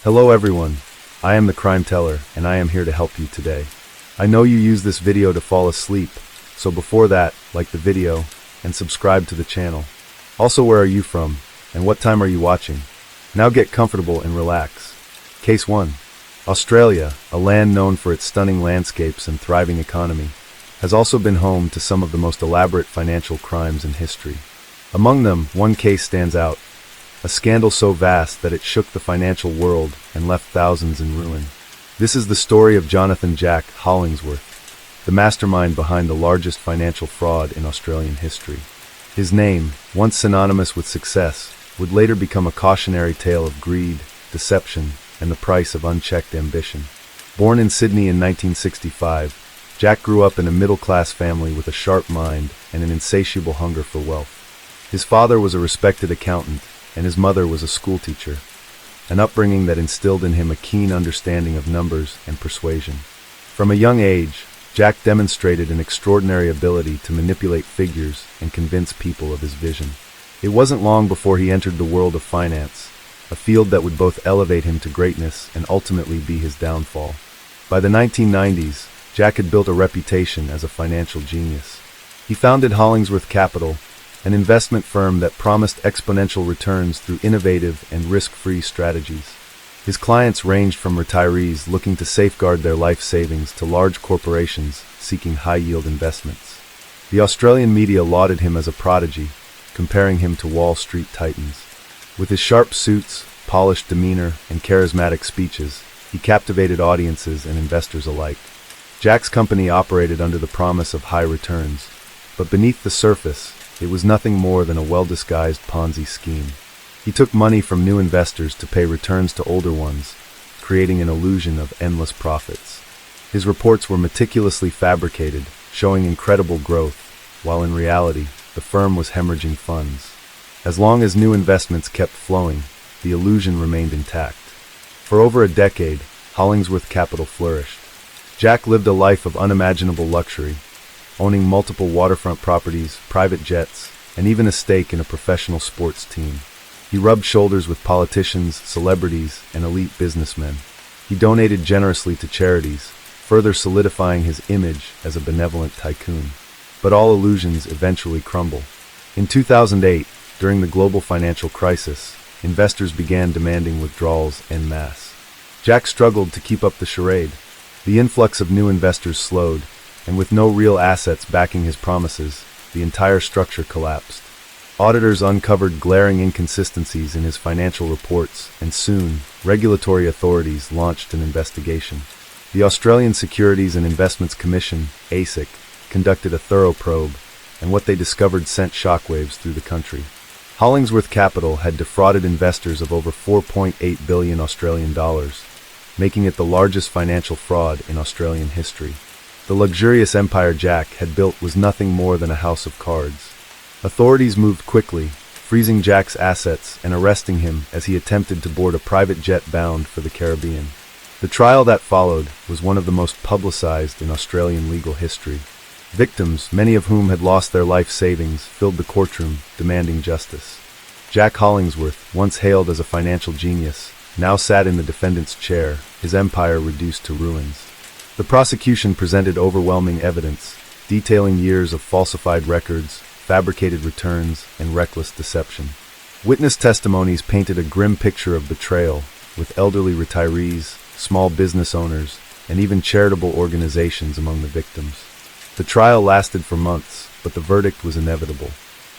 Hello everyone, I am the Crime Teller and I am here to help you today. I know you use this video to fall asleep, so before that, like the video and subscribe to the channel. Also, where are you from and what time are you watching? Now get comfortable and relax. Case 1. Australia, a land known for its stunning landscapes and thriving economy, has also been home to some of the most elaborate financial crimes in history. Among them, one case stands out. A scandal so vast that it shook the financial world and left thousands in ruin. This is the story of Jonathan Jack Hollingsworth, the mastermind behind the largest financial fraud in Australian history. His name, once synonymous with success, would later become a cautionary tale of greed, deception, and the price of unchecked ambition. Born in Sydney in 1965, Jack grew up in a middle-class family with a sharp mind and an insatiable hunger for wealth. His father was a respected accountant, and his mother was a schoolteacher, an upbringing that instilled in him a keen understanding of numbers and persuasion. From a young age, Jack demonstrated an extraordinary ability to manipulate figures and convince people of his vision. It wasn't long before he entered the world of finance, a field that would both elevate him to greatness and ultimately be his downfall. By the 1990s, Jack had built a reputation as a financial genius. He founded Hollingsworth Capital, an investment firm that promised exponential returns through innovative and risk-free strategies. His clients ranged from retirees looking to safeguard their life savings to large corporations seeking high-yield investments. The Australian media lauded him as a prodigy, comparing him to Wall Street titans. With his sharp suits, polished demeanor, and charismatic speeches, he captivated audiences and investors alike. Jack's company operated under the promise of high returns, but beneath the surface, it was nothing more than a well-disguised Ponzi scheme. He took money from new investors to pay returns to older ones, creating an illusion of endless profits. His reports were meticulously fabricated, showing incredible growth, while in reality, the firm was hemorrhaging funds. As long as new investments kept flowing, the illusion remained intact. For over a decade, Hollingsworth Capital flourished. Jack lived a life of unimaginable luxury, owning multiple waterfront properties, private jets, and even a stake in a professional sports team. He rubbed shoulders with politicians, celebrities, and elite businessmen. He donated generously to charities, further solidifying his image as a benevolent tycoon. But all illusions eventually crumble. In 2008, during the global financial crisis, investors began demanding withdrawals en masse. Jack struggled to keep up the charade. The influx of new investors slowed, and with no real assets backing his promises, the entire structure collapsed. Auditors uncovered glaring inconsistencies in his financial reports, and soon, regulatory authorities launched an investigation. The Australian Securities and Investments Commission, ASIC, conducted a thorough probe, and what they discovered sent shockwaves through the country. Hollingsworth Capital had defrauded investors of over 4.8 billion Australian dollars, making it the largest financial fraud in Australian history. The luxurious empire Jack had built was nothing more than a house of cards. Authorities moved quickly, freezing Jack's assets and arresting him as he attempted to board a private jet bound for the Caribbean. The trial that followed was one of the most publicized in Australian legal history. Victims, many of whom had lost their life savings, filled the courtroom, demanding justice. Jack Hollingsworth, once hailed as a financial genius, now sat in the defendant's chair, his empire reduced to ruins. The prosecution presented overwhelming evidence, detailing years of falsified records, fabricated returns, and reckless deception. Witness testimonies painted a grim picture of betrayal, with elderly retirees, small business owners, and even charitable organizations among the victims. The trial lasted for months, but the verdict was inevitable.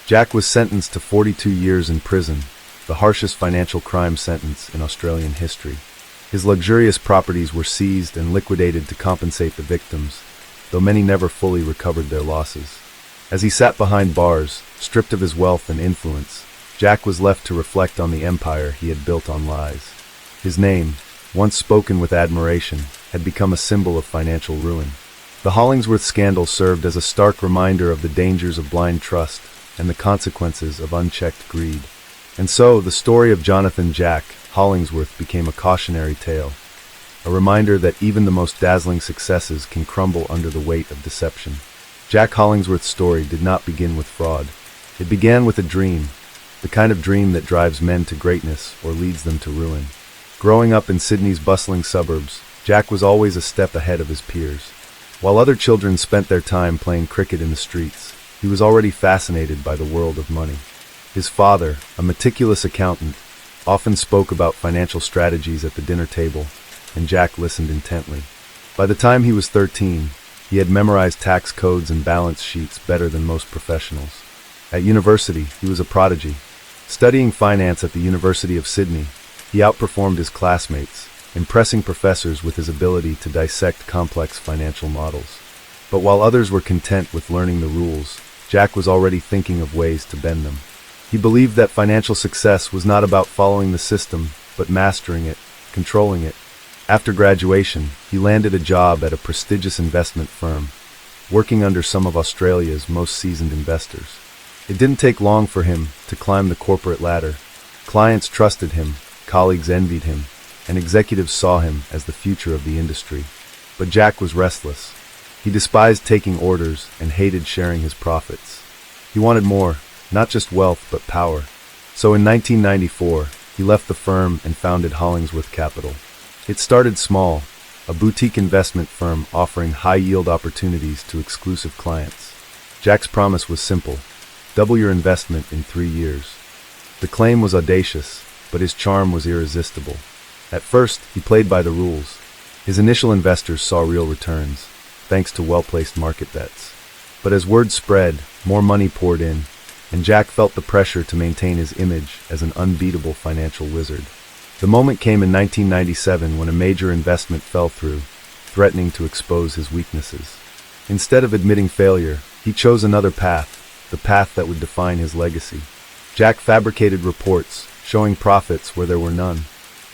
Jack was sentenced to 42 years in prison, the harshest financial crime sentence in Australian history. His luxurious properties were seized and liquidated to compensate the victims, though many never fully recovered their losses. As he sat behind bars, stripped of his wealth and influence, Jack was left to reflect on the empire he had built on lies. His name, once spoken with admiration, had become a symbol of financial ruin. The Hollingsworth scandal served as a stark reminder of the dangers of blind trust and the consequences of unchecked greed. And so, the story of Jonathan Jack Hollingsworth became a cautionary tale, a reminder that even the most dazzling successes can crumble under the weight of deception. Jack Hollingsworth's story did not begin with fraud. It began with a dream, the kind of dream that drives men to greatness or leads them to ruin. Growing up in Sydney's bustling suburbs, Jack was always a step ahead of his peers. While other children spent their time playing cricket in the streets, he was already fascinated by the world of money. His father, a meticulous accountant, often spoke about financial strategies at the dinner table, and Jack listened intently. By the time he was 13, he had memorized tax codes and balance sheets better than most professionals. At university, he was a prodigy. Studying finance at the University of Sydney, he outperformed his classmates, impressing professors with his ability to dissect complex financial models. But while others were content with learning the rules, Jack was already thinking of ways to bend them. He believed that financial success was not about following the system, but mastering it, controlling it. After graduation, he landed a job at a prestigious investment firm, working under some of Australia's most seasoned investors. It didn't take long for him to climb the corporate ladder. Clients trusted him, colleagues envied him, and executives saw him as the future of the industry. But Jack was restless. He despised taking orders and hated sharing his profits. He wanted more, not just wealth but power. So in 1994, he left the firm and founded Hollingsworth Capital. It started small, a boutique investment firm offering high-yield opportunities to exclusive clients. Jack's promise was simple: double your investment in 3 years. The claim was audacious, but his charm was irresistible. At first, he played by the rules. His initial investors saw real returns, thanks to well-placed market bets. But as word spread, more money poured in, and Jack felt the pressure to maintain his image as an unbeatable financial wizard. The moment came in 1997 when a major investment fell through, threatening to expose his weaknesses. Instead of admitting failure, he chose another path, the path that would define his legacy. Jack fabricated reports, showing profits where there were none.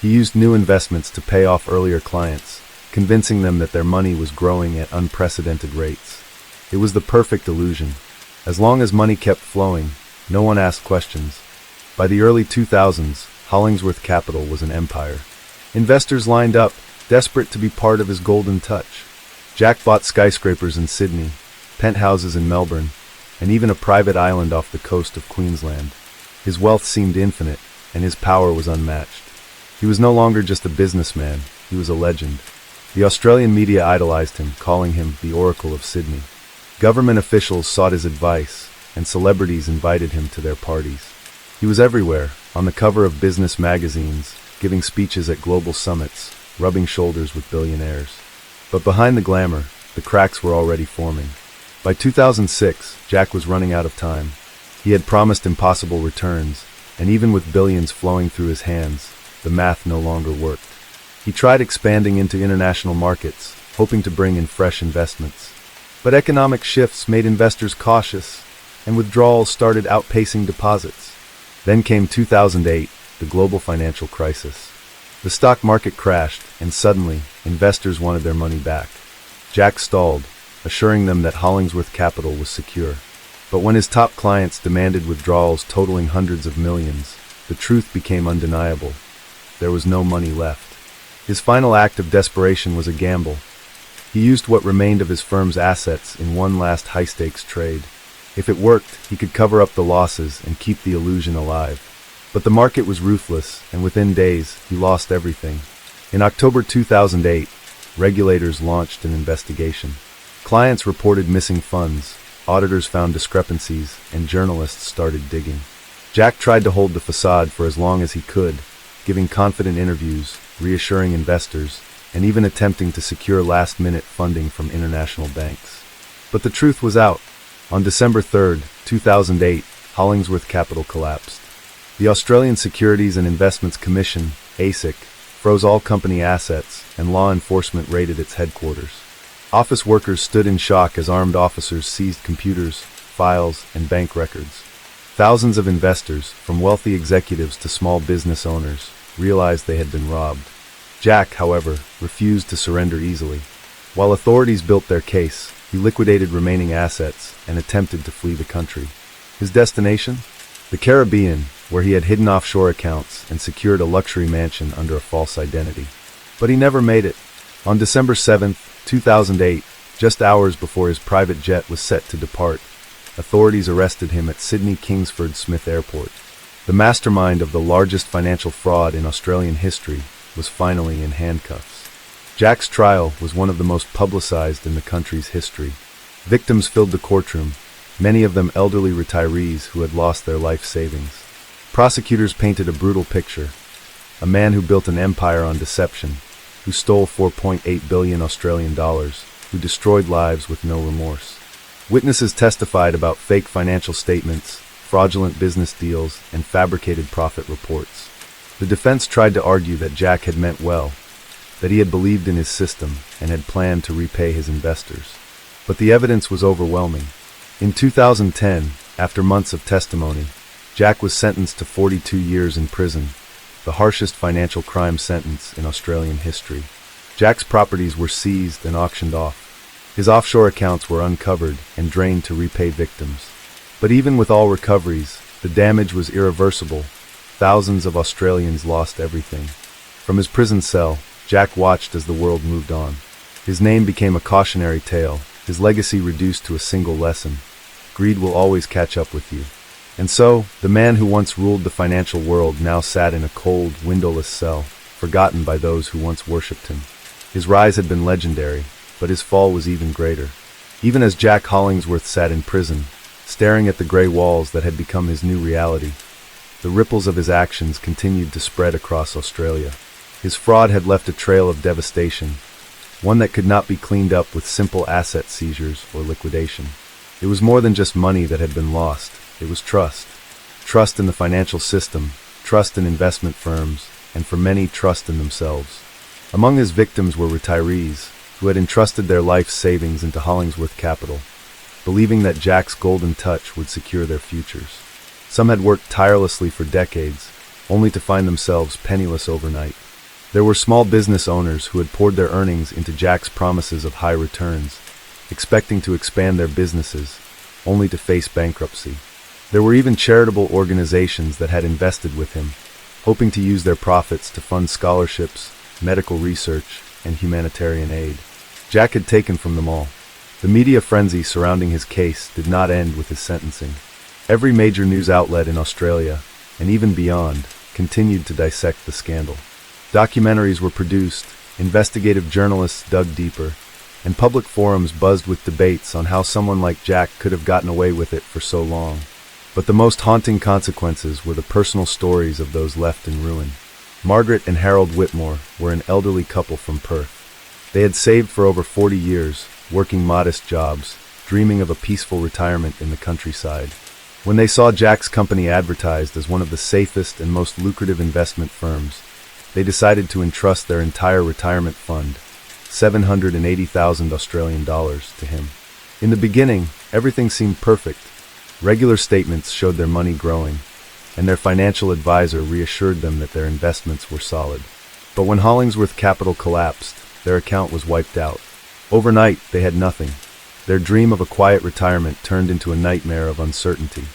He used new investments to pay off earlier clients, convincing them that their money was growing at unprecedented rates. It was the perfect illusion. As long as money kept flowing, no one asked questions. By the early 2000s, Hollingsworth Capital was an empire. Investors lined up, desperate to be part of his golden touch. Jack bought skyscrapers in Sydney, penthouses in Melbourne, and even a private island off the coast of Queensland. His wealth seemed infinite, and his power was unmatched. He was no longer just a businessman, he was a legend. The Australian media idolized him, calling him the Oracle of Sydney. Government officials sought his advice, and celebrities invited him to their parties. He was everywhere, on the cover of business magazines, giving speeches at global summits, rubbing shoulders with billionaires. But behind the glamour, the cracks were already forming. By 2006, Jack was running out of time. He had promised impossible returns, and even with billions flowing through his hands, the math no longer worked. He tried expanding into international markets, hoping to bring in fresh investments. But economic shifts made investors cautious, and withdrawals started outpacing deposits. Then came 2008, the global financial crisis. The stock market crashed, and suddenly, investors wanted their money back. Jack stalled, assuring them that Hollingsworth Capital was secure. But when his top clients demanded withdrawals totaling hundreds of millions, the truth became undeniable. There was no money left. His final act of desperation was a gamble. He used what remained of his firm's assets in one last high-stakes trade. If it worked, he could cover up the losses and keep the illusion alive. But the market was ruthless, and within days, he lost everything. In October 2008, regulators launched an investigation. Clients reported missing funds, auditors found discrepancies, and journalists started digging. Jack tried to hold the facade for as long as he could, giving confident interviews, reassuring investors, and even attempting to secure last-minute funding from international banks. But the truth was out. On December 3, 2008, Hollingsworth Capital collapsed. The Australian Securities and Investments Commission, ASIC, froze all company assets, and law enforcement raided its headquarters. Office workers stood in shock as armed officers seized computers, files, and bank records. Thousands of investors, from wealthy executives to small business owners, realized they had been robbed. Jack, however, refused to surrender easily. While authorities built their case, he liquidated remaining assets and attempted to flee the country. His destination? The Caribbean, where he had hidden offshore accounts and secured a luxury mansion under a false identity. But he never made it. On December 7, 2008, just hours before his private jet was set to depart, authorities arrested him at Sydney Kingsford Smith Airport. The mastermind of the largest financial fraud in Australian history was finally in handcuffs. Jack's trial was one of the most publicized in the country's history. Victims filled the courtroom, many of them elderly retirees who had lost their life savings. Prosecutors painted a brutal picture: a man who built an empire on deception, who stole 4.8 billion Australian dollars, who destroyed lives with no remorse. Witnesses testified about fake financial statements, fraudulent business deals, and fabricated profit reports. The defense tried to argue that Jack had meant well, that he had believed in his system and had planned to repay his investors. But the evidence was overwhelming. In 2010, after months of testimony, Jack was sentenced to 42 years in prison, the harshest financial crime sentence in Australian history. Jack's properties were seized and auctioned off. His offshore accounts were uncovered and drained to repay victims. But even with all recoveries, the damage was irreversible. Thousands of Australians lost everything. From his prison cell, Jack watched as the world moved on. His name became a cautionary tale, his legacy reduced to a single lesson: greed will always catch up with you. And so, the man who once ruled the financial world now sat in a cold, windowless cell, forgotten by those who once worshipped him. His rise had been legendary, but his fall was even greater. Even as Jack Hollingsworth sat in prison, staring at the gray walls that had become his new reality, the ripples of his actions continued to spread across Australia. His fraud had left a trail of devastation, one that could not be cleaned up with simple asset seizures or liquidation. It was more than just money that had been lost. It was trust. Trust in the financial system, trust in investment firms, and for many, trust in themselves. Among his victims were retirees who had entrusted their life savings into Hollingsworth Capital, believing that Jack's golden touch would secure their futures. Some had worked tirelessly for decades, only to find themselves penniless overnight. There were small business owners who had poured their earnings into Jack's promises of high returns, expecting to expand their businesses, only to face bankruptcy. There were even charitable organizations that had invested with him, hoping to use their profits to fund scholarships, medical research, and humanitarian aid. Jack had taken from them all. The media frenzy surrounding his case did not end with his sentencing. Every major news outlet in Australia, and even beyond, continued to dissect the scandal. Documentaries were produced, investigative journalists dug deeper, and public forums buzzed with debates on how someone like Jack could have gotten away with it for so long. But the most haunting consequences were the personal stories of those left in ruin. Margaret and Harold Whitmore were an elderly couple from Perth. They had saved for over 40 years, working modest jobs, dreaming of a peaceful retirement in the countryside. When they saw Jack's company advertised as one of the safest and most lucrative investment firms, they decided to entrust their entire retirement fund, 780,000 Australian dollars, to him. In the beginning, everything seemed perfect. Regular statements showed their money growing, and their financial advisor reassured them that their investments were solid. But when Hollingsworth Capital collapsed, their account was wiped out. Overnight, they had nothing. Their dream of a quiet retirement turned into a nightmare of uncertainty.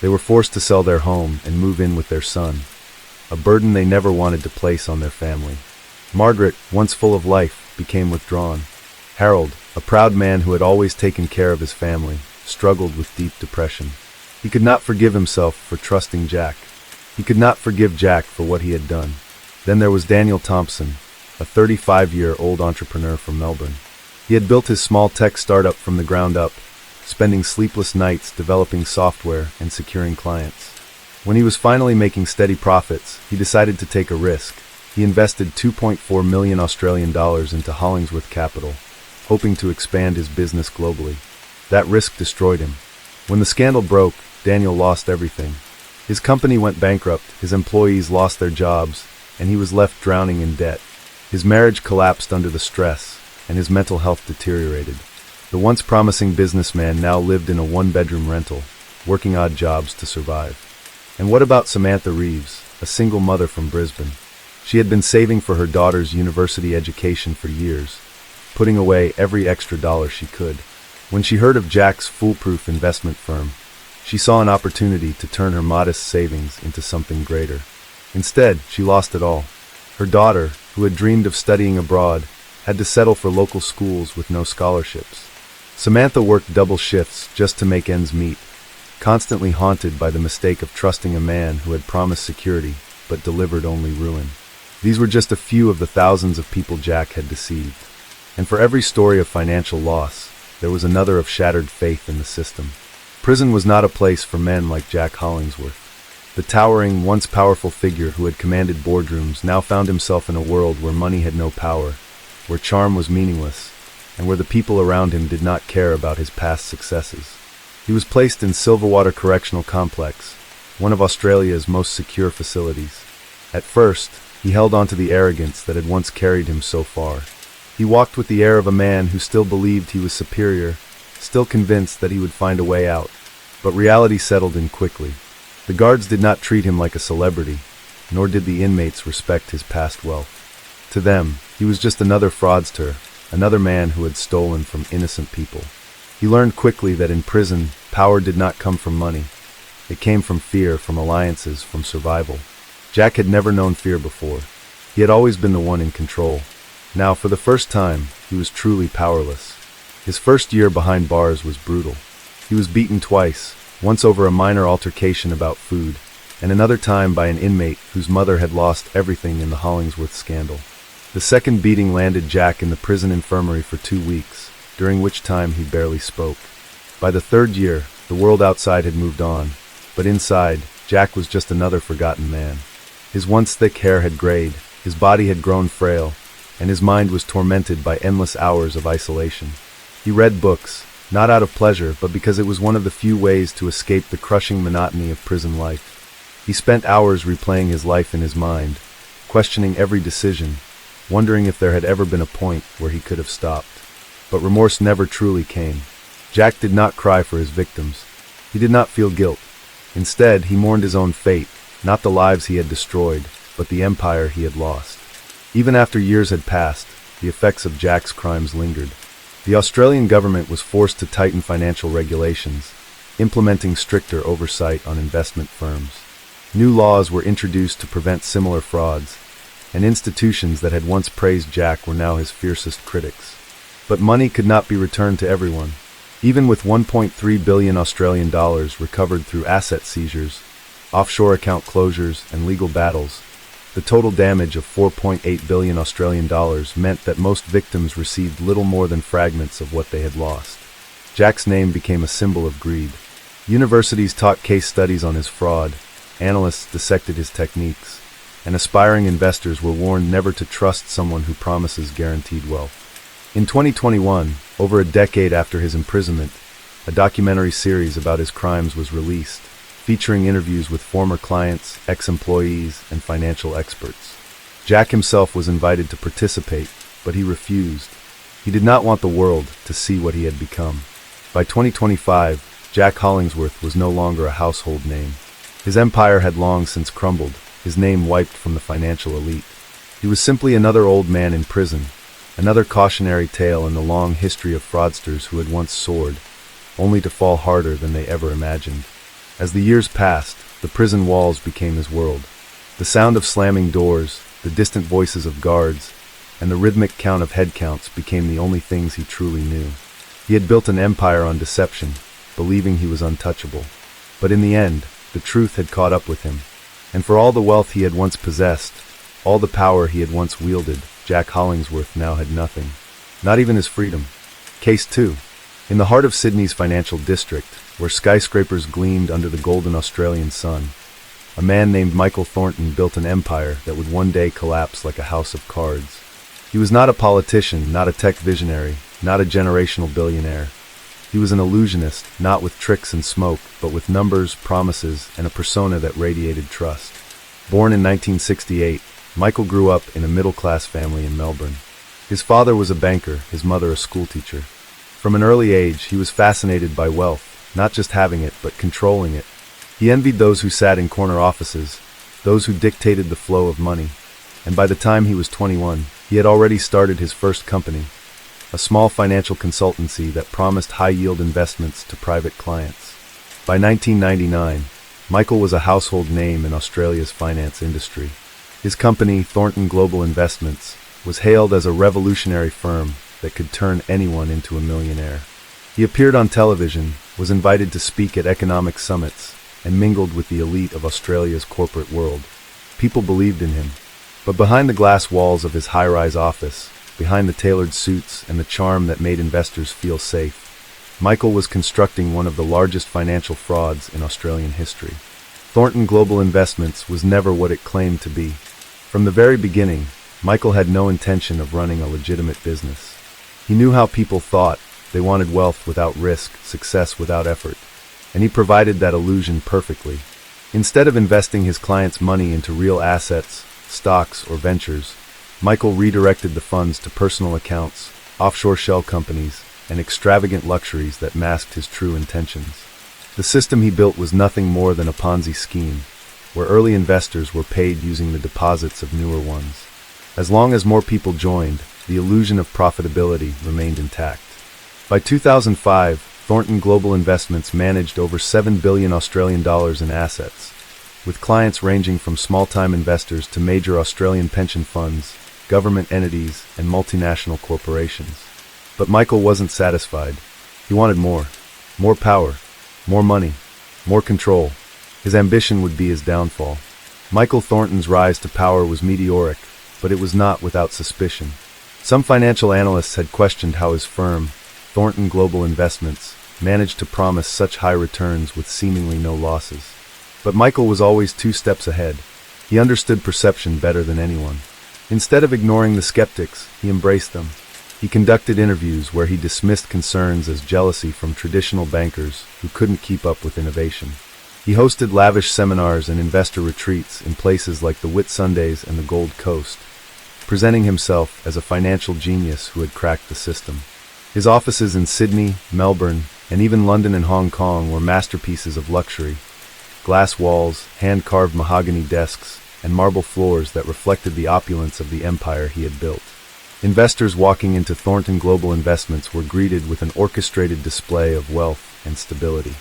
They were forced to sell their home and move in with their son, a burden they never wanted to place on their family. Margaret, once full of life, became withdrawn. Harold, a proud man who had always taken care of his family, struggled with deep depression. He could not forgive himself for trusting Jack. He could not forgive Jack for what he had done. Then there was Daniel Thompson, a 35-year-old entrepreneur from Melbourne. He had built his small tech startup from the ground up, spending sleepless nights developing software and securing clients. When he was finally making steady profits, he decided to take a risk. He invested 2.4 million Australian dollars into Hollingsworth Capital, hoping to expand his business globally. That risk destroyed him. When the scandal broke, Daniel lost everything. His company went bankrupt, his employees lost their jobs, and he was left drowning in debt. His marriage collapsed under the stress, and his mental health deteriorated. The once promising businessman now lived in a one-bedroom rental, working odd jobs to survive. And what about Samantha Reeves, a single mother from Brisbane? She had been saving for her daughter's university education for years, putting away every extra dollar she could. When she heard of Jack's foolproof investment firm, she saw an opportunity to turn her modest savings into something greater. Instead, she lost it all. Her daughter, who had dreamed of studying abroad, had to settle for local schools with no scholarships. Samantha worked double shifts just to make ends meet, constantly haunted by the mistake of trusting a man who had promised security but delivered only ruin. These were just a few of the thousands of people Jack had deceived. And for every story of financial loss, there was another of shattered faith in the system. Prison was not a place for men like Jack Hollingsworth. The towering, once powerful figure who had commanded boardrooms now found himself in a world where money had no power, where charm was meaningless, and where the people around him did not care about his past successes. He was placed in Silverwater Correctional Complex, one of Australia's most secure facilities. At first, he held on to the arrogance that had once carried him so far. He walked with the air of a man who still believed he was superior, still convinced that he would find a way out. But reality settled in quickly. The guards did not treat him like a celebrity, nor did the inmates respect his past wealth. To them, he was just another fraudster, another man who had stolen from innocent people. He learned quickly that in prison, power did not come from money. It came from fear, from alliances, from survival. Jack had never known fear before. He had always been the one in control. Now, for the first time, he was truly powerless. His first year behind bars was brutal. He was beaten twice, once over a minor altercation about food, and another time by an inmate whose mother had lost everything in the Hollingsworth scandal. The second beating landed Jack in the prison infirmary for 2 weeks, during which time he barely spoke. By the third year, the world outside had moved on, but inside, Jack was just another forgotten man. His once thick hair had grayed, his body had grown frail, and his mind was tormented by endless hours of isolation. He read books, not out of pleasure, but because it was one of the few ways to escape the crushing monotony of prison life. He spent hours replaying his life in his mind, questioning every decision, wondering if there had ever been a point where he could have stopped. But remorse never truly came. Jack did not cry for his victims. He did not feel guilt. Instead, he mourned his own fate, not the lives he had destroyed, but the empire he had lost. Even after years had passed, the effects of Jack's crimes lingered. The Australian government was forced to tighten financial regulations, implementing stricter oversight on investment firms. New laws were introduced to prevent similar frauds, and institutions that had once praised Jack were now his fiercest critics. But money could not be returned to everyone. Even with 1.3 billion Australian dollars recovered through asset seizures, offshore account closures, and legal battles, the total damage of 4.8 billion Australian dollars meant that most victims received little more than fragments of what they had lost. Jack's name became a symbol of greed. Universities taught case studies on his fraud, analysts dissected his techniques, and aspiring investors were warned never to trust someone who promises guaranteed wealth. In 2021, over a decade after his imprisonment, a documentary series about his crimes was released, featuring interviews with former clients, ex-employees, and financial experts. Jack himself was invited to participate, but he refused. He did not want the world to see what he had become. By 2025, Jack Hollingsworth was no longer a household name. His empire had long since crumbled, his name wiped from the financial elite. He was simply another old man in prison, another cautionary tale in the long history of fraudsters who had once soared, only to fall harder than they ever imagined. As the years passed, the prison walls became his world. The sound of slamming doors, the distant voices of guards, and the rhythmic count of head counts became the only things he truly knew. He had built an empire on deception, believing he was untouchable. But in the end, the truth had caught up with him. And for all the wealth he had once possessed, all the power he had once wielded, Jack Hollingsworth now had nothing. Not even his freedom. Case 2. In the heart of Sydney's financial district, where skyscrapers gleamed under the golden Australian sun, a man named Michael Thornton built an empire that would one day collapse like a house of cards. He was not a politician, not a tech visionary, not a generational billionaire. He was an illusionist, not with tricks and smoke, but with numbers, promises, and a persona that radiated trust. Born in 1968, Michael grew up in a middle-class family in Melbourne. His father was a banker, his mother a schoolteacher. From an early age, he was fascinated by wealth, not just having it, but controlling it. He envied those who sat in corner offices, those who dictated the flow of money. And by the time he was 21, he had already started his first company, a small financial consultancy that promised high-yield investments to private clients. By 1999, Michael was a household name in Australia's finance industry. His company, Thornton Global Investments, was hailed as a revolutionary firm that could turn anyone into a millionaire. He appeared on television, was invited to speak at economic summits, and mingled with the elite of Australia's corporate world. People believed in him. But behind the glass walls of his high-rise office, behind the tailored suits and the charm that made investors feel safe, Michael was constructing one of the largest financial frauds in Australian history. Thornton Global Investments was never what it claimed to be. From the very beginning, Michael had no intention of running a legitimate business. He knew how people thought. They wanted wealth without risk, success without effort. And he provided that illusion perfectly. Instead of investing his clients' money into real assets, stocks, or ventures, Michael redirected the funds to personal accounts, offshore shell companies, and extravagant luxuries that masked his true intentions. The system he built was nothing more than a Ponzi scheme, where early investors were paid using the deposits of newer ones. As long as more people joined, the illusion of profitability remained intact. By 2005, Thornton Global Investments managed over 7 billion Australian dollars in assets, with clients ranging from small-time investors to major Australian pension funds, government entities, and multinational corporations. But Michael wasn't satisfied. He wanted more. More power. More money. More control. His ambition would be his downfall. Michael Thornton's rise to power was meteoric, but it was not without suspicion. Some financial analysts had questioned how his firm, Thornton Global Investments, managed to promise such high returns with seemingly no losses. But Michael was always 2 steps ahead. He understood perception better than anyone. Instead of ignoring the skeptics, he embraced them. He conducted interviews where he dismissed concerns as jealousy from traditional bankers who couldn't keep up with innovation. He hosted lavish seminars and investor retreats in places like the Whitsundays and the Gold Coast, presenting himself as a financial genius who had cracked the system. His offices in Sydney, Melbourne, and even London and Hong Kong were masterpieces of luxury. Glass walls, hand-carved mahogany desks, and marble floors that reflected the opulence of the empire he had built. Investors walking into Thornton Global Investments were greeted with an orchestrated display of wealth and stability.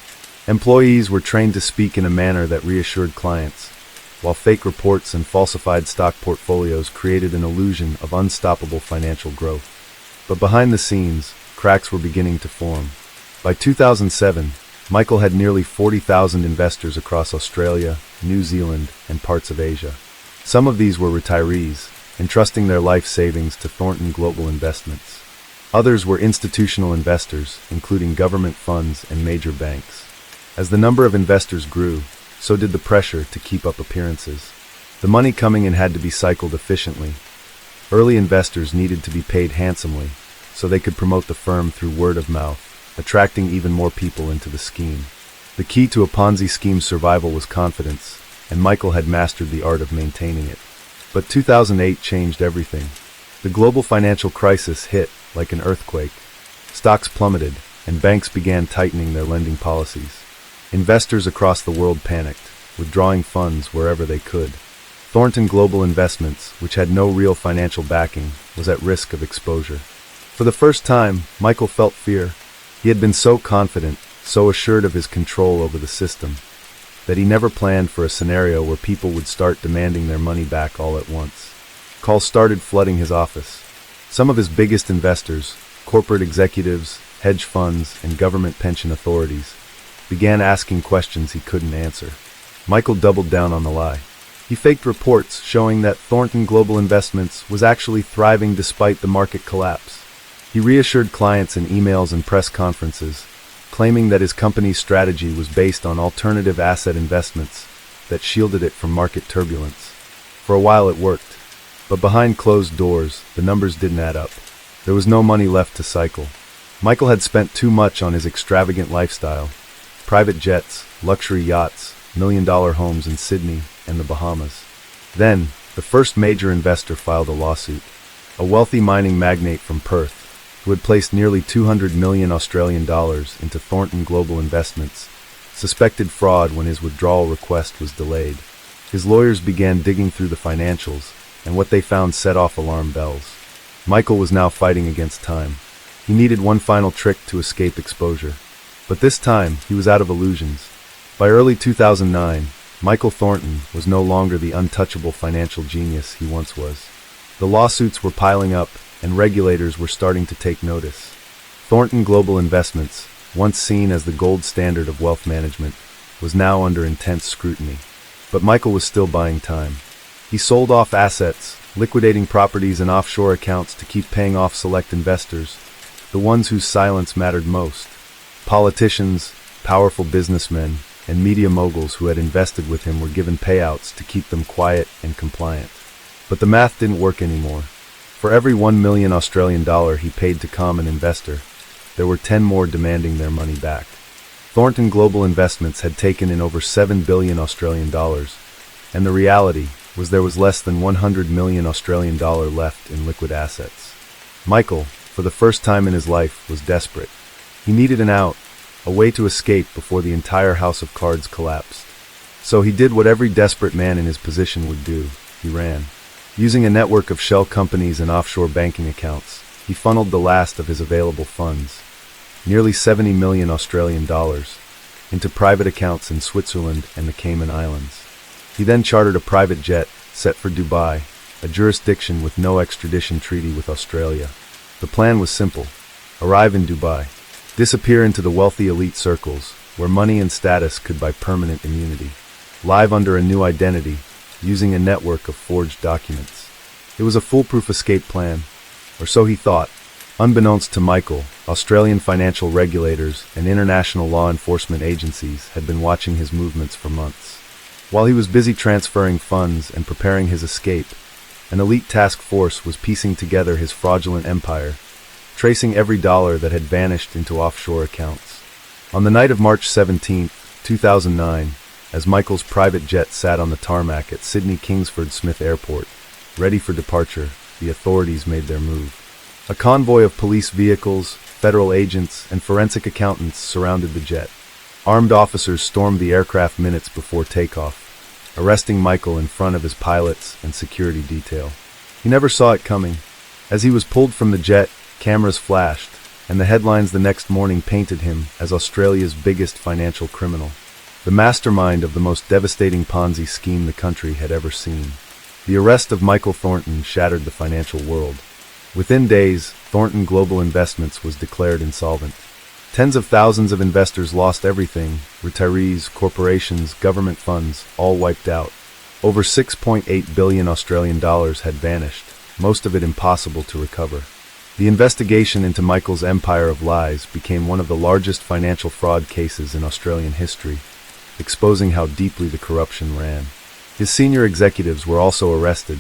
Employees were trained to speak in a manner that reassured clients, while fake reports and falsified stock portfolios created an illusion of unstoppable financial growth. But behind the scenes, cracks were beginning to form. By 2007, Michael had nearly 40,000 investors across Australia, New Zealand, and parts of Asia. Some of these were retirees, entrusting their life savings to Thornton Global Investments. Others were institutional investors, including government funds and major banks. As the number of investors grew, so did the pressure to keep up appearances. The money coming in had to be cycled efficiently. Early investors needed to be paid handsomely, so they could promote the firm through word of mouth, attracting even more people into the scheme. The key to a Ponzi scheme's survival was confidence, and Michael had mastered the art of maintaining it. But 2008 changed everything. The global financial crisis hit like an earthquake. Stocks plummeted, and banks began tightening their lending policies. Investors across the world panicked, withdrawing funds wherever they could. Thornton Global Investments, which had no real financial backing, was at risk of exposure. For the first time, Michael felt fear. He had been so confident, so assured of his control over the system, that he never planned for a scenario where people would start demanding their money back all at once. Calls started flooding his office. Some of his biggest investors, corporate executives, hedge funds, and government pension authorities, began asking questions he couldn't answer. Michael doubled down on the lie. He faked reports showing that Thornton Global Investments was actually thriving despite the market collapse. He reassured clients in emails and press conferences, claiming that his company's strategy was based on alternative asset investments that shielded it from market turbulence. For a while it worked, but behind closed doors, the numbers didn't add up. There was no money left to cycle. Michael had spent too much on his extravagant lifestyle. Private jets, luxury yachts, million-dollar homes in Sydney and the Bahamas. Then, the first major investor filed a lawsuit. A wealthy mining magnate from Perth, who had placed nearly 200 million Australian dollars into Thornton Global Investments, suspected fraud when his withdrawal request was delayed. His lawyers began digging through the financials, and what they found set off alarm bells. Michael was now fighting against time. He needed one final trick to escape exposure. But this time, he was out of illusions. By early 2009, Michael Thornton was no longer the untouchable financial genius he once was. The lawsuits were piling up, and regulators were starting to take notice. Thornton Global Investments, once seen as the gold standard of wealth management, was now under intense scrutiny. But Michael was still buying time. He sold off assets, liquidating properties and offshore accounts to keep paying off select investors, the ones whose silence mattered most. Politicians, powerful businessmen, and media moguls who had invested with him were given payouts to keep them quiet and compliant. But the math didn't work anymore. For every 1 million Australian dollar he paid to common investor, there were 10 more demanding their money back. Thornton Global Investments had taken in over 7 billion Australian dollars, and the reality was there was less than 100 million Australian dollar left in liquid assets. Michael, for the first time in his life, was desperate. He needed an out, a way to escape before the entire house of cards collapsed. So he did what every desperate man in his position would do. He ran. Using a network of shell companies and offshore banking accounts, he funneled the last of his available funds, nearly 70 million Australian dollars, into private accounts in Switzerland and the Cayman Islands. He then chartered a private jet set for Dubai, a jurisdiction with no extradition treaty with Australia. The plan was simple: arrive in Dubai, disappear into the wealthy elite circles, where money and status could buy permanent immunity, live under a new identity, using a network of forged documents. It was a foolproof escape plan, or so he thought. Unbeknownst to Michael, Australian financial regulators and international law enforcement agencies had been watching his movements for months. While he was busy transferring funds and preparing his escape, an elite task force was piecing together his fraudulent empire, tracing every dollar that had vanished into offshore accounts. On the night of March 17, 2009, as Michael's private jet sat on the tarmac at Sydney Kingsford Smith Airport, ready for departure, the authorities made their move. A convoy of police vehicles, federal agents, and forensic accountants surrounded the jet. Armed officers stormed the aircraft minutes before takeoff, arresting Michael in front of his pilots and security detail. He never saw it coming. As he was pulled from the jet, cameras flashed, and the headlines the next morning painted him as Australia's biggest financial criminal, the mastermind of the most devastating Ponzi scheme the country had ever seen. The arrest of Michael Thornton shattered the financial world. Within days, Thornton Global Investments was declared insolvent. Tens of thousands of investors lost everything: retirees, corporations, government funds, all wiped out. Over 6.8 billion Australian dollars had vanished, most of it impossible to recover. The investigation into Michael's empire of lies became one of the largest financial fraud cases in Australian history, exposing how deeply the corruption ran. His senior executives were also arrested,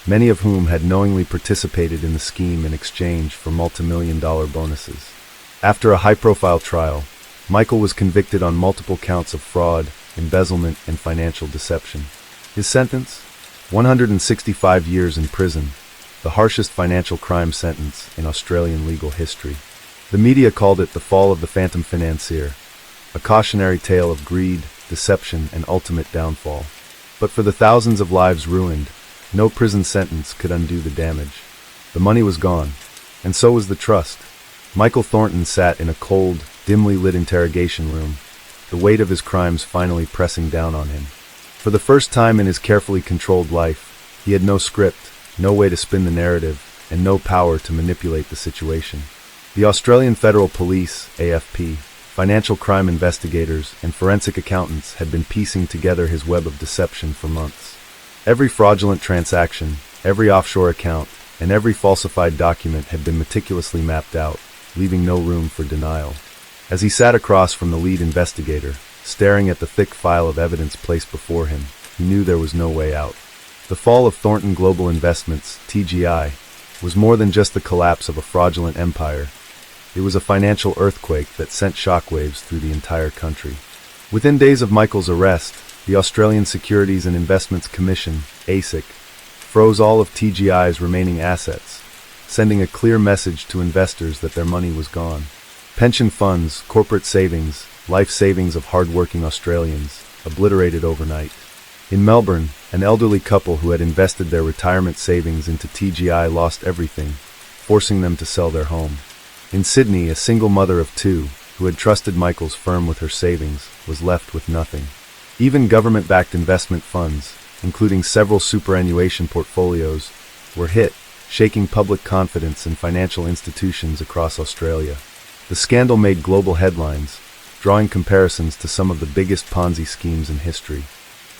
many of whom had knowingly participated in the scheme in exchange for multi-million-dollar bonuses. After a high-profile trial, Michael was convicted on multiple counts of fraud, embezzlement, and financial deception. His sentence? 165 years in prison, the harshest financial crime sentence in Australian legal history. The media called it the fall of the phantom financier, a cautionary tale of greed, deception, and ultimate downfall. But for the thousands of lives ruined, no prison sentence could undo the damage. The money was gone, and so was the trust. Michael Thornton sat in a cold, dimly lit interrogation room, the weight of his crimes finally pressing down on him. For the first time in his carefully controlled life, he had no script, no way to spin the narrative, and no power to manipulate the situation. The Australian Federal Police, AFP, financial crime investigators, and forensic accountants had been piecing together his web of deception for months. Every fraudulent transaction, every offshore account, and every falsified document had been meticulously mapped out, leaving no room for denial. As he sat across from the lead investigator, staring at the thick file of evidence placed before him, he knew there was no way out. The fall of Thornton Global Investments, TGI, was more than just the collapse of a fraudulent empire. It was a financial earthquake that sent shockwaves through the entire country. Within days of Michael's arrest, the Australian Securities and Investments Commission, ASIC, froze all of TGI's remaining assets, sending a clear message to investors that their money was gone. Pension funds, corporate savings, life savings of hard-working Australians, obliterated overnight. In Melbourne, an elderly couple who had invested their retirement savings into TGI lost everything, forcing them to sell their home. In Sydney, a single mother of two, who had trusted Michael's firm with her savings, was left with nothing. Even government-backed investment funds, including several superannuation portfolios, were hit, shaking public confidence in financial institutions across Australia. The scandal made global headlines, drawing comparisons to some of the biggest Ponzi schemes in history.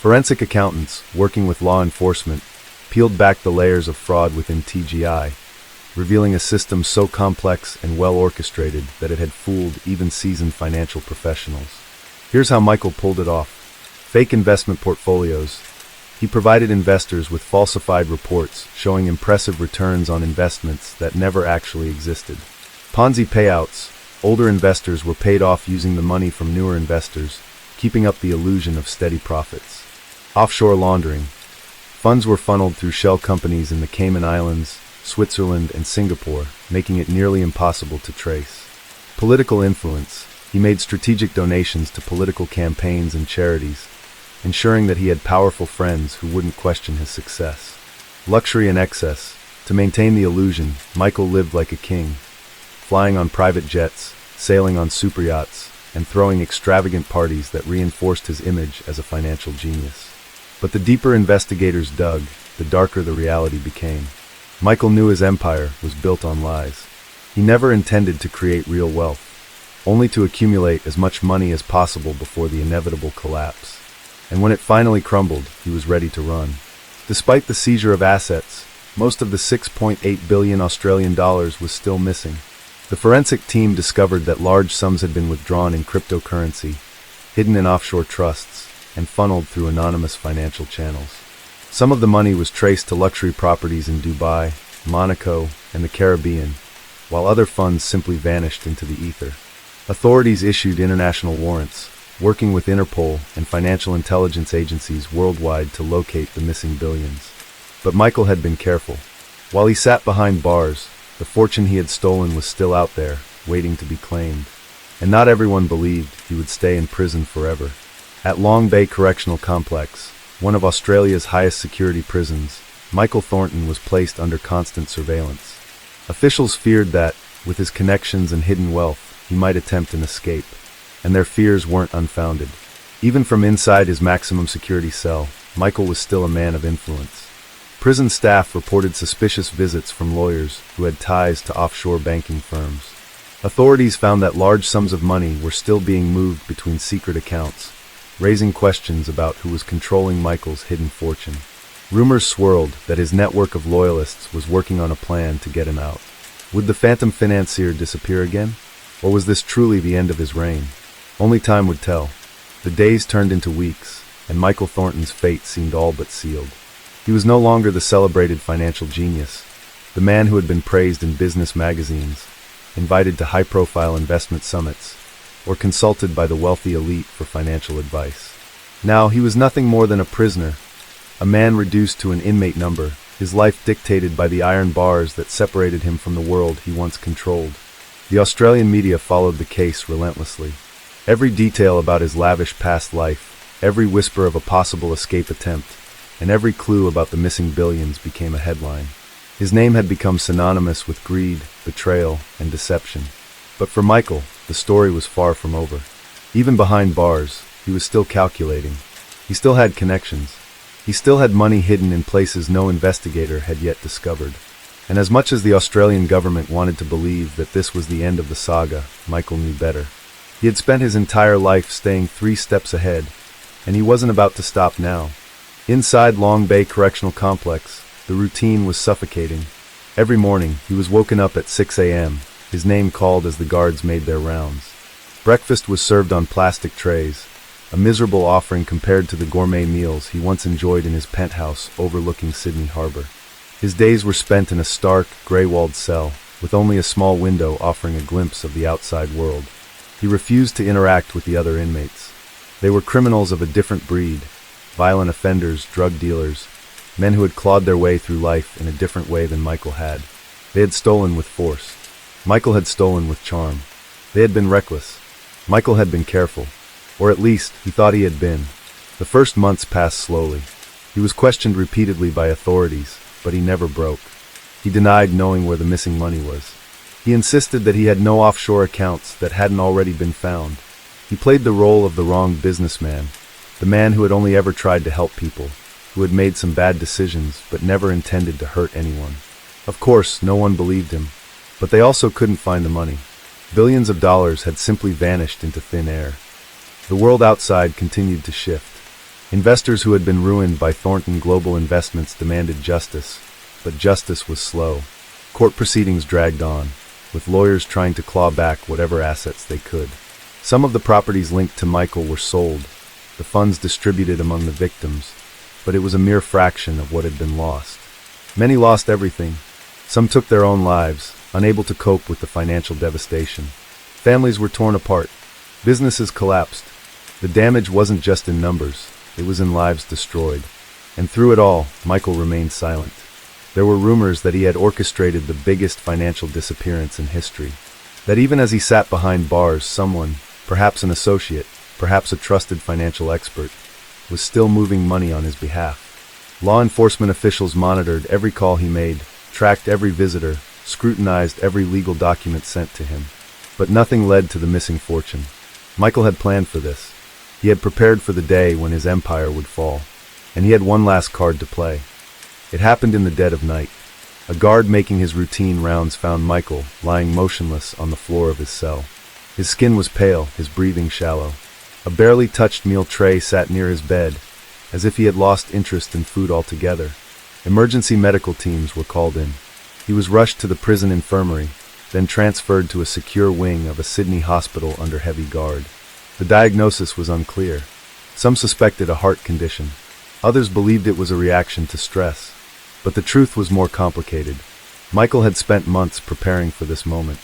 Forensic accountants, working with law enforcement, peeled back the layers of fraud within TGI, revealing a system so complex and well orchestrated that it had fooled even seasoned financial professionals. Here's how Michael pulled it off. Fake investment portfolios. He provided investors with falsified reports showing impressive returns on investments that never actually existed. Ponzi payouts. Older investors were paid off using the money from newer investors, keeping up the illusion of steady profits. Offshore laundering. Funds were funneled through shell companies in the Cayman Islands, Switzerland, and Singapore, making it nearly impossible to trace. Political influence. He made strategic donations to political campaigns and charities, ensuring that he had powerful friends who wouldn't question his success. Luxury and excess. To maintain the illusion, Michael lived like a king, flying on private jets, sailing on super yachts, and throwing extravagant parties that reinforced his image as a financial genius. But the deeper investigators dug, the darker the reality became. Michael knew his empire was built on lies. He never intended to create real wealth, only to accumulate as much money as possible before the inevitable collapse. And when it finally crumbled, he was ready to run. Despite the seizure of assets, most of the 6.8 billion Australian dollars was still missing. The forensic team discovered that large sums had been withdrawn in cryptocurrency, hidden in offshore trusts, and funneled through anonymous financial channels. Some of the money was traced to luxury properties in Dubai, Monaco, and the Caribbean, while other funds simply vanished into the ether. Authorities issued international warrants, working with Interpol and financial intelligence agencies worldwide to locate the missing billions. But Michael had been careful. While he sat behind bars, the fortune he had stolen was still out there, waiting to be claimed. And not everyone believed he would stay in prison forever. At Long Bay Correctional Complex, one of Australia's highest security prisons, Michael Thornton was placed under constant surveillance. Officials feared that, with his connections and hidden wealth, he might attempt an escape. And their fears weren't unfounded. Even from inside his maximum security cell, Michael was still a man of influence. Prison staff reported suspicious visits from lawyers who had ties to offshore banking firms. Authorities found that large sums of money were still being moved between secret accounts, raising questions about who was controlling Michael's hidden fortune. Rumors swirled that his network of loyalists was working on a plan to get him out. Would the phantom financier disappear again? Or was this truly the end of his reign? Only time would tell. The days turned into weeks, and Michael Thornton's fate seemed all but sealed. He was no longer the celebrated financial genius, the man who had been praised in business magazines, invited to high-profile investment summits, or consulted by the wealthy elite for financial advice. Now he was nothing more than a prisoner, a man reduced to an inmate number, his life dictated by the iron bars that separated him from the world he once controlled. The Australian media followed the case relentlessly. Every detail about his lavish past life, every whisper of a possible escape attempt, and every clue about the missing billions became a headline. His name had become synonymous with greed, betrayal, and deception. But for Michael, the story was far from over. Even behind bars, he was still calculating. He still had connections. He still had money hidden in places no investigator had yet discovered. And as much as the Australian government wanted to believe that this was the end of the saga, Michael knew better. He had spent his entire life staying 3 steps ahead, and he wasn't about to stop now. Inside Long Bay Correctional Complex, the routine was suffocating. Every morning, he was woken up at 6 a.m., his name called as the guards made their rounds. Breakfast was served on plastic trays, a miserable offering compared to the gourmet meals he once enjoyed in his penthouse overlooking Sydney Harbor. His days were spent in a stark, gray-walled cell, with only a small window offering a glimpse of the outside world. He refused to interact with the other inmates. They were criminals of a different breed, violent offenders, drug dealers, men who had clawed their way through life in a different way than Michael had. They had stolen with force. Michael had stolen with charm. They had been reckless. Michael had been careful. Or at least, he thought he had been. The first months passed slowly. He was questioned repeatedly by authorities, but he never broke. He denied knowing where the missing money was. He insisted that he had no offshore accounts that hadn't already been found. He played the role of the wrong businessman, the man who had only ever tried to help people, who had made some bad decisions but never intended to hurt anyone. Of course, no one believed him, but they also couldn't find the money. Billions of dollars had simply vanished into thin air. The world outside continued to shift. Investors who had been ruined by Thornton Global Investments demanded justice, but justice was slow. Court proceedings dragged on, with lawyers trying to claw back whatever assets they could. Some of the properties linked to Michael were sold, the funds distributed among the victims, but it was a mere fraction of what had been lost. Many lost everything. Some took their own lives, unable to cope with the financial devastation. Families were torn apart. Businesses collapsed. The damage wasn't just in numbers, it was in lives destroyed. And through it all, Michael remained silent. There were rumors that he had orchestrated the biggest financial disappearance in history. That even as he sat behind bars, someone, perhaps an associate, perhaps a trusted financial expert, was still moving money on his behalf. Law enforcement officials monitored every call he made, tracked every visitor, scrutinized every legal document sent to him. But nothing led to the missing fortune. Michael had planned for this. He had prepared for the day when his empire would fall. And he had one last card to play. It happened in the dead of night. A guard making his routine rounds found Michael lying motionless on the floor of his cell. His skin was pale, his breathing shallow. A barely touched meal tray sat near his bed, as if he had lost interest in food altogether. Emergency medical teams were called in. He was rushed to the prison infirmary, then transferred to a secure wing of a Sydney hospital under heavy guard. The diagnosis was unclear. Some suspected a heart condition. Others believed it was a reaction to stress. But the truth was more complicated. Michael had spent months preparing for this moment.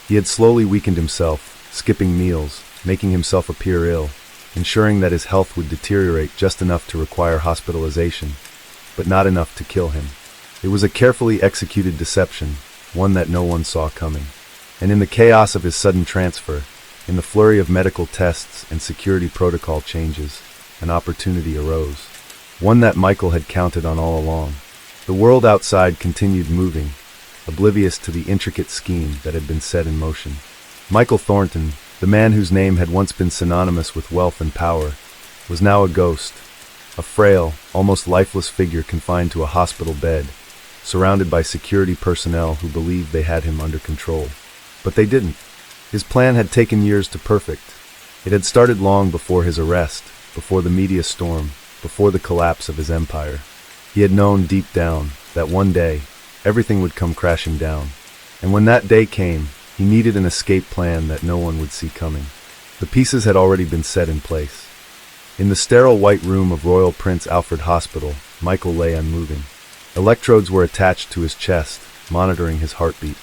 He had slowly weakened himself, skipping meals, making himself appear ill, ensuring that his health would deteriorate just enough to require hospitalization, but not enough to kill him. It was a carefully executed deception, one that no one saw coming. And in the chaos of his sudden transfer, in the flurry of medical tests and security protocol changes, an opportunity arose. One that Michael had counted on all along. The world outside continued moving, oblivious to the intricate scheme that had been set in motion. Michael Thornton, the man whose name had once been synonymous with wealth and power, was now a ghost, a frail, almost lifeless figure confined to a hospital bed, surrounded by security personnel who believed they had him under control. But they didn't. His plan had taken years to perfect. It had started long before his arrest, before the media storm, before the collapse of his empire. He had known deep down that one day, everything would come crashing down. And when that day came, he needed an escape plan that no one would see coming. The pieces had already been set in place. In the sterile white room of Royal Prince Alfred Hospital, Michael lay unmoving. Electrodes were attached to his chest, monitoring his heartbeat.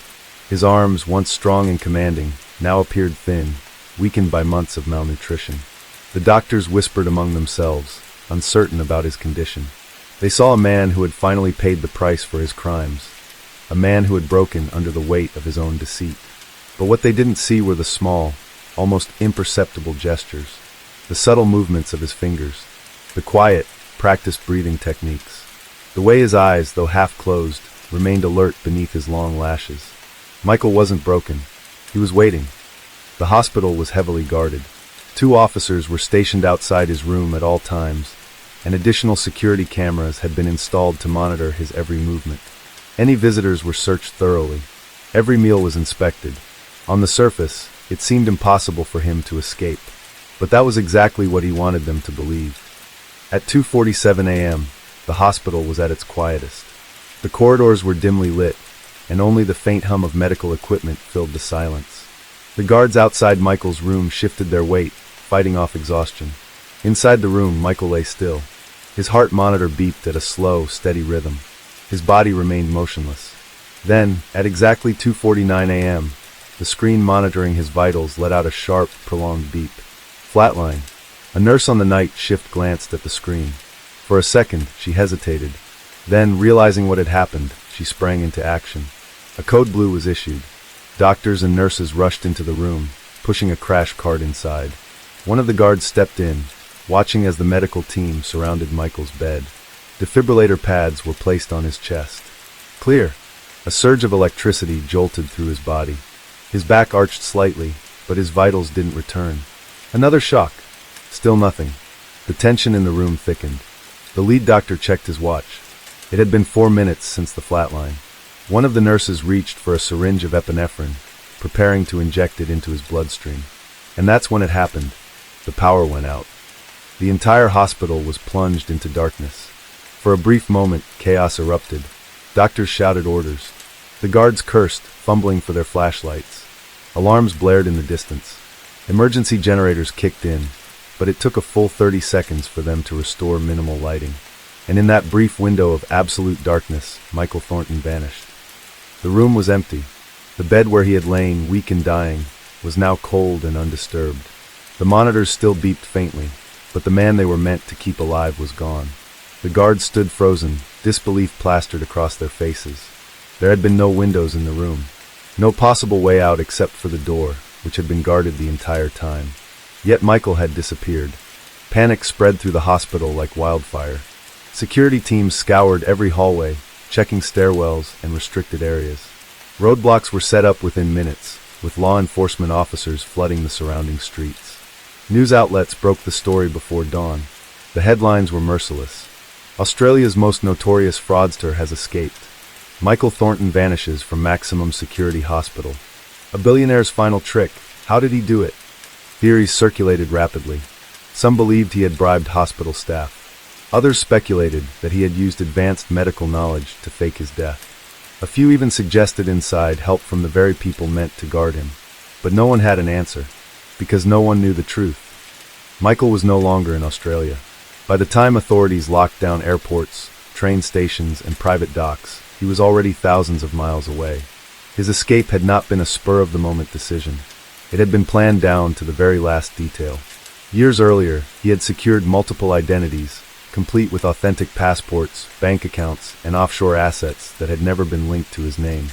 His arms, once strong and commanding, now appeared thin, weakened by months of malnutrition. The doctors whispered among themselves, uncertain about his condition. They saw a man who had finally paid the price for his crimes, a man who had broken under the weight of his own deceit. But what they didn't see were the small, almost imperceptible gestures, the subtle movements of his fingers, the quiet, practiced breathing techniques, the way his eyes, though half closed, remained alert beneath his long lashes. Michael wasn't broken. He was waiting. The hospital was heavily guarded. 2 officers were stationed outside his room at all times, and additional security cameras had been installed to monitor his every movement. Any visitors were searched thoroughly. Every meal was inspected. On the surface, it seemed impossible for him to escape, but that was exactly what he wanted them to believe. At 2:47 a.m., the hospital was at its quietest. The corridors were dimly lit, and only the faint hum of medical equipment filled the silence. The guards outside Michael's room shifted their weight, fighting off exhaustion. Inside the room, Michael lay still. His heart monitor beeped at a slow, steady rhythm. His body remained motionless. Then, at exactly 2:49 a.m., the screen monitoring his vitals let out a sharp, prolonged beep. Flatline. A nurse on the night shift glanced at the screen. For a second, she hesitated. Then, realizing what had happened, she sprang into action. A code blue was issued. Doctors and nurses rushed into the room, pushing a crash cart inside. One of the guards stepped in, watching as the medical team surrounded Michael's bed. Defibrillator pads were placed on his chest. Clear. A surge of electricity jolted through his body. His back arched slightly, but his vitals didn't return. Another shock. Still nothing. The tension in the room thickened. The lead doctor checked his watch. It had been 4 minutes since the flatline. One of the nurses reached for a syringe of epinephrine, preparing to inject it into his bloodstream. And that's when it happened. The power went out. The entire hospital was plunged into darkness. For a brief moment, chaos erupted. Doctors shouted orders. The guards cursed, fumbling for their flashlights. Alarms blared in the distance. Emergency generators kicked in, but it took a full 30 seconds for them to restore minimal lighting. And in that brief window of absolute darkness, Michael Thornton vanished. The room was empty. The bed where he had lain, weak and dying, was now cold and undisturbed. The monitors still beeped faintly, but the man they were meant to keep alive was gone. The guards stood frozen, disbelief plastered across their faces. There had been no windows in the room. No possible way out except for the door, which had been guarded the entire time. Yet Michael had disappeared. Panic spread through the hospital like wildfire. Security teams scoured every hallway, checking stairwells and restricted areas. Roadblocks were set up within minutes, with law enforcement officers flooding the surrounding streets. News outlets broke the story before dawn. The headlines were merciless. Australia's most notorious fraudster has escaped. Michael Thornton vanishes from maximum security hospital. A billionaire's final trick. How did he do it? Theories circulated rapidly. Some believed he had bribed hospital staff. Others speculated that he had used advanced medical knowledge to fake his death. A few even suggested inside help from the very people meant to guard him. But no one had an answer, because no one knew the truth. Michael was no longer in Australia. By the time authorities locked down airports, train stations, and private docks, he was already thousands of miles away. His escape had not been a spur-of-the-moment decision. It had been planned down to the very last detail. Years earlier, he had secured multiple identities, complete with authentic passports, bank accounts, and offshore assets that had never been linked to his name.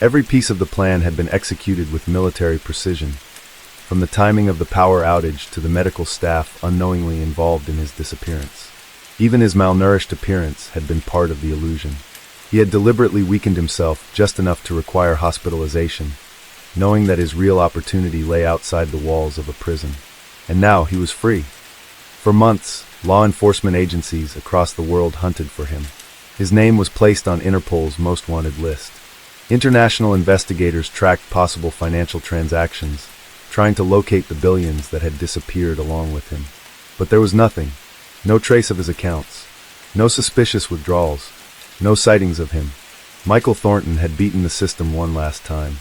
Every piece of the plan had been executed with military precision, from the timing of the power outage to the medical staff unknowingly involved in his disappearance. Even his malnourished appearance had been part of the illusion. He had deliberately weakened himself just enough to require hospitalization, knowing that his real opportunity lay outside the walls of a prison. And now he was free. For months, law enforcement agencies across the world hunted for him. His name was placed on Interpol's most wanted list. International investigators tracked possible financial transactions, trying to locate the billions that had disappeared along with him. But there was nothing. No trace of his accounts. No suspicious withdrawals. No sightings of him. Michael Thornton had beaten the system one last time.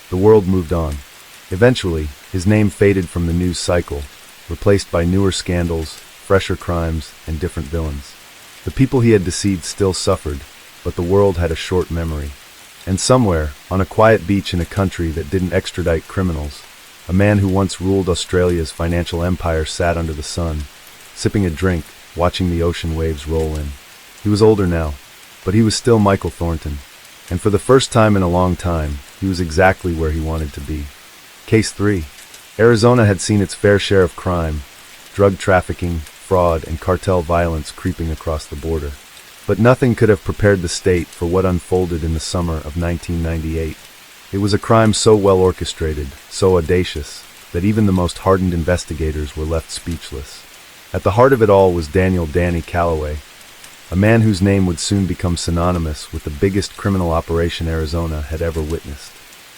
The world moved on. Eventually, his name faded from the news cycle, replaced by newer scandals, fresher crimes, and different villains. The people he had deceived still suffered, but the world had a short memory. And somewhere, on a quiet beach in a country that didn't extradite criminals, a man who once ruled Australia's financial empire sat under the sun, sipping a drink, watching the ocean waves roll in. He was older now, but he was still Michael Thornton, and for the first time in a long time, he was exactly where he wanted to be. Case 3. Arizona had seen its fair share of crime, drug trafficking, fraud, and cartel violence creeping across the border. But nothing could have prepared the state for what unfolded in the summer of 1998. It was a crime so well orchestrated, so audacious, that even the most hardened investigators were left speechless. At the heart of it all was Danny Callaway, a man whose name would soon become synonymous with the biggest criminal operation Arizona had ever witnessed.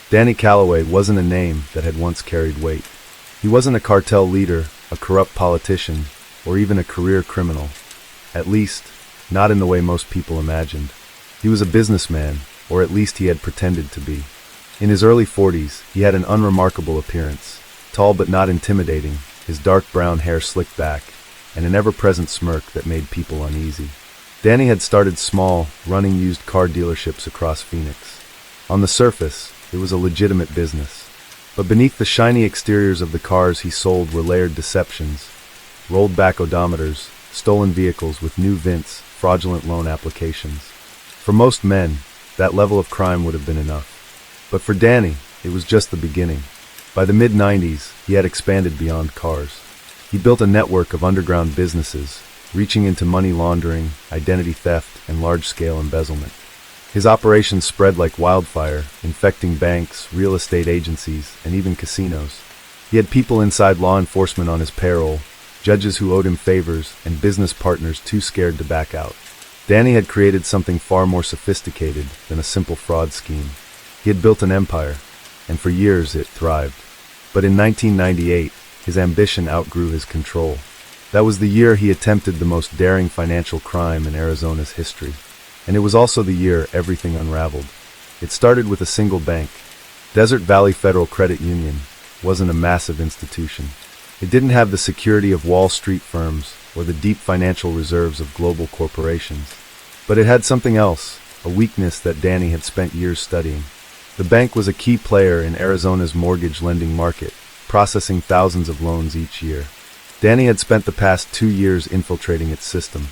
Danny Callaway wasn't a name that had once carried weight. He wasn't a cartel leader, a corrupt politician, or even a career criminal. At least, not in the way most people imagined. He was a businessman, or at least he had pretended to be. In his early 40s, he had an unremarkable appearance, tall but not intimidating, his dark brown hair slicked back, and an ever-present smirk that made people uneasy. Danny had started small, running used car dealerships across Phoenix. On the surface, it was a legitimate business. But beneath the shiny exteriors of the cars he sold were layered deceptions, rolled back odometers, stolen vehicles with new VINs, fraudulent loan applications. For most men, that level of crime would have been enough. But for Danny, it was just the beginning. By the mid-90s, he had expanded beyond cars. He built a network of underground businesses, reaching into money laundering, identity theft, and large-scale embezzlement. His operations spread like wildfire, infecting banks, real estate agencies, and even casinos. He had people inside law enforcement on his payroll, judges who owed him favors, and business partners too scared to back out. Danny had created something far more sophisticated than a simple fraud scheme. He had built an empire, and for years it thrived. But in 1998, his ambition outgrew his control. That was the year he attempted the most daring financial crime in Arizona's history. And it was also the year everything unraveled. It started with a single bank. Desert Valley Federal Credit Union wasn't a massive institution. It didn't have the security of Wall Street firms or the deep financial reserves of global corporations. But it had something else, a weakness that Danny had spent years studying. The bank was a key player in Arizona's mortgage lending market, processing thousands of loans each year. Danny had spent the past 2 years infiltrating its system,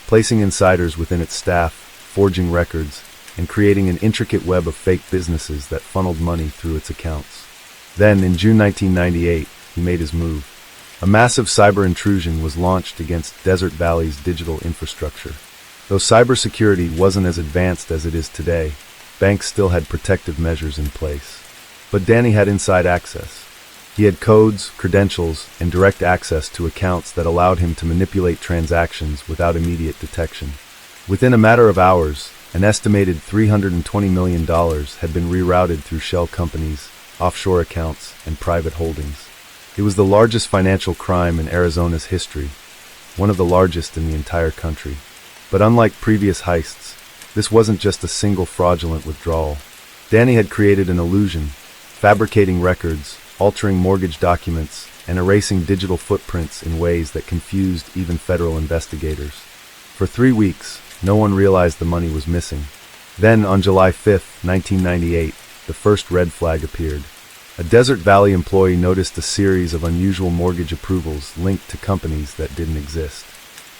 placing insiders within its staff, forging records, and creating an intricate web of fake businesses that funneled money through its accounts. Then, in June 1998, he made his move. A massive cyber intrusion was launched against Desert Valley's digital infrastructure. Though cybersecurity wasn't as advanced as it is today, banks still had protective measures in place. But Danny had inside access. He had codes, credentials, and direct access to accounts that allowed him to manipulate transactions without immediate detection. Within a matter of hours, an estimated $320 million had been rerouted through shell companies, offshore accounts, and private holdings. It was the largest financial crime in Arizona's history, one of the largest in the entire country. But unlike previous heists, this wasn't just a single fraudulent withdrawal. Danny had created an illusion, fabricating records, altering mortgage documents, and erasing digital footprints in ways that confused even federal investigators. For 3 weeks, no one realized the money was missing. Then, on July 5, 1998, the first red flag appeared. A Desert Valley employee noticed a series of unusual mortgage approvals linked to companies that didn't exist.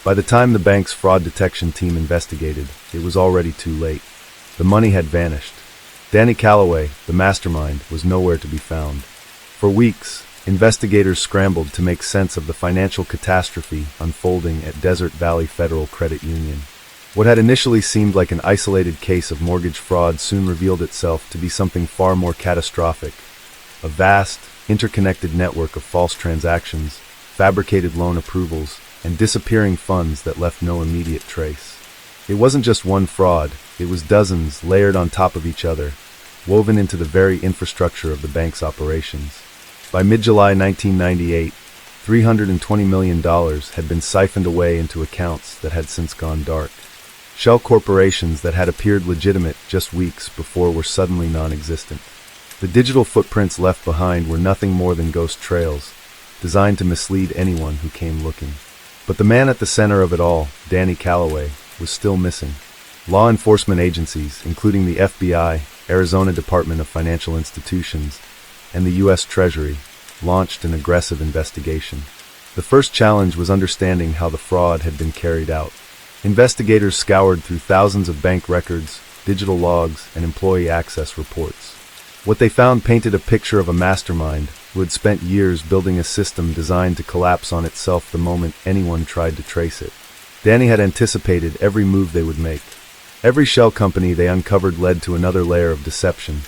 By the time the bank's fraud detection team investigated, it was already too late. The money had vanished. Danny Callaway, the mastermind, was nowhere to be found. For weeks, investigators scrambled to make sense of the financial catastrophe unfolding at Desert Valley Federal Credit Union. What had initially seemed like an isolated case of mortgage fraud soon revealed itself to be something far more catastrophic. A vast, interconnected network of false transactions, fabricated loan approvals, and disappearing funds that left no immediate trace. It wasn't just one fraud, it was dozens layered on top of each other, woven into the very infrastructure of the bank's operations. By mid-July 1998, $320 million had been siphoned away into accounts that had since gone dark. Shell corporations that had appeared legitimate just weeks before were suddenly non-existent. The digital footprints left behind were nothing more than ghost trails, designed to mislead anyone who came looking. But the man at the center of it all, Danny Callaway, was still missing. Law enforcement agencies, including the FBI, Arizona Department of Financial Institutions, and the U.S. Treasury, launched an aggressive investigation. The first challenge was understanding how the fraud had been carried out. Investigators scoured through thousands of bank records, digital logs, and employee access reports. What they found painted a picture of a mastermind who had spent years building a system designed to collapse on itself the moment anyone tried to trace it. Danny had anticipated every move they would make. Every shell company they uncovered led to another layer of deception.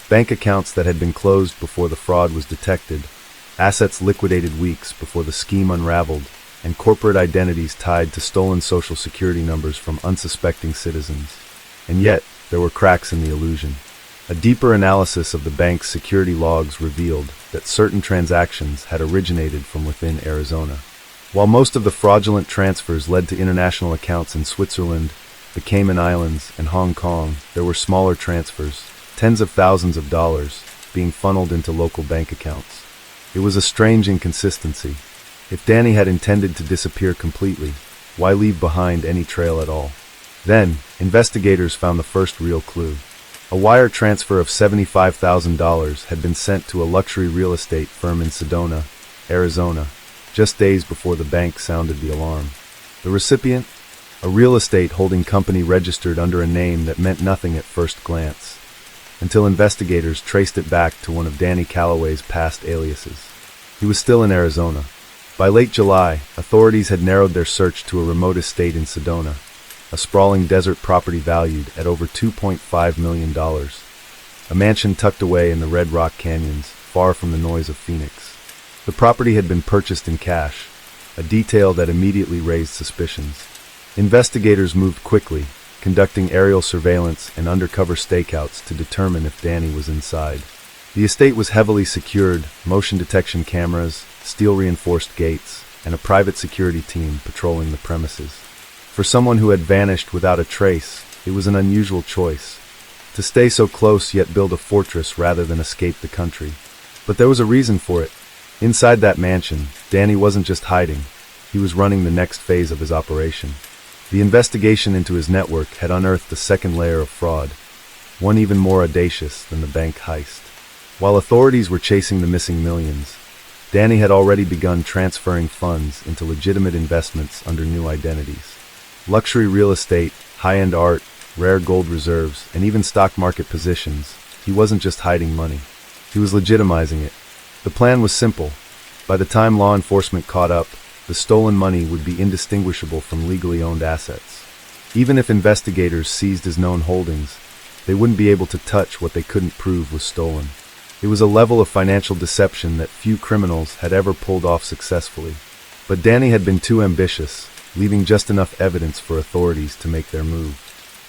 Bank accounts that had been closed before the fraud was detected, assets liquidated weeks before the scheme unraveled, and corporate identities tied to stolen social security numbers from unsuspecting citizens. And yet, there were cracks in the illusion. A deeper analysis of the bank's security logs revealed that certain transactions had originated from within Arizona. While most of the fraudulent transfers led to international accounts in Switzerland, the Cayman Islands, and Hong Kong, there were smaller transfers, tens of thousands of dollars, being funneled into local bank accounts. It was a strange inconsistency. If Danny had intended to disappear completely, why leave behind any trail at all? Then, investigators found the first real clue. A wire transfer of $75,000 had been sent to a luxury real estate firm in Sedona, Arizona, just days before the bank sounded the alarm. The recipient? A real estate holding company registered under a name that meant nothing at first glance, until investigators traced it back to one of Danny Callaway's past aliases. He was still in Arizona. By late July, authorities had narrowed their search to a remote estate in Sedona, a sprawling desert property valued at over $2.5 million, a mansion tucked away in the Red Rock Canyons, far from the noise of Phoenix. The property had been purchased in cash, a detail that immediately raised suspicions. Investigators moved quickly, conducting aerial surveillance and undercover stakeouts to determine if Danny was inside. The estate was heavily secured, motion detection cameras, steel-reinforced gates, and a private security team patrolling the premises. For someone who had vanished without a trace, it was an unusual choice. To stay so close yet build a fortress rather than escape the country. But there was a reason for it. Inside that mansion, Danny wasn't just hiding, he was running the next phase of his operation. The investigation into his network had unearthed a second layer of fraud, one even more audacious than the bank heist. While authorities were chasing the missing millions, Danny had already begun transferring funds into legitimate investments under new identities. Luxury real estate, high-end art, rare gold reserves, and even stock market positions. He wasn't just hiding money. He was legitimizing it. The plan was simple. By the time law enforcement caught up, the stolen money would be indistinguishable from legally owned assets. Even if investigators seized his known holdings, they wouldn't be able to touch what they couldn't prove was stolen. It was a level of financial deception that few criminals had ever pulled off successfully. But Danny had been too ambitious, leaving just enough evidence for authorities to make their move.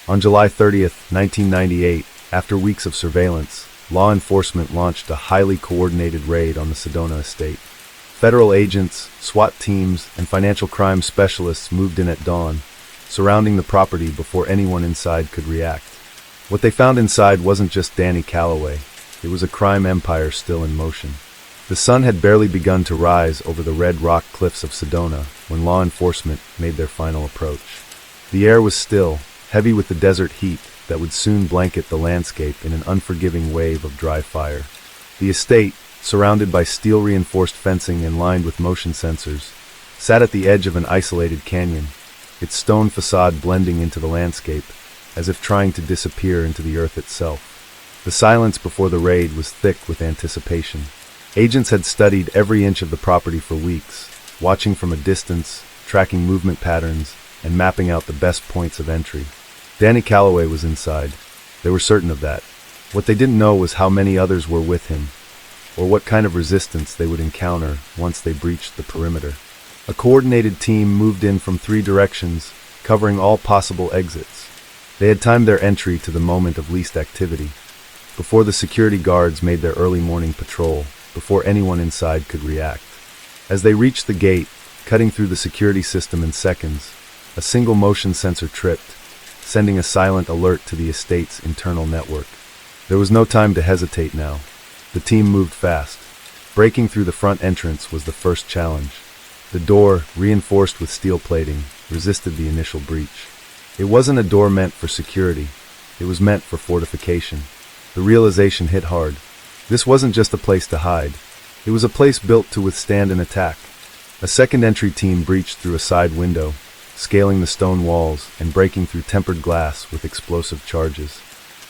On July 30th, 1998, after weeks of surveillance, law enforcement launched a highly coordinated raid on the Sedona estate. Federal agents, SWAT teams, and financial crime specialists moved in at dawn, surrounding the property before anyone inside could react. What they found inside wasn't just Danny Callaway. It was a crime empire still in motion. The sun had barely begun to rise over the red rock cliffs of Sedona when law enforcement made their final approach. The air was still, heavy with the desert heat that would soon blanket the landscape in an unforgiving wave of dry fire. The estate, surrounded by steel-reinforced fencing and lined with motion sensors, sat at the edge of an isolated canyon, its stone facade blending into the landscape, as if trying to disappear into the earth itself. The silence before the raid was thick with anticipation. Agents had studied every inch of the property for weeks, watching from a distance, tracking movement patterns, and mapping out the best points of entry. Danny Callaway was inside. They were certain of that. What they didn't know was how many others were with him, or what kind of resistance they would encounter once they breached the perimeter. A coordinated team moved in from 3 directions, covering all possible exits. They had timed their entry to the moment of least activity, before the security guards made their early morning patrol, before anyone inside could react. As they reached the gate, cutting through the security system in seconds, a single motion sensor tripped, sending a silent alert to the estate's internal network. There was no time to hesitate now. The team moved fast. Breaking through the front entrance was the first challenge. The door, reinforced with steel plating, resisted the initial breach. It wasn't a door meant for security. It was meant for fortification. The realization hit hard. This wasn't just a place to hide. It was a place built to withstand an attack. A second entry team breached through a side window, scaling the stone walls and breaking through tempered glass with explosive charges.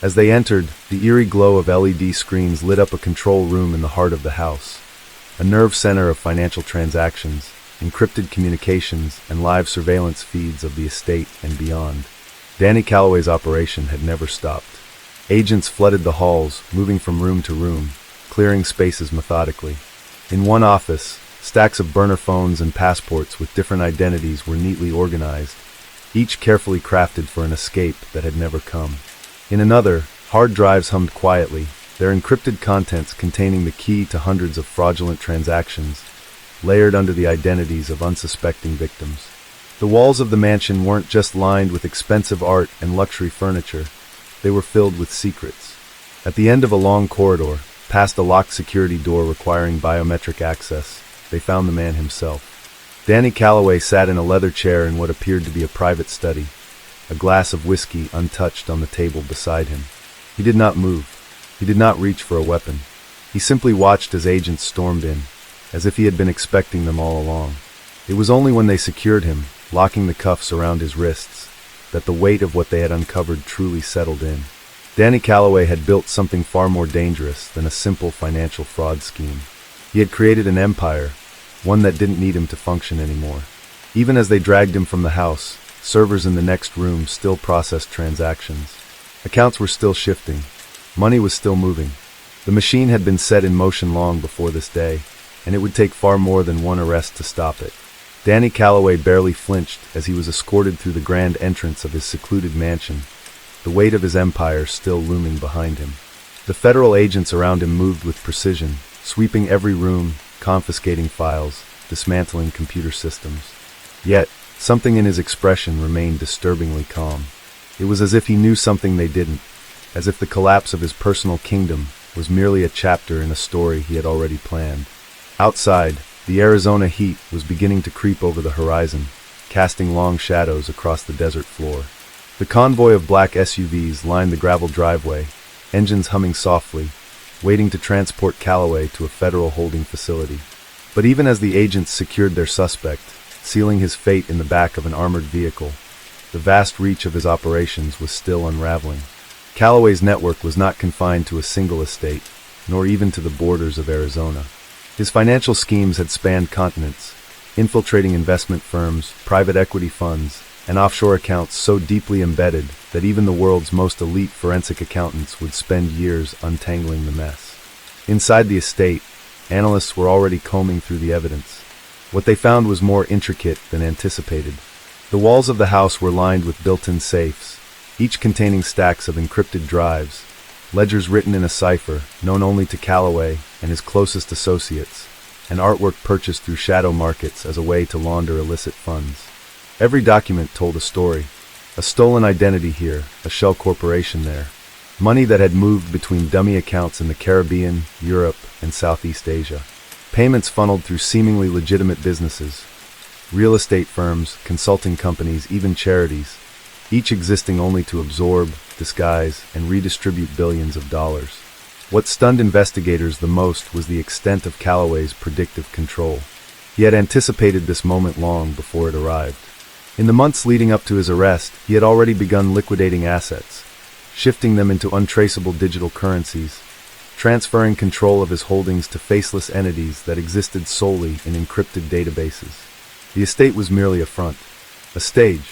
As they entered, the eerie glow of LED screens lit up a control room in the heart of the house, a nerve center of financial transactions, encrypted communications, and live surveillance feeds of the estate and beyond. Danny Callaway's operation had never stopped. Agents flooded the halls, moving from room to room, clearing spaces methodically. In one office, stacks of burner phones and passports with different identities were neatly organized, each carefully crafted for an escape that had never come. In another, hard drives hummed quietly, their encrypted contents containing the key to hundreds of fraudulent transactions, layered under the identities of unsuspecting victims. The walls of the mansion weren't just lined with expensive art and luxury furniture. They were filled with secrets. At the end of a long corridor, past a locked security door requiring biometric access, they found the man himself. Danny Callaway sat in a leather chair in what appeared to be a private study, a glass of whiskey untouched on the table beside him. He did not move. He did not reach for a weapon. He simply watched as agents stormed in, as if he had been expecting them all along. It was only when they secured him, locking the cuffs around his wrists, that the weight of what they had uncovered truly settled in. Danny Callaway had built something far more dangerous than a simple financial fraud scheme. He had created an empire, one that didn't need him to function anymore. Even as they dragged him from the house, servers in the next room still processed transactions. Accounts were still shifting. Money was still moving. The machine had been set in motion long before this day, and it would take far more than one arrest to stop it. Danny Callaway barely flinched as he was escorted through the grand entrance of his secluded mansion, the weight of his empire still looming behind him. The federal agents around him moved with precision, sweeping every room, confiscating files, dismantling computer systems. Yet, something in his expression remained disturbingly calm. It was as if he knew something they didn't, as if the collapse of his personal kingdom was merely a chapter in a story he had already planned. Outside, the Arizona heat was beginning to creep over the horizon, casting long shadows across the desert floor. The convoy of black SUVs lined the gravel driveway, engines humming softly, waiting to transport Callaway to a federal holding facility. But even as the agents secured their suspect, sealing his fate in the back of an armored vehicle, the vast reach of his operations was still unraveling. Callaway's network was not confined to a single estate, nor even to the borders of Arizona. His financial schemes had spanned continents, infiltrating investment firms, private equity funds, and offshore accounts so deeply embedded that even the world's most elite forensic accountants would spend years untangling the mess. Inside the estate, analysts were already combing through the evidence. What they found was more intricate than anticipated. The walls of the house were lined with built-in safes, each containing stacks of encrypted drives, ledgers written in a cipher known only to Callaway and his closest associates, and artwork purchased through shadow markets as a way to launder illicit funds. Every document told a story. A stolen identity here, a shell corporation there. Money that had moved between dummy accounts in the Caribbean, Europe, and Southeast Asia. Payments funneled through seemingly legitimate businesses. Real estate firms, consulting companies, even charities, each existing only to absorb, disguise, and redistribute billions of dollars. What stunned investigators the most was the extent of Callaway's predictive control. He had anticipated this moment long before it arrived. In the months leading up to his arrest, he had already begun liquidating assets, shifting them into untraceable digital currencies, transferring control of his holdings to faceless entities that existed solely in encrypted databases. The estate was merely a front, a stage.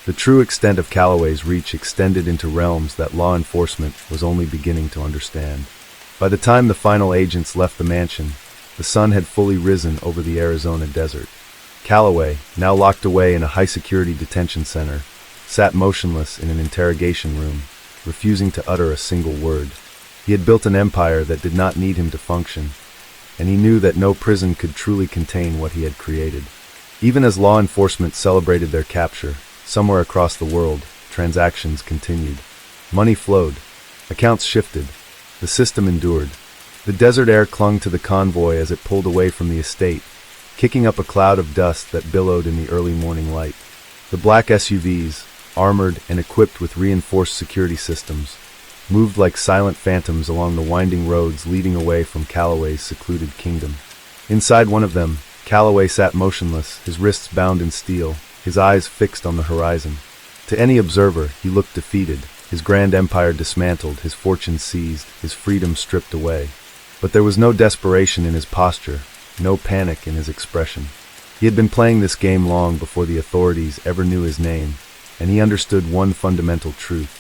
The true extent of Callaway's reach extended into realms that law enforcement was only beginning to understand. By the time the final agents left the mansion, the sun had fully risen over the Arizona desert. Callaway, now locked away in a high-security detention center, sat motionless in an interrogation room, refusing to utter a single word. He had built an empire that did not need him to function, and he knew that no prison could truly contain what he had created. Even as law enforcement celebrated their capture, somewhere across the world, transactions continued. Money flowed. Accounts shifted. The system endured. The desert air clung to the convoy as it pulled away from the estate, kicking up a cloud of dust that billowed in the early morning light. The black SUVs, armored and equipped with reinforced security systems, moved like silent phantoms along the winding roads leading away from Callaway's secluded kingdom. Inside one of them, Callaway sat motionless, his wrists bound in steel, his eyes fixed on the horizon. To any observer, he looked defeated, his grand empire dismantled, his fortune seized, his freedom stripped away. But there was no desperation in his posture, no panic in his expression. He had been playing this game long before the authorities ever knew his name, and he understood one fundamental truth.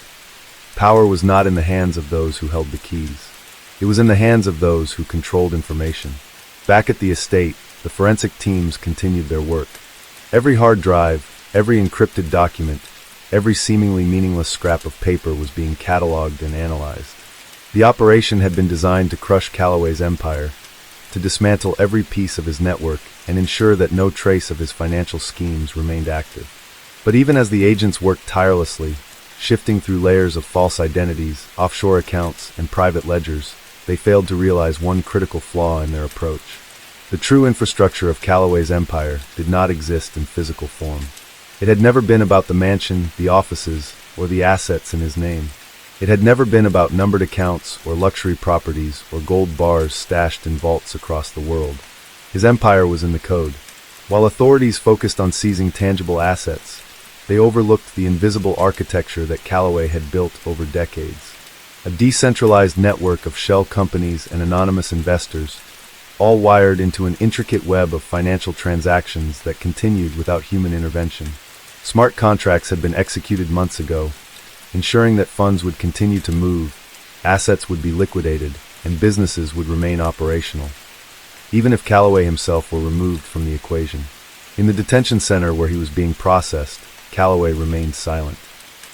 Power was not in the hands of those who held the keys. It was in the hands of those who controlled information. Back at the estate, the forensic teams continued their work. Every hard drive, every encrypted document, every seemingly meaningless scrap of paper was being cataloged and analyzed. The operation had been designed to crush Callaway's empire, to dismantle every piece of his network and ensure that no trace of his financial schemes remained active. But even as the agents worked tirelessly, shifting through layers of false identities, offshore accounts, and private ledgers, they failed to realize one critical flaw in their approach. The true infrastructure of Callaway's empire did not exist in physical form. It had never been about the mansion, the offices, or the assets in his name. It had never been about numbered accounts or luxury properties or gold bars stashed in vaults across the world. His empire was in the code. While authorities focused on seizing tangible assets, they overlooked the invisible architecture that Callaway had built over decades. A decentralized network of shell companies and anonymous investors, all wired into an intricate web of financial transactions that continued without human intervention. Smart contracts had been executed months ago, ensuring that funds would continue to move, assets would be liquidated, and businesses would remain operational, even if Callaway himself were removed from the equation. In the detention center where he was being processed, Callaway remained silent.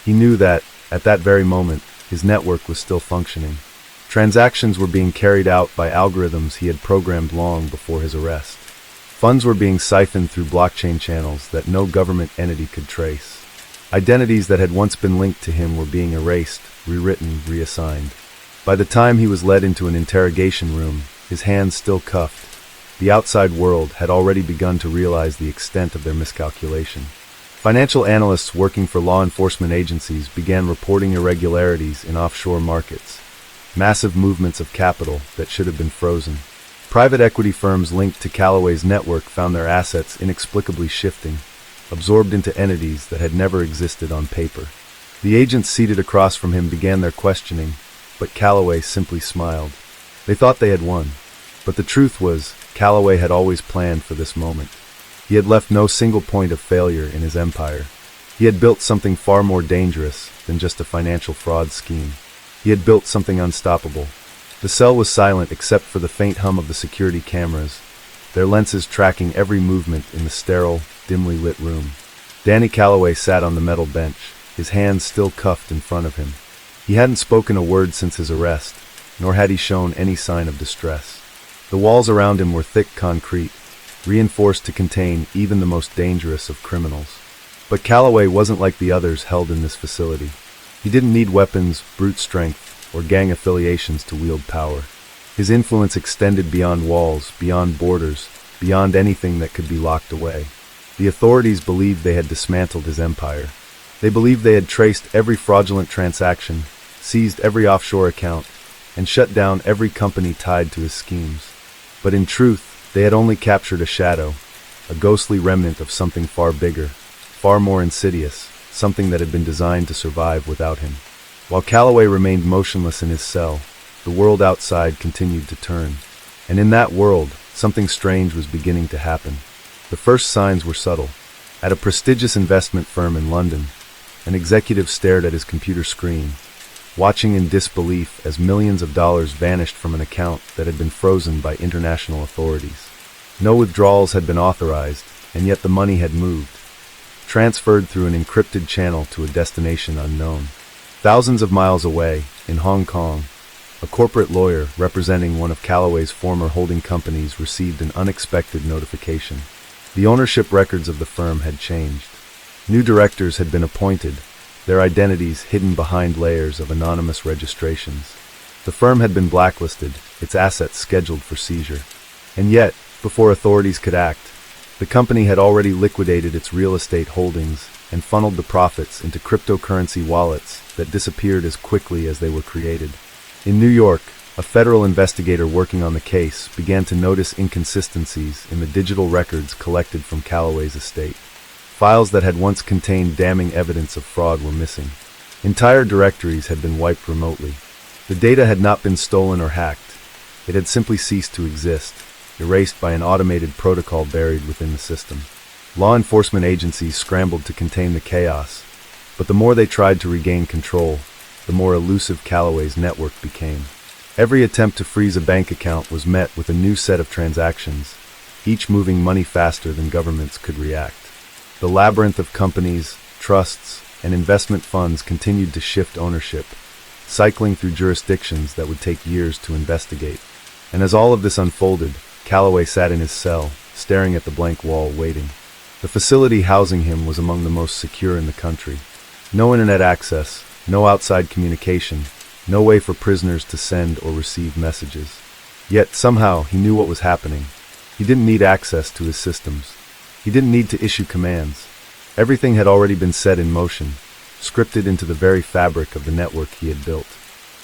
He knew that, at that very moment, his network was still functioning. Transactions were being carried out by algorithms he had programmed long before his arrest. Funds were being siphoned through blockchain channels that no government entity could trace. Identities that had once been linked to him were being erased, rewritten, reassigned. By the time he was led into an interrogation room, his hands still cuffed, the outside world had already begun to realize the extent of their miscalculation. Financial analysts working for law enforcement agencies began reporting irregularities in offshore markets, massive movements of capital that should have been frozen. Private equity firms linked to Callaway's network found their assets inexplicably shifting, absorbed into entities that had never existed on paper. The agents seated across from him began their questioning, but Callaway simply smiled. They thought they had won. But the truth was, Callaway had always planned for this moment. He had left no single point of failure in his empire. He had built something far more dangerous than just a financial fraud scheme. He had built something unstoppable. The cell was silent except for the faint hum of the security cameras, their lenses tracking every movement in the sterile, dimly lit room. Danny Callaway sat on the metal bench, his hands still cuffed in front of him. He hadn't spoken a word since his arrest, nor had he shown any sign of distress. The walls around him were thick concrete, reinforced to contain even the most dangerous of criminals. But Callaway wasn't like the others held in this facility. He didn't need weapons, brute strength, or gang affiliations to wield power. His influence extended beyond walls, beyond borders, beyond anything that could be locked away. The authorities believed they had dismantled his empire. They believed they had traced every fraudulent transaction, seized every offshore account, and shut down every company tied to his schemes. But in truth, they had only captured a shadow, a ghostly remnant of something far bigger, far more insidious, something that had been designed to survive without him. While Callaway remained motionless in his cell, the world outside continued to turn. And in that world, something strange was beginning to happen. The first signs were subtle. At a prestigious investment firm in London, an executive stared at his computer screen, watching in disbelief as millions of dollars vanished from an account that had been frozen by international authorities. No withdrawals had been authorized, and yet the money had moved, transferred through an encrypted channel to a destination unknown. Thousands of miles away, in Hong Kong, a corporate lawyer representing one of Callaway's former holding companies received an unexpected notification. The ownership records of the firm had changed. New directors had been appointed, their identities hidden behind layers of anonymous registrations. The firm had been blacklisted, its assets scheduled for seizure. And yet, before authorities could act, the company had already liquidated its real estate holdings and funneled the profits into cryptocurrency wallets that disappeared as quickly as they were created. In New York, a federal investigator working on the case began to notice inconsistencies in the digital records collected from Callaway's estate. Files that had once contained damning evidence of fraud were missing. Entire directories had been wiped remotely. The data had not been stolen or hacked. It had simply ceased to exist, erased by an automated protocol buried within the system. Law enforcement agencies scrambled to contain the chaos, but the more they tried to regain control, the more elusive Callaway's network became. Every attempt to freeze a bank account was met with a new set of transactions, each moving money faster than governments could react. The labyrinth of companies, trusts, and investment funds continued to shift ownership, cycling through jurisdictions that would take years to investigate. And as all of this unfolded, Callaway sat in his cell, staring at the blank wall, waiting. The facility housing him was among the most secure in the country. No internet access, no outside communication, no way for prisoners to send or receive messages. Yet, somehow, he knew what was happening. He didn't need access to his systems. He didn't need to issue commands. Everything had already been set in motion, scripted into the very fabric of the network he had built.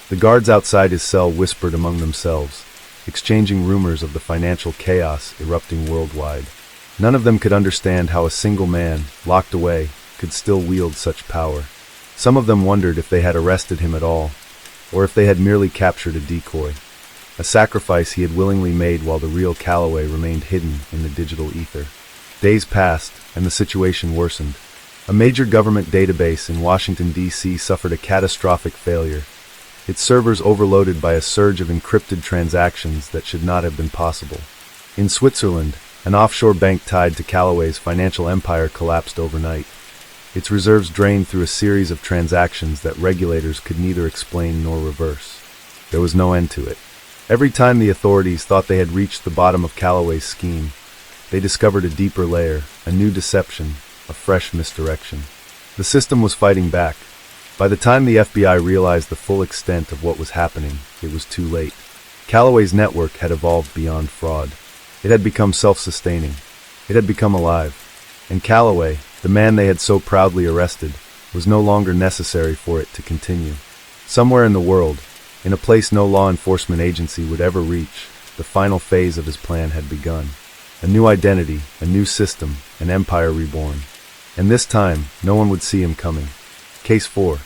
The guards outside his cell whispered among themselves, exchanging rumors of the financial chaos erupting worldwide. None of them could understand how a single man, locked away, could still wield such power. Some of them wondered if they had arrested him at all, or if they had merely captured a decoy, a sacrifice he had willingly made while the real Callaway remained hidden in the digital ether. Days passed, and the situation worsened. A major government database in Washington, D.C. suffered a catastrophic failure, its servers overloaded by a surge of encrypted transactions that should not have been possible. In Switzerland, an offshore bank tied to Callaway's financial empire collapsed overnight. Its reserves drained through a series of transactions that regulators could neither explain nor reverse. There was no end to it. Every time the authorities thought they had reached the bottom of Callaway's scheme, they discovered a deeper layer, a new deception, a fresh misdirection. The system was fighting back. By the time the FBI realized the full extent of what was happening, it was too late. Callaway's network had evolved beyond fraud. It had become self-sustaining. It had become alive. And Callaway, the man they had so proudly arrested, was no longer necessary for it to continue. Somewhere in the world, in a place no law enforcement agency would ever reach, the final phase of his plan had begun. A new identity, a new system, an empire reborn. And this time, no one would see him coming. Case 4.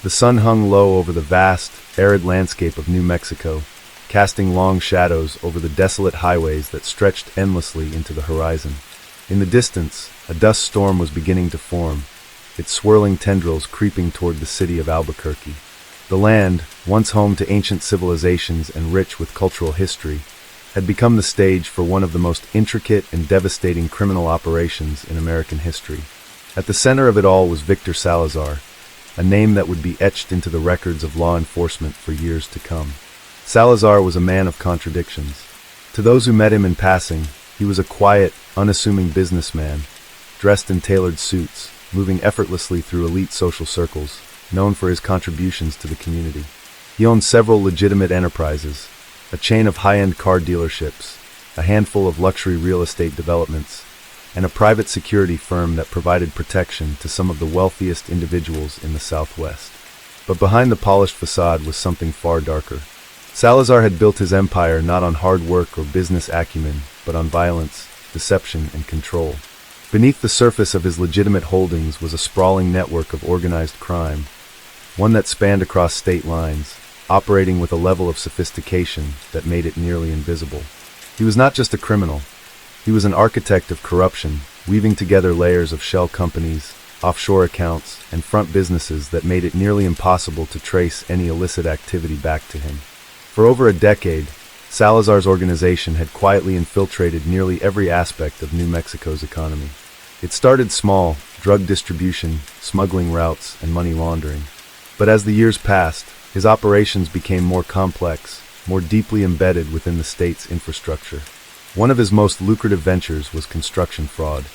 The sun hung low over the vast, arid landscape of New Mexico, casting long shadows over the desolate highways that stretched endlessly into the horizon. In the distance, a dust storm was beginning to form, its swirling tendrils creeping toward the city of Albuquerque. The land, once home to ancient civilizations and rich with cultural history, had become the stage for one of the most intricate and devastating criminal operations in American history. At the center of it all was Victor Salazar, a name that would be etched into the records of law enforcement for years to come. Salazar was a man of contradictions. To those who met him in passing, he was a quiet, unassuming businessman, dressed in tailored suits, moving effortlessly through elite social circles, known for his contributions to the community. He owned several legitimate enterprises, a chain of high-end car dealerships, a handful of luxury real estate developments, and a private security firm that provided protection to some of the wealthiest individuals in the Southwest. But behind the polished facade was something far darker. Salazar had built his empire not on hard work or business acumen, but on violence, deception, and control. Beneath the surface of his legitimate holdings was a sprawling network of organized crime, one that spanned across state lines, operating with a level of sophistication that made it nearly invisible. He was not just a criminal. He was an architect of corruption, weaving together layers of shell companies, offshore accounts, and front businesses that made it nearly impossible to trace any illicit activity back to him. For over a decade, Salazar's organization had quietly infiltrated nearly every aspect of New Mexico's economy. It started small, drug distribution, smuggling routes, and money laundering. But as the years passed, his operations became more complex, more deeply embedded within the state's infrastructure. One of his most lucrative ventures was construction fraud.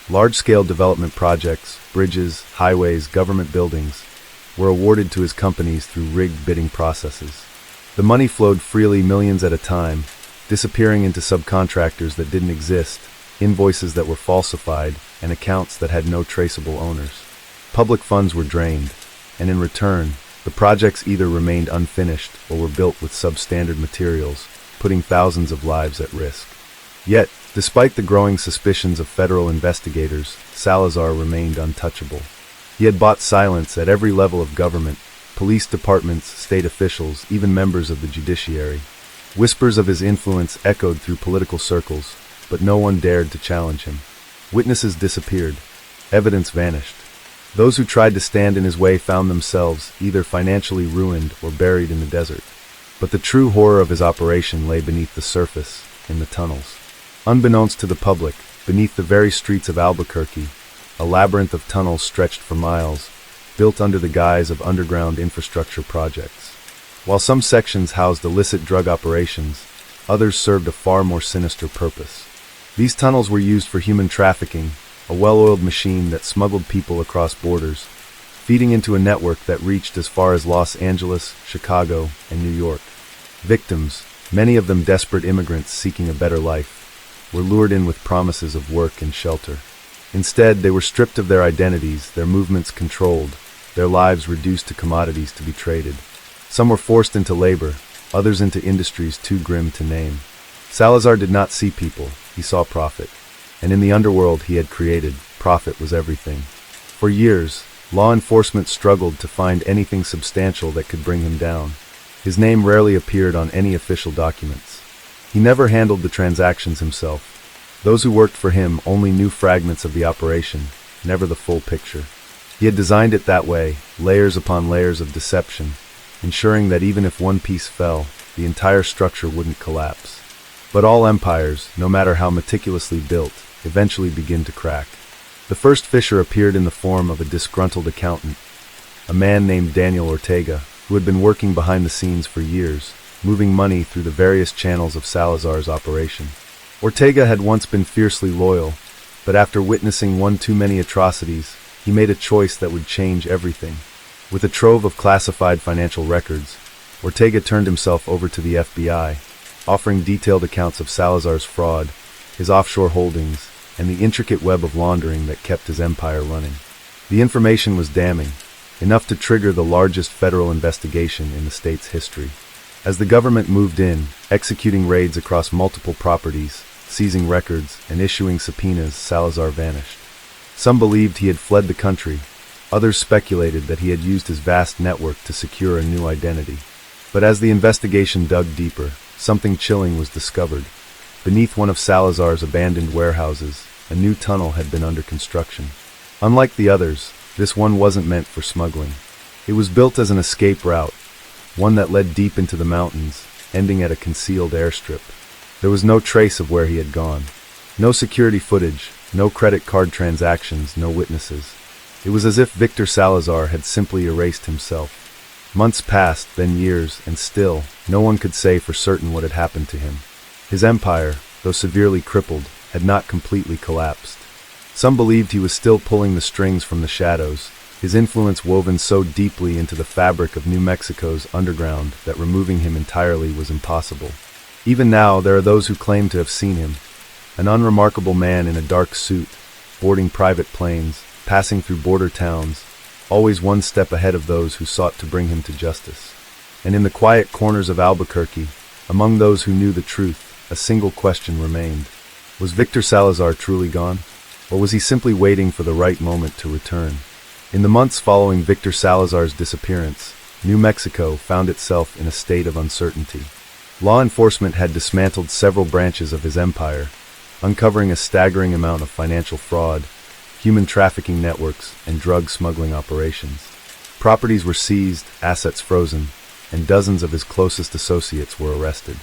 Large-scale development projects, bridges, highways, government buildings, were awarded to his companies through rigged bidding processes. The money flowed freely, millions at a time, disappearing into subcontractors that didn't exist, invoices that were falsified, and accounts that had no traceable owners. Public funds were drained, and in return, the projects either remained unfinished or were built with substandard materials, putting thousands of lives at risk. Yet, despite the growing suspicions of federal investigators, Salazar remained untouchable. He had bought silence at every level of government, police departments, state officials, even members of the judiciary. Whispers of his influence echoed through political circles, but no one dared to challenge him. Witnesses disappeared. Evidence vanished. Those who tried to stand in his way found themselves either financially ruined or buried in the desert. But the true horror of his operation lay beneath the surface, in the tunnels. Unbeknownst to the public, beneath the very streets of Albuquerque, a labyrinth of tunnels stretched for miles, built under the guise of underground infrastructure projects. While some sections housed illicit drug operations, others served a far more sinister purpose. These tunnels were used for human trafficking, a well-oiled machine that smuggled people across borders, feeding into a network that reached as far as Los Angeles, Chicago, and New York. Victims, many of them desperate immigrants seeking a better life, were lured in with promises of work and shelter. Instead, they were stripped of their identities, their movements controlled, their lives reduced to commodities to be traded. Some were forced into labor, others into industries too grim to name. Salazar did not see people, he saw profit. And in the underworld he had created, profit was everything. For years, law enforcement struggled to find anything substantial that could bring him down. His name rarely appeared on any official documents. He never handled the transactions himself. Those who worked for him only knew fragments of the operation, never the full picture. He had designed it that way, layers upon layers of deception, ensuring that even if one piece fell, the entire structure wouldn't collapse. But all empires, no matter how meticulously built, eventually begin to crack. The first fissure appeared in the form of a disgruntled accountant, a man named Daniel Ortega, who had been working behind the scenes for years, moving money through the various channels of Salazar's operation. Ortega had once been fiercely loyal, but after witnessing one too many atrocities, he made a choice that would change everything. With a trove of classified financial records, Ortega turned himself over to the FBI, offering detailed accounts of Salazar's fraud, his offshore holdings, and the intricate web of laundering that kept his empire running. The information was damning, enough to trigger the largest federal investigation in the state's history. As the government moved in, executing raids across multiple properties, seizing records, and issuing subpoenas, Salazar vanished. Some believed he had fled the country. Others speculated that he had used his vast network to secure a new identity. But as the investigation dug deeper, something chilling was discovered. Beneath one of Salazar's abandoned warehouses, a new tunnel had been under construction. Unlike the others, this one wasn't meant for smuggling. It was built as an escape route, one that led deep into the mountains, ending at a concealed airstrip. There was no trace of where he had gone. No security footage, no credit card transactions, no witnesses. It was as if Victor Salazar had simply erased himself. Months passed, then years, and still, no one could say for certain what had happened to him. His empire, though severely crippled, had not completely collapsed. Some believed he was still pulling the strings from the shadows, his influence woven so deeply into the fabric of New Mexico's underground that removing him entirely was impossible. Even now, there are those who claim to have seen him, an unremarkable man in a dark suit, boarding private planes, passing through border towns, always one step ahead of those who sought to bring him to justice. And in the quiet corners of Albuquerque, among those who knew the truth, a single question remained. Was Victor Salazar truly gone? Or was he simply waiting for the right moment to return? In the months following Victor Salazar's disappearance, New Mexico found itself in a state of uncertainty. Law enforcement had dismantled several branches of his empire, uncovering a staggering amount of financial fraud, human trafficking networks, and drug smuggling operations. Properties were seized, assets frozen, and dozens of his closest associates were arrested.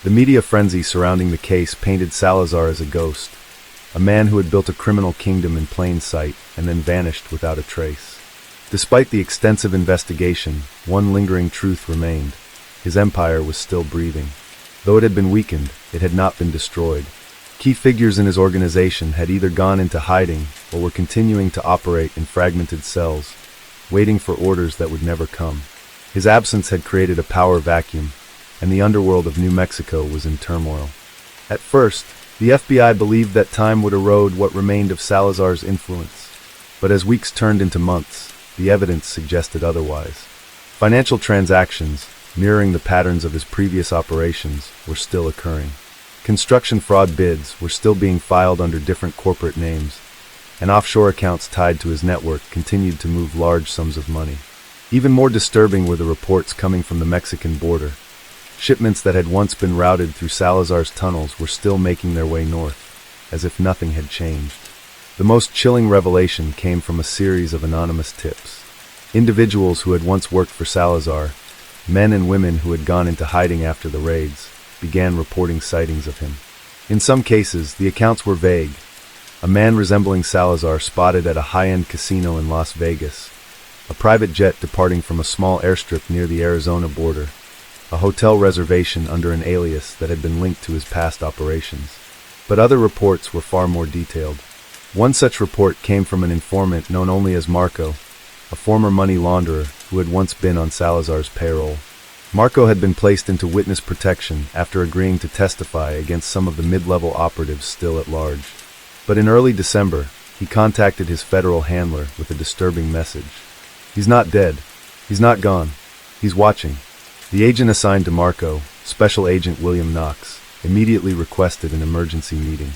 The media frenzy surrounding the case painted Salazar as a ghost, a man who had built a criminal kingdom in plain sight and then vanished without a trace. Despite the extensive investigation, one lingering truth remained. His empire was still breathing. Though it had been weakened, it had not been destroyed. Key figures in his organization had either gone into hiding or were continuing to operate in fragmented cells, waiting for orders that would never come. His absence had created a power vacuum, and the underworld of New Mexico was in turmoil. At first, the FBI believed that time would erode what remained of Salazar's influence. But as weeks turned into months, the evidence suggested otherwise. Financial transactions, mirroring the patterns of his previous operations, were still occurring. Construction fraud bids were still being filed under different corporate names, and offshore accounts tied to his network continued to move large sums of money. Even more disturbing were the reports coming from the Mexican border. Shipments that had once been routed through Salazar's tunnels were still making their way north, as if nothing had changed. The most chilling revelation came from a series of anonymous tips. Individuals who had once worked for Salazar, men and women who had gone into hiding after the raids, began reporting sightings of him. In some cases, the accounts were vague. A man resembling Salazar spotted at a high-end casino in Las Vegas, a private jet departing from a small airstrip near the Arizona border, a hotel reservation under an alias that had been linked to his past operations. But other reports were far more detailed. One such report came from an informant known only as Marco, a former money launderer who had once been on Salazar's payroll. Marco had been placed into witness protection after agreeing to testify against some of the mid-level operatives still at large. But in early December, he contacted his federal handler with a disturbing message. "He's not dead. He's not gone. He's watching." The agent assigned to Marco, Special Agent William Knox, immediately requested an emergency meeting.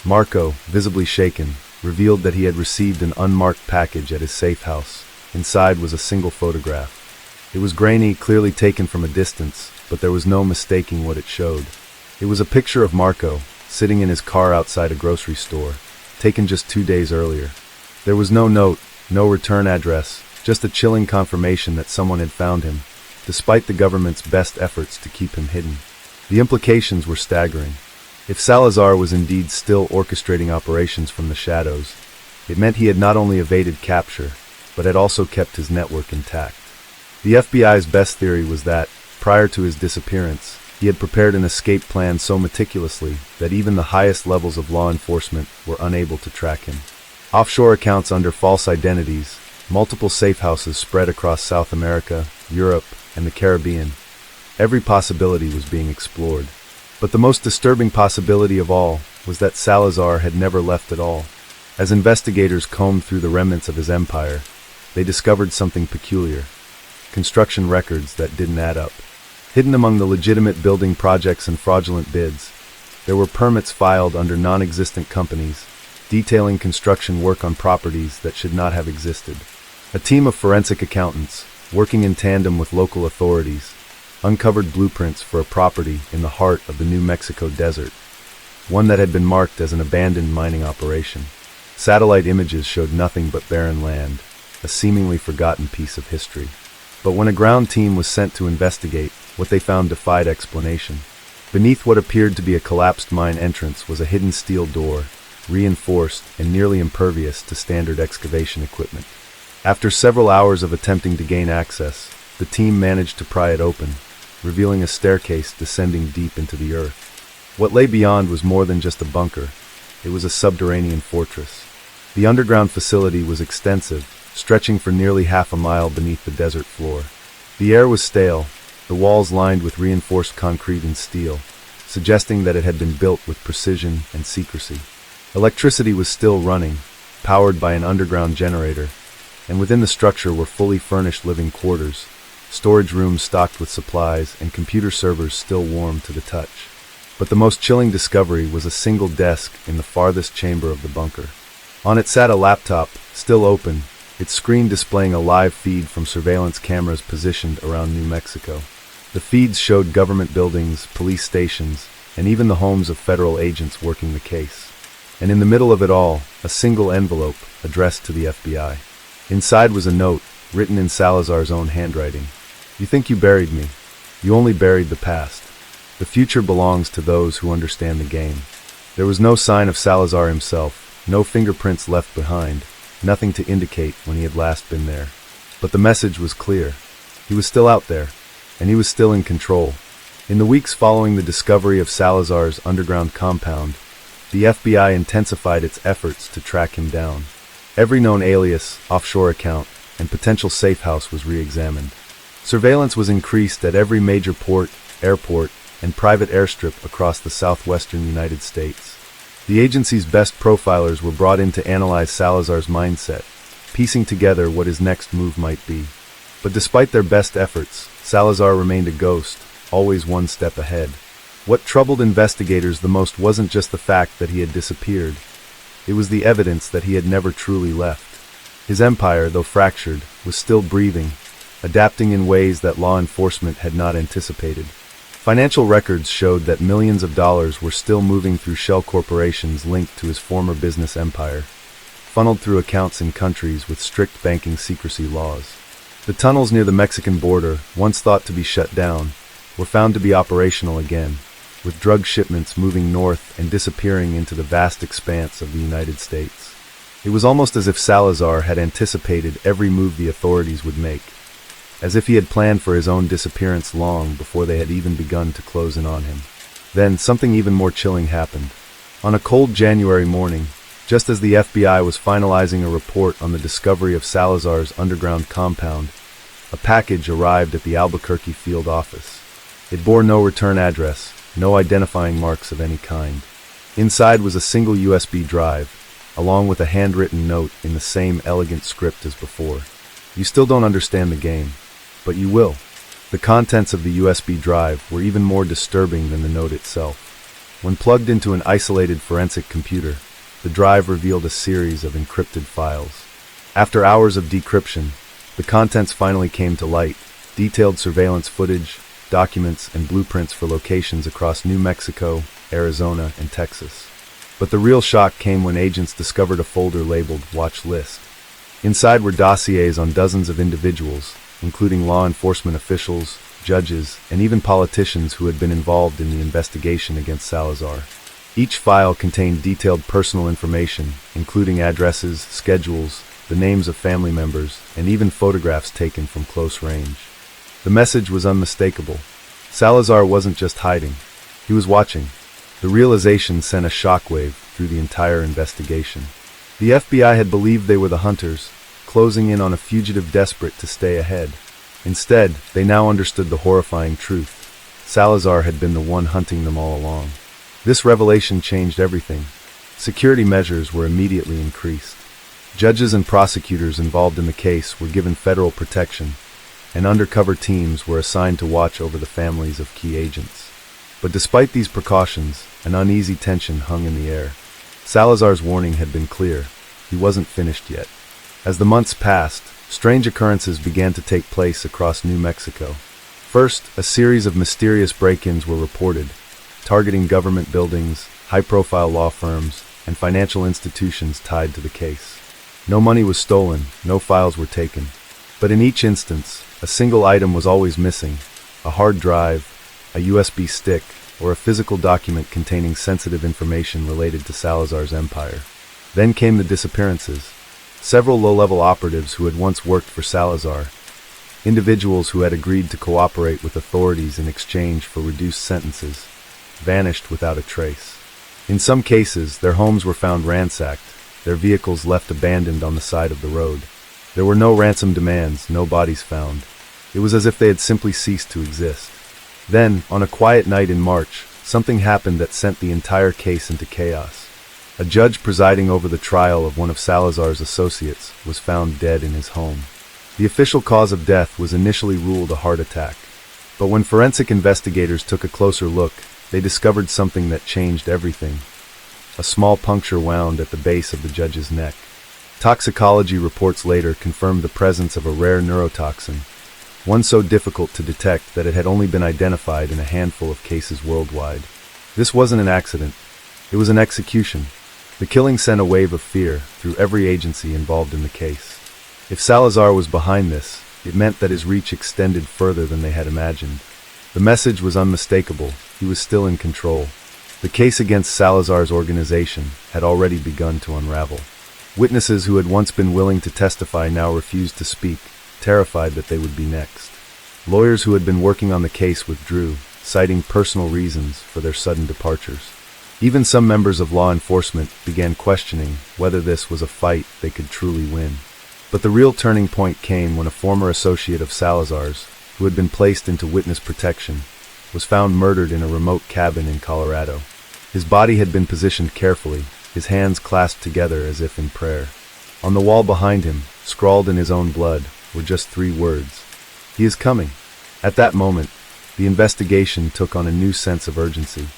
Marco, visibly shaken, revealed that he had received an unmarked package at his safe house. Inside was a single photograph. It was grainy, clearly taken from a distance, but there was no mistaking what it showed. It was a picture of Marco, sitting in his car outside a grocery store, taken just 2 days earlier. There was no note, no return address, just a chilling confirmation that someone had found him, despite the government's best efforts to keep him hidden. The implications were staggering. If Salazar was indeed still orchestrating operations from the shadows, it meant he had not only evaded capture, but had also kept his network intact. The FBI's best theory was that, prior to his disappearance, He had prepared an escape plan so meticulously that even the highest levels of law enforcement were unable to track him. Offshore accounts under false identities, multiple safe houses spread across South America, Europe, and the Caribbean. Every possibility was being explored. But the most disturbing possibility of all was that Salazar had never left at all. As investigators combed through the remnants of his empire, they discovered something peculiar: construction records that didn't add up. Hidden among the legitimate building projects and fraudulent bids, there were permits filed under non-existent companies, detailing construction work on properties that should not have existed. A team of forensic accountants, working in tandem with local authorities, uncovered blueprints for a property in the heart of the New Mexico desert, one that had been marked as an abandoned mining operation. Satellite images showed nothing but barren land, a seemingly forgotten piece of history. But when a ground team was sent to investigate, what they found defied explanation. Beneath what appeared to be a collapsed mine entrance was a hidden steel door, reinforced and nearly impervious to standard excavation equipment. After several hours of attempting to gain access, the team managed to pry it open, revealing a staircase descending deep into the earth. What lay beyond was more than just a bunker. It was a subterranean fortress. The underground facility was extensive, stretching for nearly half a mile beneath the desert floor. The air was stale, the walls lined with reinforced concrete and steel, suggesting that it had been built with precision and secrecy. Electricity was still running, powered by an underground generator, and within the structure were fully furnished living quarters, storage rooms stocked with supplies, and computer servers still warm to the touch. But the most chilling discovery was a single desk in the farthest chamber of the bunker. On it sat a laptop, still open, its screen displaying a live feed from surveillance cameras positioned around New Mexico. The feeds showed government buildings, police stations, and even the homes of federal agents working the case. And in the middle of it all, a single envelope addressed to the FBI. Inside was a note, written in Salazar's own handwriting. "You think you buried me. You only buried the past. The future belongs to those who understand the game." There was no sign of Salazar himself, no fingerprints left behind, nothing to indicate when he had last been there. But the message was clear. He was still out there, and he was still in control. In the weeks following the discovery of Salazar's underground compound, the FBI intensified its efforts to track him down. Every known alias, offshore account, and potential safe house was re-examined. Surveillance was increased at every major port, airport, and private airstrip across the southwestern United States. The agency's best profilers were brought in to analyze Salazar's mindset, piecing together what his next move might be. But despite their best efforts, Salazar remained a ghost, always one step ahead. What troubled investigators the most wasn't just the fact that he had disappeared. It was the evidence that he had never truly left. His empire, though fractured, was still breathing, adapting in ways that law enforcement had not anticipated. Financial records showed that millions of dollars were still moving through shell corporations linked to his former business empire, funneled through accounts in countries with strict banking secrecy laws. The tunnels near the Mexican border, once thought to be shut down, were found to be operational again, with drug shipments moving north and disappearing into the vast expanse of the United States. It was almost as if Salazar had anticipated every move the authorities would make, as if he had planned for his own disappearance long before they had even begun to close in on him. Then, something even more chilling happened. On a cold January morning, just as the FBI was finalizing a report on the discovery of Salazar's underground compound, a package arrived at the Albuquerque field office. It bore no return address, no identifying marks of any kind. Inside was a single USB drive, along with a handwritten note in the same elegant script as before. "You still don't understand the game, but you will." The contents of the USB drive were even more disturbing than the note itself. When plugged into an isolated forensic computer, the drive revealed a series of encrypted files. After hours of decryption, the contents finally came to light: detailed surveillance footage, documents, and blueprints for locations across New Mexico, Arizona, and Texas. But the real shock came when agents discovered a folder labeled Watch List. Inside were dossiers on dozens of individuals, including law enforcement officials, judges, and even politicians who had been involved in the investigation against Salazar. Each file contained detailed personal information, including addresses, schedules, the names of family members, and even photographs taken from close range. The message was unmistakable. Salazar wasn't just hiding. He was watching. The realization sent a shockwave through the entire investigation. The FBI had believed they were the hunters, closing in on a fugitive desperate to stay ahead. Instead, they now understood the horrifying truth. Salazar had been the one hunting them all along. This revelation changed everything. Security measures were immediately increased. Judges and prosecutors involved in the case were given federal protection, and undercover teams were assigned to watch over the families of key agents. But despite these precautions, an uneasy tension hung in the air. Salazar's warning had been clear. He wasn't finished yet. As the months passed, strange occurrences began to take place across New Mexico. First, a series of mysterious break-ins were reported, targeting government buildings, high-profile law firms, and financial institutions tied to the case. No money was stolen, no files were taken. But in each instance, a single item was always missing: a hard drive, a USB stick, or a physical document containing sensitive information related to Salazar's empire. Then came the disappearances. Several low-level operatives who had once worked for Salazar, individuals who had agreed to cooperate with authorities in exchange for reduced sentences, vanished without a trace. In some cases, their homes were found ransacked, their vehicles left abandoned on the side of the road. There were no ransom demands, no bodies found. It was as if they had simply ceased to exist. Then, on a quiet night in March, something happened that sent the entire case into chaos. A judge presiding over the trial of one of Salazar's associates was found dead in his home. The official cause of death was initially ruled a heart attack. But when forensic investigators took a closer look, they discovered something that changed everything. A small puncture wound at the base of the judge's neck. Toxicology reports later confirmed the presence of a rare neurotoxin, one so difficult to detect that it had only been identified in a handful of cases worldwide. This wasn't an accident. It was an execution. The killing sent a wave of fear through every agency involved in the case. If Salazar was behind this, it meant that his reach extended further than they had imagined. The message was unmistakable. He was still in control. The case against Salazar's organization had already begun to unravel. Witnesses who had once been willing to testify now refused to speak, terrified that they would be next. Lawyers who had been working on the case withdrew, citing personal reasons for their sudden departures. Even some members of law enforcement began questioning whether this was a fight they could truly win. But the real turning point came when a former associate of Salazar's, who had been placed into witness protection, was found murdered in a remote cabin in Colorado. His body had been positioned carefully, his hands clasped together as if in prayer. On the wall behind him, scrawled in his own blood, were just 3 words: "He is coming." At that moment, the investigation took on a new sense of urgency.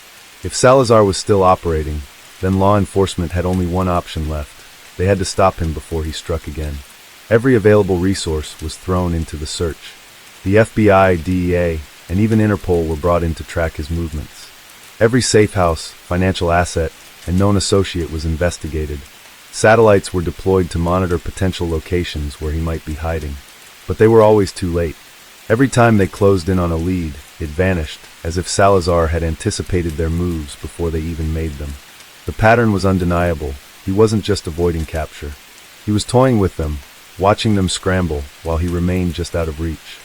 If Salazar was still operating, then law enforcement had only one option left. They had to stop him before he struck again. Every available resource was thrown into the search. The FBI, DEA, and even Interpol were brought in to track his movements. Every safe house, financial asset, and known associate was investigated. Satellites were deployed to monitor potential locations where he might be hiding. But they were always too late. Every time they closed in on a lead, it vanished, as if Salazar had anticipated their moves before they even made them. The pattern was undeniable. He wasn't just avoiding capture. He was toying with them, watching them scramble while he remained just out of reach.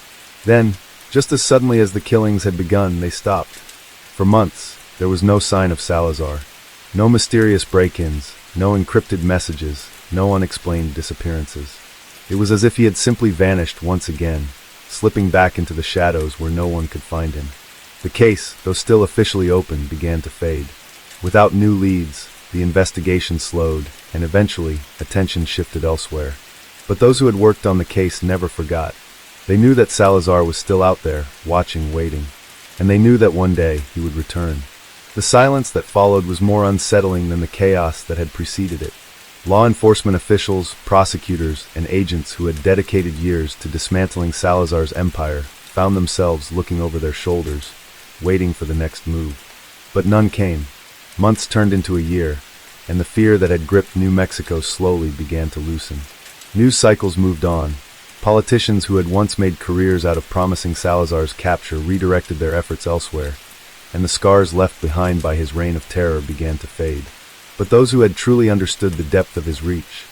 Then, just as suddenly as the killings had begun, they stopped. For months, there was no sign of Salazar. No mysterious break-ins, no encrypted messages, no unexplained disappearances. It was as if he had simply vanished once again, slipping back into the shadows where no one could find him. The case, though still officially open, began to fade. Without new leads, the investigation slowed, and eventually, attention shifted elsewhere. But those who had worked on the case never forgot. They knew that Salazar was still out there, watching, waiting. And they knew that one day he would return. The silence that followed was more unsettling than the chaos that had preceded it. Law enforcement officials, prosecutors, and agents who had dedicated years to dismantling Salazar's empire found themselves looking over their shoulders, waiting for the next move. But none came. Months turned into a year, and the fear that had gripped New Mexico slowly began to loosen. News cycles moved on. Politicians who had once made careers out of promising Salazar's capture redirected their efforts elsewhere, and the scars left behind by his reign of terror began to fade. But those who had truly understood the depth of his reach,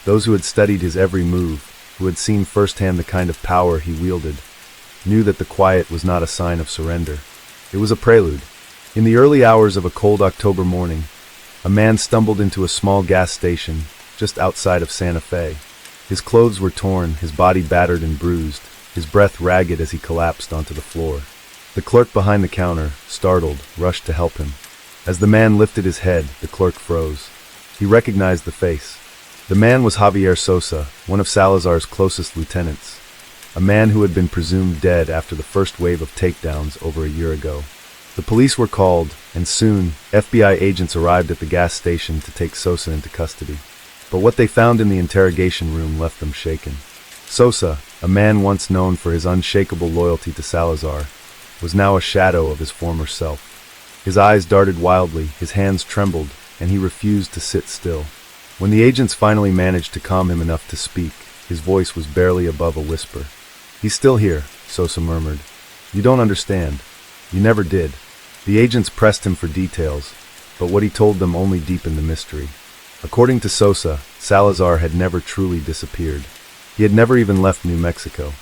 those who had studied his every move, who had seen firsthand the kind of power he wielded, knew that the quiet was not a sign of surrender. It was a prelude. In the early hours of a cold October morning, a man stumbled into a small gas station just outside of Santa Fe. His clothes were torn, his body battered and bruised, his breath ragged as he collapsed onto the floor. The clerk behind the counter, startled, rushed to help him. As the man lifted his head, the clerk froze. He recognized the face. The man was Javier Sosa, one of Salazar's closest lieutenants, a man who had been presumed dead after the first wave of takedowns over a year ago. The police were called, and soon, FBI agents arrived at the gas station to take Sosa into custody. But what they found in the interrogation room left them shaken. Sosa, a man once known for his unshakable loyalty to Salazar, was now a shadow of his former self. His eyes darted wildly, his hands trembled, and he refused to sit still. When the agents finally managed to calm him enough to speak, his voice was barely above a whisper. "He's still here," Sosa murmured. "You don't understand. You never did." The agents pressed him for details, but what he told them only deepened the mystery. According to Sosa, Salazar had never truly disappeared. He had never even left New Mexico.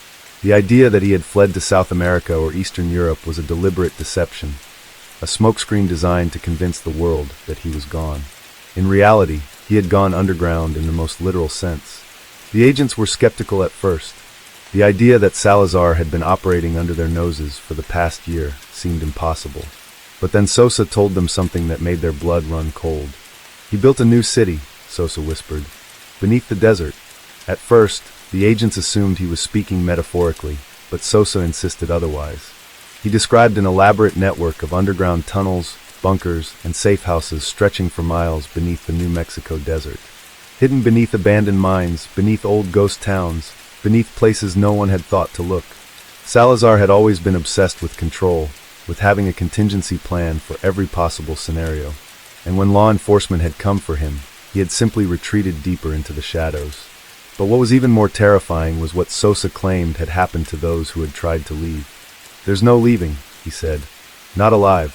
The idea that he had fled to South America or Eastern Europe was a deliberate deception, a smokescreen designed to convince the world that he was gone. In reality, he had gone underground in the most literal sense. The agents were skeptical at first. The idea that Salazar had been operating under their noses for the past year seemed impossible. But then Sosa told them something that made their blood run cold. "He built a new city," Sosa whispered, "beneath the desert." At first, the agents assumed he was speaking metaphorically, but Sosa insisted otherwise. He described an elaborate network of underground tunnels, bunkers, and safe houses stretching for miles beneath the New Mexico desert. Hidden beneath abandoned mines, beneath old ghost towns, beneath places no one had thought to look. Salazar had always been obsessed with control, with having a contingency plan for every possible scenario. And when law enforcement had come for him, he had simply retreated deeper into the shadows. But what was even more terrifying was what Sosa claimed had happened to those who had tried to leave. "There's no leaving," he said. "Not alive."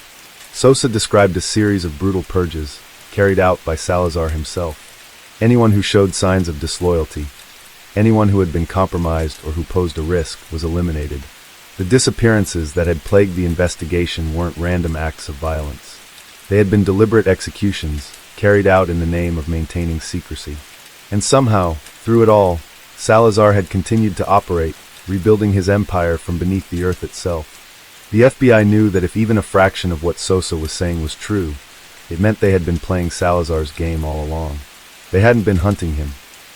Sosa described a series of brutal purges, carried out by Salazar himself. Anyone who showed signs of disloyalty, anyone who had been compromised or who posed a risk, was eliminated. The disappearances that had plagued the investigation weren't random acts of violence. They had been deliberate executions, carried out in the name of maintaining secrecy. And somehow, through it all, Salazar had continued to operate, rebuilding his empire from beneath the earth itself. The FBI knew that if even a fraction of what Sosa was saying was true, it meant they had been playing Salazar's game all along. They hadn't been hunting him.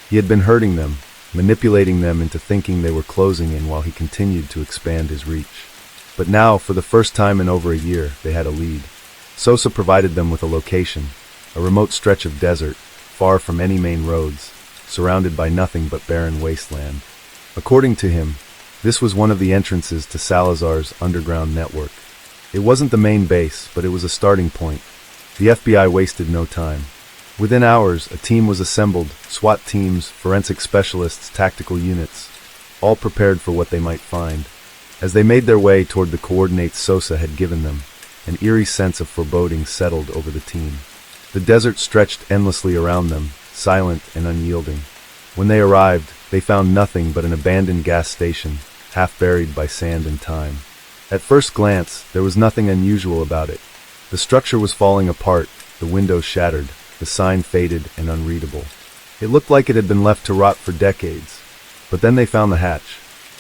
He had been hurting them, manipulating them into thinking they were closing in while he continued to expand his reach. But now, for the first time in over a year, they had a lead. Sosa provided them with a location, a remote stretch of desert, far from any main roads, surrounded by nothing but barren wasteland. According to him, this was one of the entrances to Salazar's underground network. It wasn't the main base, but it was a starting point. The FBI wasted no time. Within hours, a team was assembled, SWAT teams, forensic specialists, tactical units, all prepared for what they might find. As they made their way toward the coordinates Sosa had given them, an eerie sense of foreboding settled over the team. The desert stretched endlessly around them, silent and unyielding. When they arrived, they found nothing but an abandoned gas station, half buried by sand and time. At first glance, there was nothing unusual about it. The structure was falling apart, the windows shattered, the sign faded and unreadable. It looked like it had been left to rot for decades. But then they found the hatch.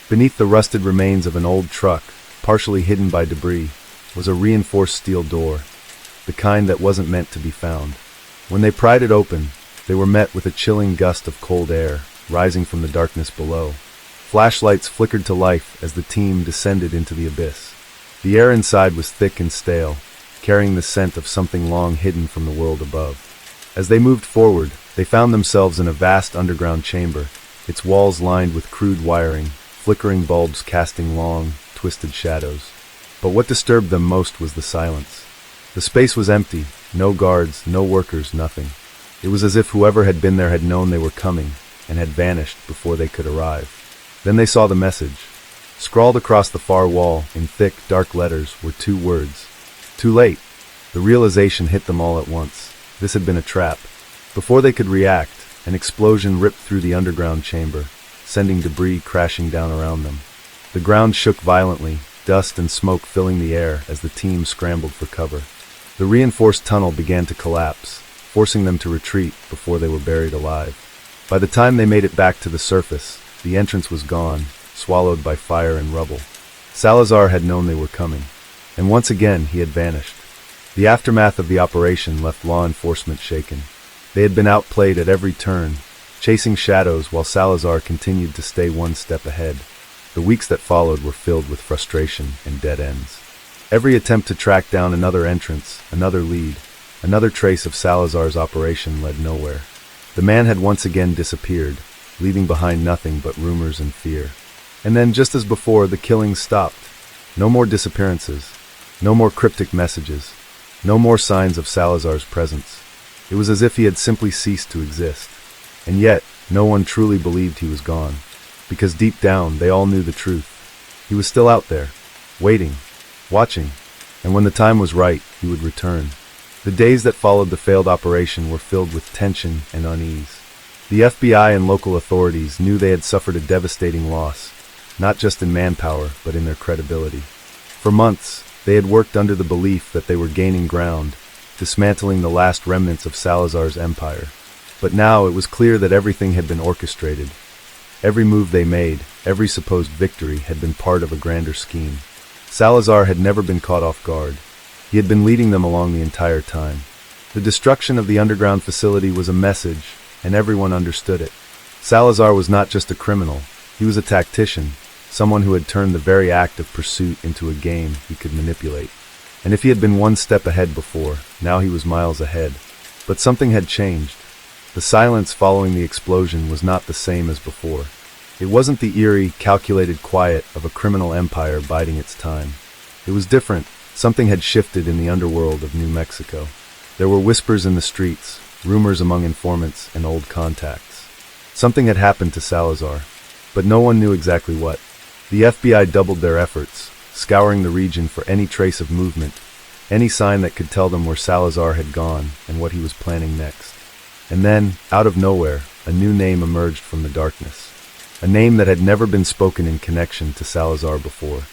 Beneath the rusted remains of an old truck, partially hidden by debris, was a reinforced steel door, the kind that wasn't meant to be found. When they pried it open, they were met with a chilling gust of cold air, rising from the darkness below. Flashlights flickered to life as the team descended into the abyss. The air inside was thick and stale, carrying the scent of something long hidden from the world above. As they moved forward, they found themselves in a vast underground chamber, its walls lined with crude wiring, flickering bulbs casting long, twisted shadows. But what disturbed them most was the silence. The space was empty, no guards, no workers, nothing. It was as if whoever had been there had known they were coming, and had vanished before they could arrive. Then they saw the message. Scrawled across the far wall, in thick, dark letters, were two words. Too late. The realization hit them all at once. This had been a trap. Before they could react, an explosion ripped through the underground chamber, sending debris crashing down around them. The ground shook violently, dust and smoke filling the air as the team scrambled for cover. The reinforced tunnel began to collapse, forcing them to retreat before they were buried alive. By the time they made it back to the surface, the entrance was gone, swallowed by fire and rubble. Salazar had known they were coming, and once again he had vanished. The aftermath of the operation left law enforcement shaken. They had been outplayed at every turn, chasing shadows while Salazar continued to stay one step ahead. The weeks that followed were filled with frustration and dead ends. Every attempt to track down another entrance, another lead, another trace of Salazar's operation led nowhere. The man had once again disappeared, leaving behind nothing but rumors and fear. And then, just as before, the killings stopped. No more disappearances, no more cryptic messages, no more signs of Salazar's presence. It was as if he had simply ceased to exist. And yet, no one truly believed he was gone, because deep down they all knew the truth. He was still out there, waiting, watching, and when the time was right, he would return. The days that followed the failed operation were filled with tension and unease. The FBI and local authorities knew they had suffered a devastating loss, not just in manpower, but in their credibility. For months, they had worked under the belief that they were gaining ground, dismantling the last remnants of Salazar's empire. But now it was clear that everything had been orchestrated. Every move they made, every supposed victory, had been part of a grander scheme. Salazar had never been caught off guard. He had been leading them along the entire time. The destruction of the underground facility was a message, and everyone understood it. Salazar was not just a criminal, he was a tactician, someone who had turned the very act of pursuit into a game he could manipulate. And if he had been one step ahead before, now he was miles ahead. But something had changed. The silence following the explosion was not the same as before. It wasn't the eerie, calculated quiet of a criminal empire biding its time. It was different. Something had shifted in the underworld of New Mexico. There were whispers in the streets, rumors among informants and old contacts. Something had happened to Salazar, but no one knew exactly what. The FBI doubled their efforts, scouring the region for any trace of movement, any sign that could tell them where Salazar had gone and what he was planning next. And then, out of nowhere, a new name emerged from the darkness. A name that had never been spoken in connection to Salazar before.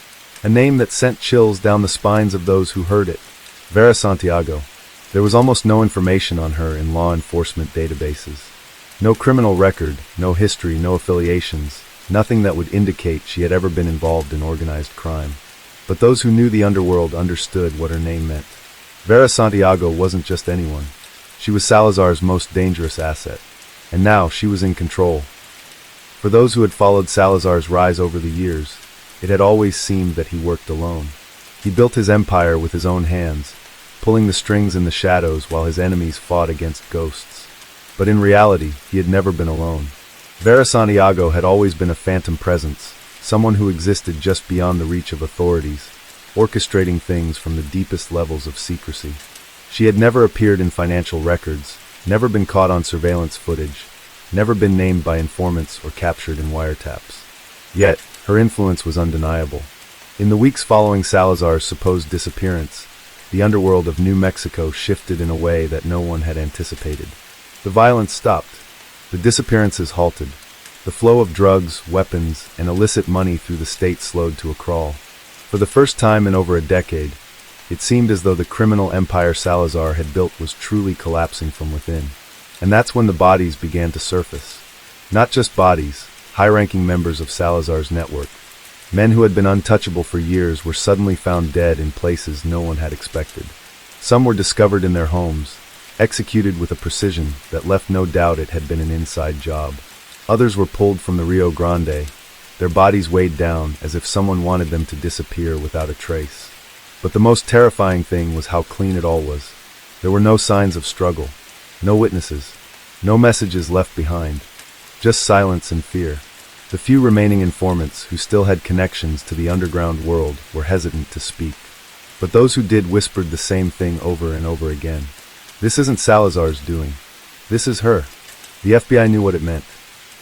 A name that sent chills down the spines of those who heard it. Vera Santiago. There was almost no information on her in law enforcement databases. No criminal record, no history, no affiliations, nothing that would indicate she had ever been involved in organized crime. But those who knew the underworld understood what her name meant. Vera Santiago wasn't just anyone. She was Salazar's most dangerous asset. And now she was in control. For those who had followed Salazar's rise over the years, it had always seemed that he worked alone. He built his empire with his own hands, pulling the strings in the shadows while his enemies fought against ghosts. But in reality, he had never been alone. Vera Santiago had always been a phantom presence, someone who existed just beyond the reach of authorities, orchestrating things from the deepest levels of secrecy. She had never appeared in financial records, never been caught on surveillance footage, never been named by informants or captured in wiretaps. Yet, her influence was undeniable. In the weeks following Salazar's supposed disappearance, the underworld of New Mexico shifted in a way that no one had anticipated. The violence stopped. The disappearances halted. The flow of drugs, weapons, and illicit money through the state slowed to a crawl. For the first time in over a decade, it seemed as though the criminal empire Salazar had built was truly collapsing from within. And that's when the bodies began to surface. Not just bodies, high-ranking members of Salazar's network. Men who had been untouchable for years were suddenly found dead in places no one had expected. Some were discovered in their homes, executed with a precision that left no doubt it had been an inside job. Others were pulled from the Rio Grande, their bodies weighed down as if someone wanted them to disappear without a trace. But the most terrifying thing was how clean it all was. There were no signs of struggle, no witnesses, no messages left behind, just silence and fear. The few remaining informants who still had connections to the underground world were hesitant to speak. But those who did whispered the same thing over and over again. This isn't Salazar's doing. This is her. The FBI knew what it meant.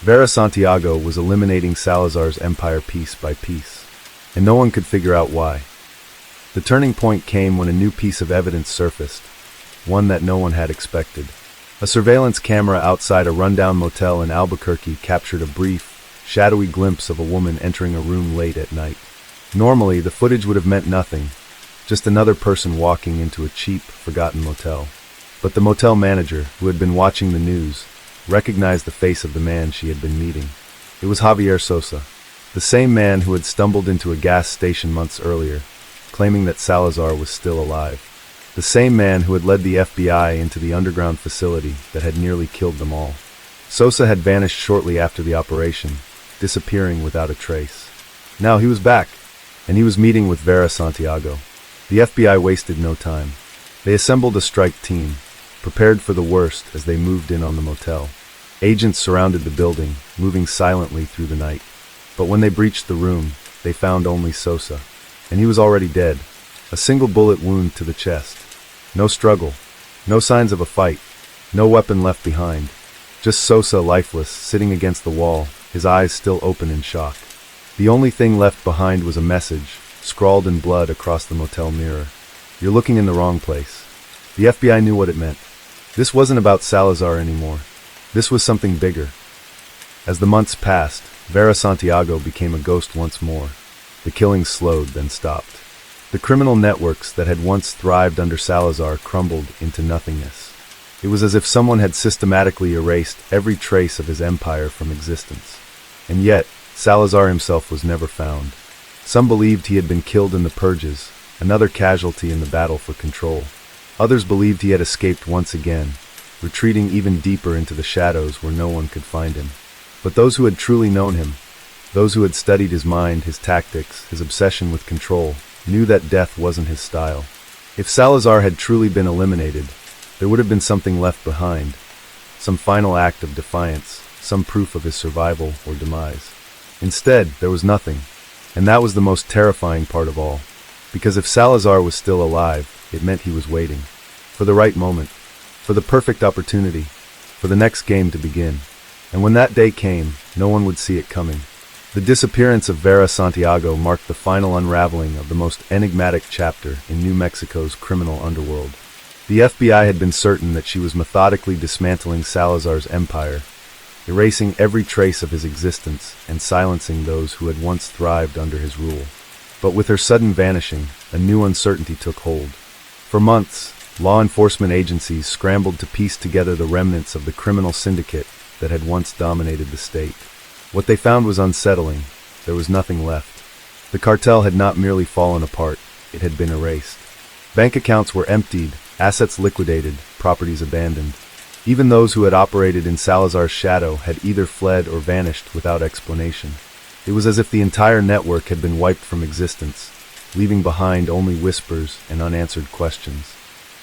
Vera Santiago was eliminating Salazar's empire piece by piece, and no one could figure out why. The turning point came when a new piece of evidence surfaced, one that no one had expected. A surveillance camera outside a rundown motel in Albuquerque captured a brief, shadowy glimpse of a woman entering a room late at night. Normally, the footage would have meant nothing, just another person walking into a cheap, forgotten motel. But the motel manager, who had been watching the news, recognized the face of the man she had been meeting. It was Javier Sosa, the same man who had stumbled into a gas station months earlier, claiming that Salazar was still alive. The same man who had led the FBI into the underground facility that had nearly killed them all. Sosa had vanished shortly after the operation, disappearing without a trace. Now he was back, and he was meeting with Vera Santiago. The FBI wasted no time. They assembled a strike team, prepared for the worst as they moved in on the motel. Agents surrounded the building, moving silently through the night. But when they breached the room, they found only Sosa, and he was already dead. A single bullet wound to the chest. No struggle, no signs of a fight, no weapon left behind. Just Sosa lifeless, sitting against the wall, his eyes still open in shock. The only thing left behind was a message, scrawled in blood across the motel mirror. "You're looking in the wrong place." The FBI knew what it meant. This wasn't about Salazar anymore. This was something bigger. As the months passed, Vera Santiago became a ghost once more. The killings slowed, then stopped. The criminal networks that had once thrived under Salazar crumbled into nothingness. It was as if someone had systematically erased every trace of his empire from existence. And yet, Salazar himself was never found. Some believed he had been killed in the Purges, another casualty in the battle for control. Others believed he had escaped once again, retreating even deeper into the shadows where no one could find him. But those who had truly known him, those who had studied his mind, his tactics, his obsession with control, knew that death wasn't his style. If Salazar had truly been eliminated, there would have been something left behind, some final act of defiance, some proof of his survival or demise. Instead, there was nothing, and that was the most terrifying part of all, because if Salazar was still alive, it meant he was waiting, for the right moment, for the perfect opportunity, for the next game to begin. And when that day came, no one would see it coming. The disappearance of Vera Santiago marked the final unraveling of the most enigmatic chapter in New Mexico's criminal underworld. The FBI had been certain that she was methodically dismantling Salazar's empire, erasing every trace of his existence and silencing those who had once thrived under his rule. But with her sudden vanishing, a new uncertainty took hold. For months, law enforcement agencies scrambled to piece together the remnants of the criminal syndicate that had once dominated the state. What they found was unsettling. There was nothing left. The cartel had not merely fallen apart, it had been erased. Bank accounts were emptied, assets liquidated, properties abandoned. Even those who had operated in Salazar's shadow had either fled or vanished without explanation. It was as if the entire network had been wiped from existence, leaving behind only whispers and unanswered questions.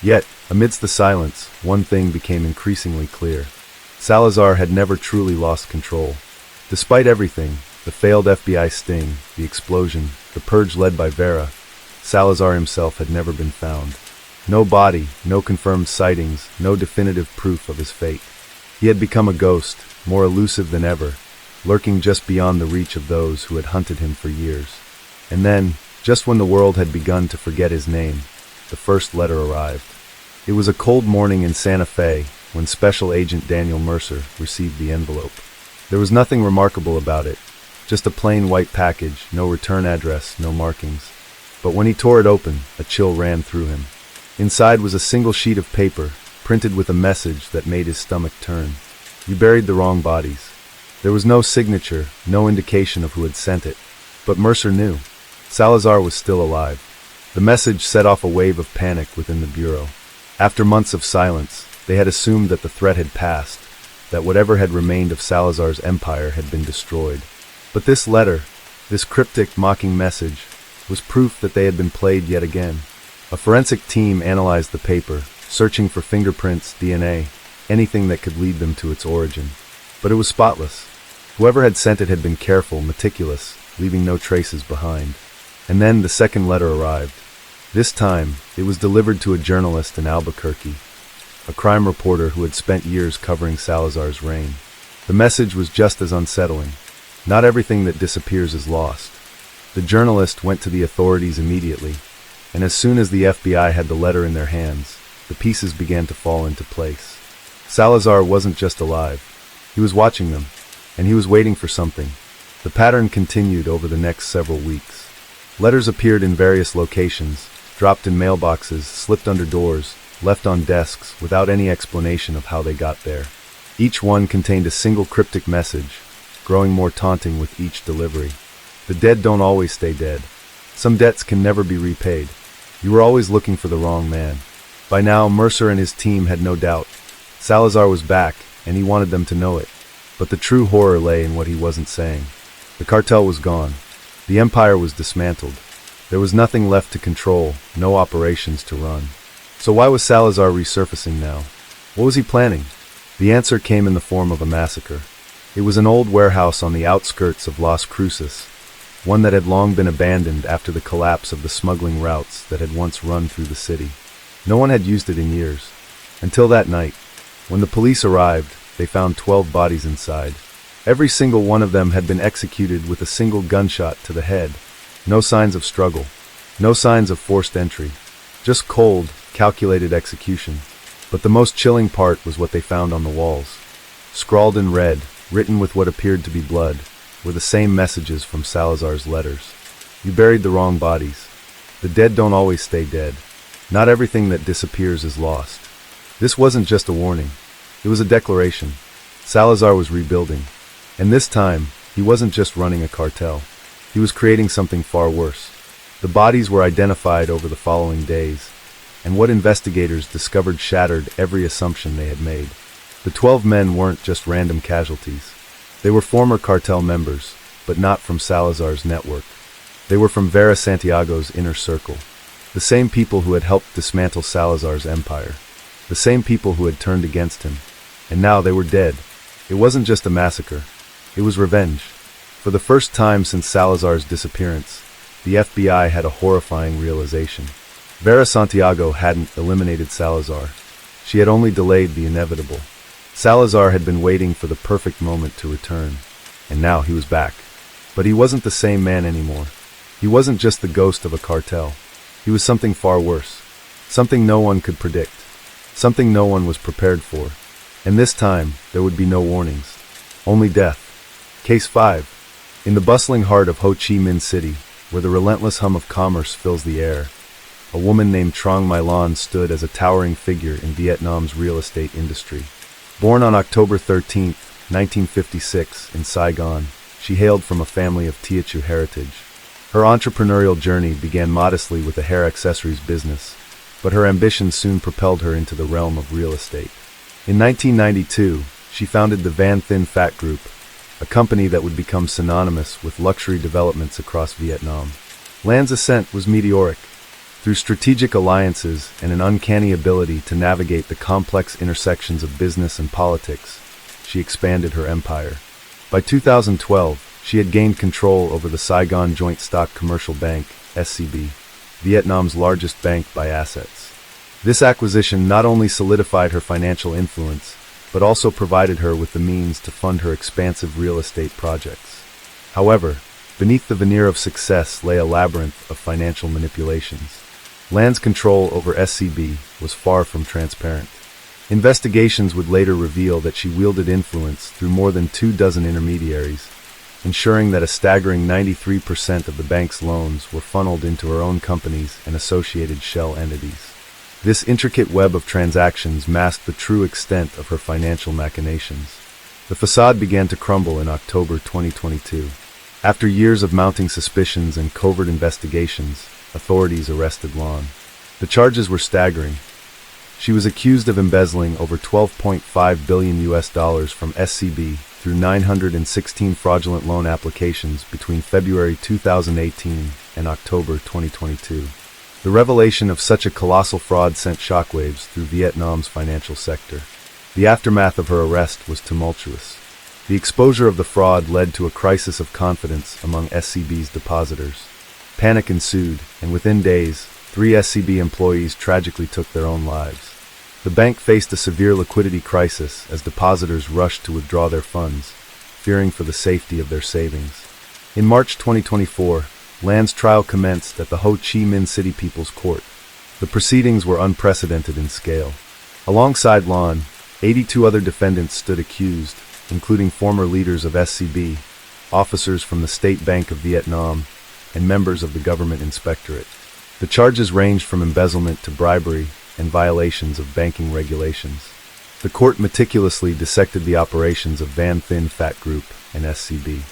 Yet, amidst the silence, one thing became increasingly clear. Salazar had never truly lost control. Despite everything, the failed FBI sting, the explosion, the purge led by Vera, Salazar himself had never been found. No body, no confirmed sightings, no definitive proof of his fate. He had become a ghost, more elusive than ever, lurking just beyond the reach of those who had hunted him for years. And then, just when the world had begun to forget his name, the first letter arrived. It was a cold morning in Santa Fe when Special Agent Daniel Mercer received the envelope. There was nothing remarkable about it, just a plain white package, no return address, no markings. But when he tore it open, a chill ran through him. Inside was a single sheet of paper, printed with a message that made his stomach turn. "You buried the wrong bodies." There was no signature, no indication of who had sent it. But Mercer knew. Salazar was still alive. The message set off a wave of panic within the bureau. After months of silence, they had assumed that the threat had passed, that whatever had remained of Salazar's empire had been destroyed. But this letter, this cryptic, mocking message, was proof that they had been played yet again. A forensic team analyzed the paper, searching for fingerprints, DNA, anything that could lead them to its origin. But it was spotless. Whoever had sent it had been careful, meticulous, leaving no traces behind. And then the second letter arrived. This time, it was delivered to a journalist in Albuquerque, a crime reporter who had spent years covering Salazar's reign. The message was just as unsettling. Not everything that disappears is lost. The journalist went to the authorities immediately, and as soon as the FBI had the letter in their hands, the pieces began to fall into place. Salazar wasn't just alive. He was watching them, and he was waiting for something, The pattern continued over the next several weeks. Letters appeared in various locations, dropped in mailboxes, slipped under doors, left on desks without any explanation of how they got there. Each one contained a single cryptic message, growing more taunting with each delivery. The dead don't always stay dead. Some debts can never be repaid. You were always looking for the wrong man. By now, Mercer and his team had no doubt. Salazar was back, and he wanted them to know it. But the true horror lay in what he wasn't saying. The cartel was gone. The empire was dismantled. There was nothing left to control, no operations to run. So why was Salazar resurfacing now? What was he planning? The answer came in the form of a massacre. It was an old warehouse on the outskirts of Las Cruces, one that had long been abandoned after the collapse of the smuggling routes that had once run through the city. No one had used it in years. Until that night. When the police arrived, they found 12 bodies inside. Every single one of them had been executed with a single gunshot to the head. No signs of struggle. No signs of forced entry. Just cold, calculated execution. But the most chilling part was what they found on the walls. Scrawled in red, written with what appeared to be blood, were the same messages from Salazar's letters. You buried the wrong bodies. The dead don't always stay dead. Not everything that disappears is lost. This wasn't just a warning. It was a declaration. Salazar was rebuilding. And this time, he wasn't just running a cartel. He was creating something far worse. The bodies were identified over the following days, and what investigators discovered shattered every assumption they had made. The 12 men weren't just random casualties. They were former cartel members, but not from Salazar's network. They were from Vera Santiago's inner circle. The same people who had helped dismantle Salazar's empire. The same people who had turned against him. And now they were dead. It wasn't just a massacre. It was revenge. For the first time since Salazar's disappearance, the FBI had a horrifying realization. Vera Santiago hadn't eliminated Salazar. She had only delayed the inevitable. Salazar had been waiting for the perfect moment to return. And now he was back. But he wasn't the same man anymore. He wasn't just the ghost of a cartel. He was something far worse. Something no one could predict. Something no one was prepared for. And this time, there would be no warnings. Only death. Case 5. In the bustling heart of Ho Chi Minh City, where the relentless hum of commerce fills the air, a woman named Trang My Lan stood as a towering figure in Vietnam's real estate industry. Born on October 13, 1956, in Saigon, she hailed from a family of Teochew heritage. Her entrepreneurial journey began modestly with a hair accessories business, but her ambitions soon propelled her into the realm of real estate. In 1992, she founded the Van Thin Phat Group, a company that would become synonymous with luxury developments across Vietnam. Lan's ascent was meteoric. Through strategic alliances and an uncanny ability to navigate the complex intersections of business and politics, she expanded her empire. By 2012, she had gained control over the Saigon Joint Stock Commercial Bank, SCB, Vietnam's largest bank by assets. This acquisition not only solidified her financial influence, but also provided her with the means to fund her expansive real estate projects. However, beneath the veneer of success lay a labyrinth of financial manipulations. Lan's control over SCB was far from transparent. Investigations would later reveal that she wielded influence through more than 24 intermediaries, ensuring that a staggering 93% of the bank's loans were funneled into her own companies and associated shell entities. This intricate web of transactions masked the true extent of her financial machinations. The facade began to crumble in October 2022. After years of mounting suspicions and covert investigations, authorities arrested Lan. The charges were staggering. She was accused of embezzling over $12.5 billion from SCB through 916 fraudulent loan applications between February 2018 and October 2022. The revelation of such a colossal fraud sent shockwaves through Vietnam's financial sector. The aftermath of her arrest was tumultuous. The exposure of the fraud led to a crisis of confidence among SCB's depositors. Panic ensued, and within days, 3 SCB employees tragically took their own lives. The bank faced a severe liquidity crisis as depositors rushed to withdraw their funds, fearing for the safety of their savings. In March 2024, Lan's trial commenced at the Ho Chi Minh City People's Court. The proceedings were unprecedented in scale. Alongside Lan, 82 other defendants stood accused, including former leaders of SCB, officers from the State Bank of Vietnam, and members of the government inspectorate. The charges ranged from embezzlement to bribery and violations of banking regulations. The court meticulously dissected the operations of Van Thin Fat Group and SCB.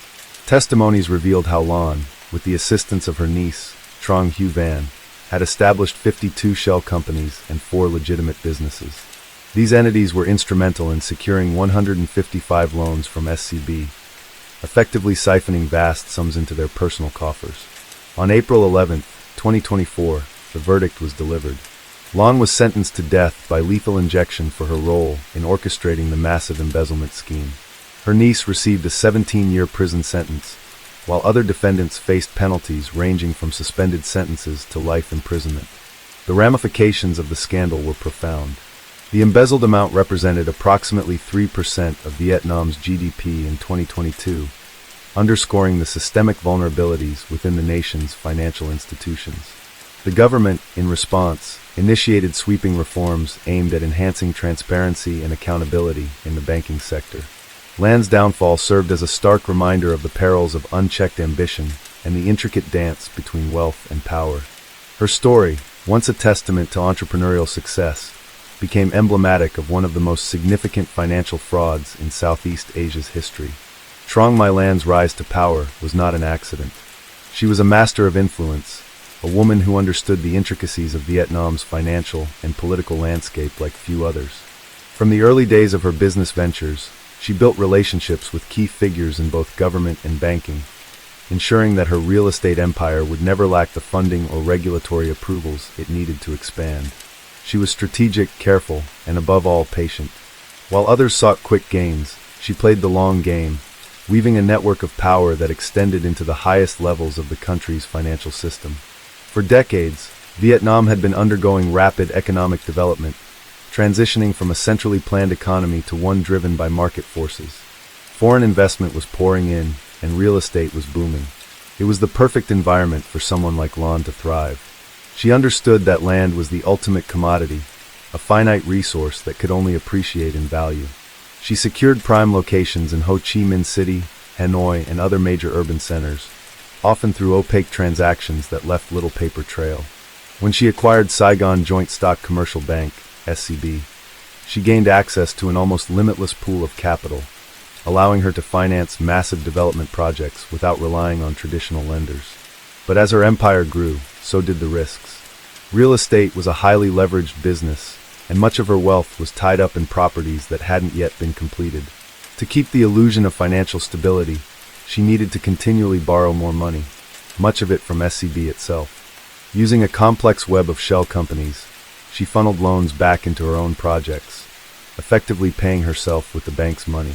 Testimonies revealed how Lan, with the assistance of her niece, Trong Hu Van, had established 52 shell companies and 4 legitimate businesses. These entities were instrumental in securing 155 loans from SCB, effectively siphoning vast sums into their personal coffers. On April 11, 2024, the verdict was delivered. Lan was sentenced to death by lethal injection for her role in orchestrating the massive embezzlement scheme. Her niece received a 17-year prison sentence, while other defendants faced penalties ranging from suspended sentences to life imprisonment. The ramifications of the scandal were profound. The embezzled amount represented approximately 3% of Vietnam's GDP in 2022, underscoring the systemic vulnerabilities within the nation's financial institutions. The government, in response, initiated sweeping reforms aimed at enhancing transparency and accountability in the banking sector. Lan's downfall served as a stark reminder of the perils of unchecked ambition and the intricate dance between wealth and power. Her story, once a testament to entrepreneurial success, became emblematic of one of the most significant financial frauds in Southeast Asia's history. Trong My Lan's rise to power was not an accident. She was a master of influence, a woman who understood the intricacies of Vietnam's financial and political landscape like few others. From the early days of her business ventures, she built relationships with key figures in both government and banking, ensuring that her real estate empire would never lack the funding or regulatory approvals it needed to expand. She was strategic, careful, and above all patient. While others sought quick gains, she played the long game, weaving a network of power that extended into the highest levels of the country's financial system. For decades, Vietnam had been undergoing rapid economic development, transitioning from a centrally planned economy to one driven by market forces. Foreign investment was pouring in, and real estate was booming. It was the perfect environment for someone like Lan to thrive. She understood that land was the ultimate commodity, a finite resource that could only appreciate in value. She secured prime locations in Ho Chi Minh City, Hanoi, and other major urban centers, often through opaque transactions that left little paper trail. When she acquired Saigon Joint Stock Commercial Bank, SCB, she gained access to an almost limitless pool of capital, allowing her to finance massive development projects without relying on traditional lenders. But as her empire grew, so did the risks. Real estate was a highly leveraged business, and much of her wealth was tied up in properties that hadn't yet been completed. To keep the illusion of financial stability, she needed to continually borrow more money, much of it from SCB itself. Using a complex web of shell companies, she funneled loans back into her own projects, effectively paying herself with the bank's money.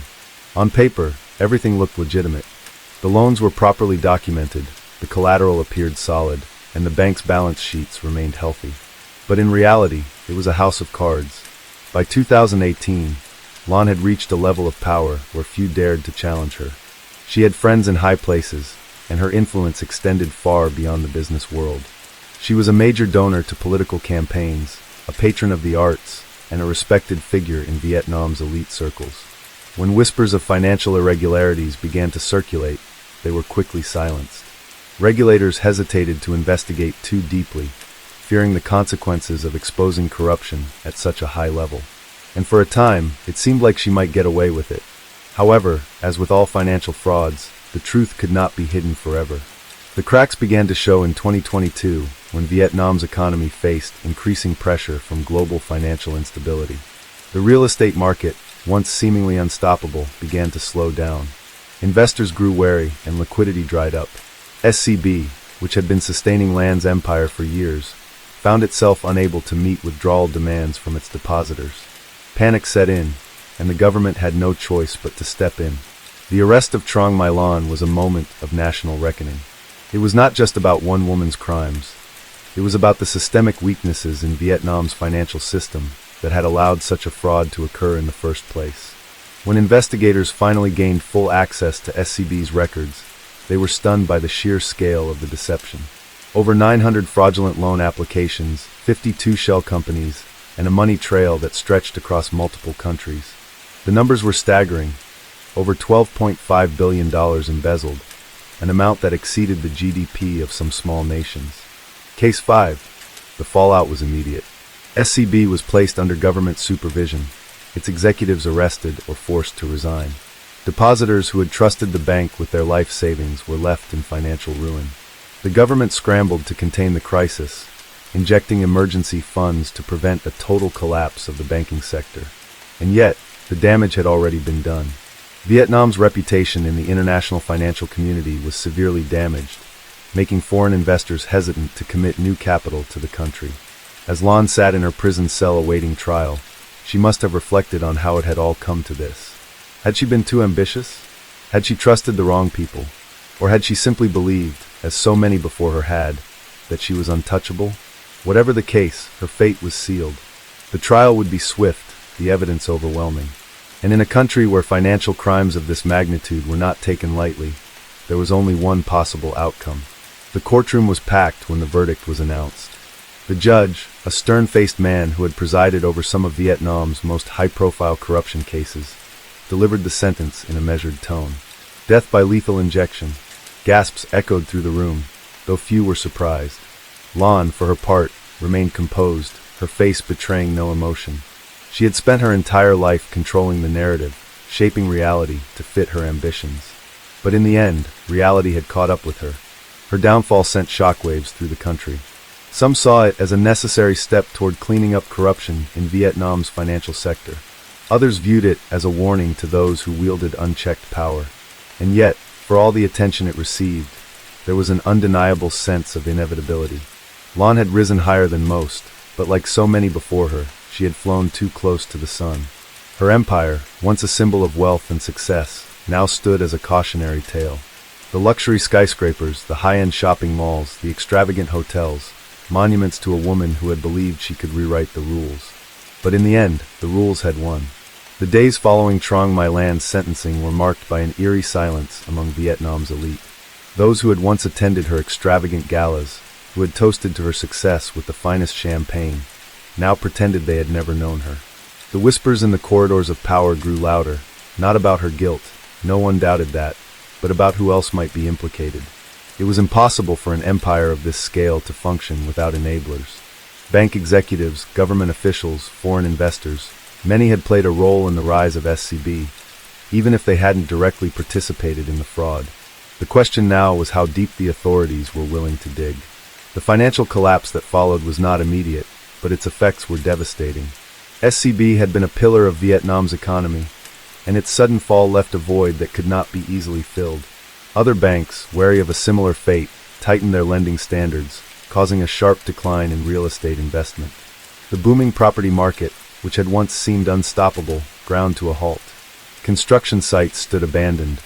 On paper, everything looked legitimate. The loans were properly documented, the collateral appeared solid, and the bank's balance sheets remained healthy. But in reality, it was a house of cards. By 2018, Lan had reached a level of power where few dared to challenge her. She had friends in high places, and her influence extended far beyond the business world. She was a major donor to political campaigns, a patron of the arts, and a respected figure in Vietnam's elite circles. When whispers of financial irregularities began to circulate, they were quickly silenced. Regulators hesitated to investigate too deeply, fearing the consequences of exposing corruption at such a high level. And for a time, it seemed like she might get away with it. However, as with all financial frauds, the truth could not be hidden forever. The cracks began to show in 2022 when Vietnam's economy faced increasing pressure from global financial instability. The real estate market, once seemingly unstoppable, began to slow down. Investors grew wary and liquidity dried up. SCB, which had been sustaining Lan's empire for years, found itself unable to meet withdrawal demands from its depositors. Panic set in, and the government had no choice but to step in. The arrest of Trong My Lan was a moment of national reckoning. It was not just about one woman's crimes. It was about the systemic weaknesses in Vietnam's financial system that had allowed such a fraud to occur in the first place. When investigators finally gained full access to SCB's records, they were stunned by the sheer scale of the deception. Over 900 fraudulent loan applications, 52 shell companies, and a money trail that stretched across multiple countries. The numbers were staggering, over $12.5 billion embezzled, an amount that exceeded the GDP of some small nations. Case 5. The fallout was immediate. SCB was placed under government supervision, its executives arrested or forced to resign. Depositors who had trusted the bank with their life savings were left in financial ruin. The government scrambled to contain the crisis, injecting emergency funds to prevent a total collapse of the banking sector. And yet, the damage had already been done. Vietnam's reputation in the international financial community was severely damaged, making foreign investors hesitant to commit new capital to the country. As Lan sat in her prison cell awaiting trial, she must have reflected on how it had all come to this. Had she been too ambitious? Had she trusted the wrong people? Or had she simply believed, as so many before her had, that she was untouchable? Whatever the case, her fate was sealed. The trial would be swift, the evidence overwhelming. And in a country where financial crimes of this magnitude were not taken lightly, there was only one possible outcome. The courtroom was packed when the verdict was announced. The judge, a stern-faced man who had presided over some of Vietnam's most high-profile corruption cases, delivered the sentence in a measured tone. Death by lethal injection. Gasps echoed through the room, though few were surprised. Lan, for her part, remained composed, her face betraying no emotion. She had spent her entire life controlling the narrative, shaping reality to fit her ambitions. But in the end, reality had caught up with her. Her downfall sent shockwaves through the country. Some saw it as a necessary step toward cleaning up corruption in Vietnam's financial sector. Others viewed it as a warning to those who wielded unchecked power. And yet, for all the attention it received, there was an undeniable sense of inevitability. Lan had risen higher than most, but like so many before her, she had flown too close to the sun. Her empire, once a symbol of wealth and success, now stood as a cautionary tale. The luxury skyscrapers, the high-end shopping malls, the extravagant hotels, monuments to a woman who had believed she could rewrite the rules. But in the end, the rules had won. The days following Trong My Lan's sentencing were marked by an eerie silence among Vietnam's elite. Those who had once attended her extravagant galas, who had toasted to her success with the finest champagne, now pretended they had never known her. The whispers in the corridors of power grew louder, not about her guilt, no one doubted that, but about who else might be implicated. It was impossible for an empire of this scale to function without enablers. Bank executives, government officials, foreign investors, many had played a role in the rise of SCB, even if they hadn't directly participated in the fraud. The question now was how deep the authorities were willing to dig. The financial collapse that followed was not immediate, but its effects were devastating. SCB had been a pillar of Vietnam's economy, and its sudden fall left a void that could not be easily filled. Other banks, wary of a similar fate, tightened their lending standards, causing a sharp decline in real estate investment. The booming property market, which had once seemed unstoppable, ground to a halt. Construction sites stood abandoned,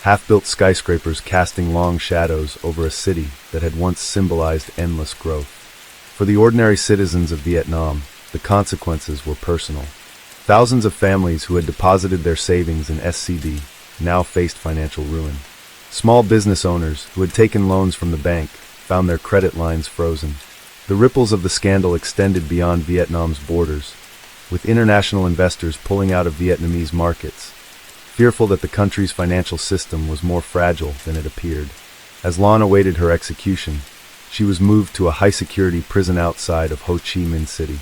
half-built skyscrapers casting long shadows over a city that had once symbolized endless growth. For the ordinary citizens of Vietnam, the consequences were personal. Thousands of families who had deposited their savings in SCB now faced financial ruin. Small business owners who had taken loans from the bank found their credit lines frozen. The ripples of the scandal extended beyond Vietnam's borders, with international investors pulling out of Vietnamese markets, fearful that the country's financial system was more fragile than it appeared. As Lan awaited her execution, she was moved to a high-security prison outside of Ho Chi Minh City.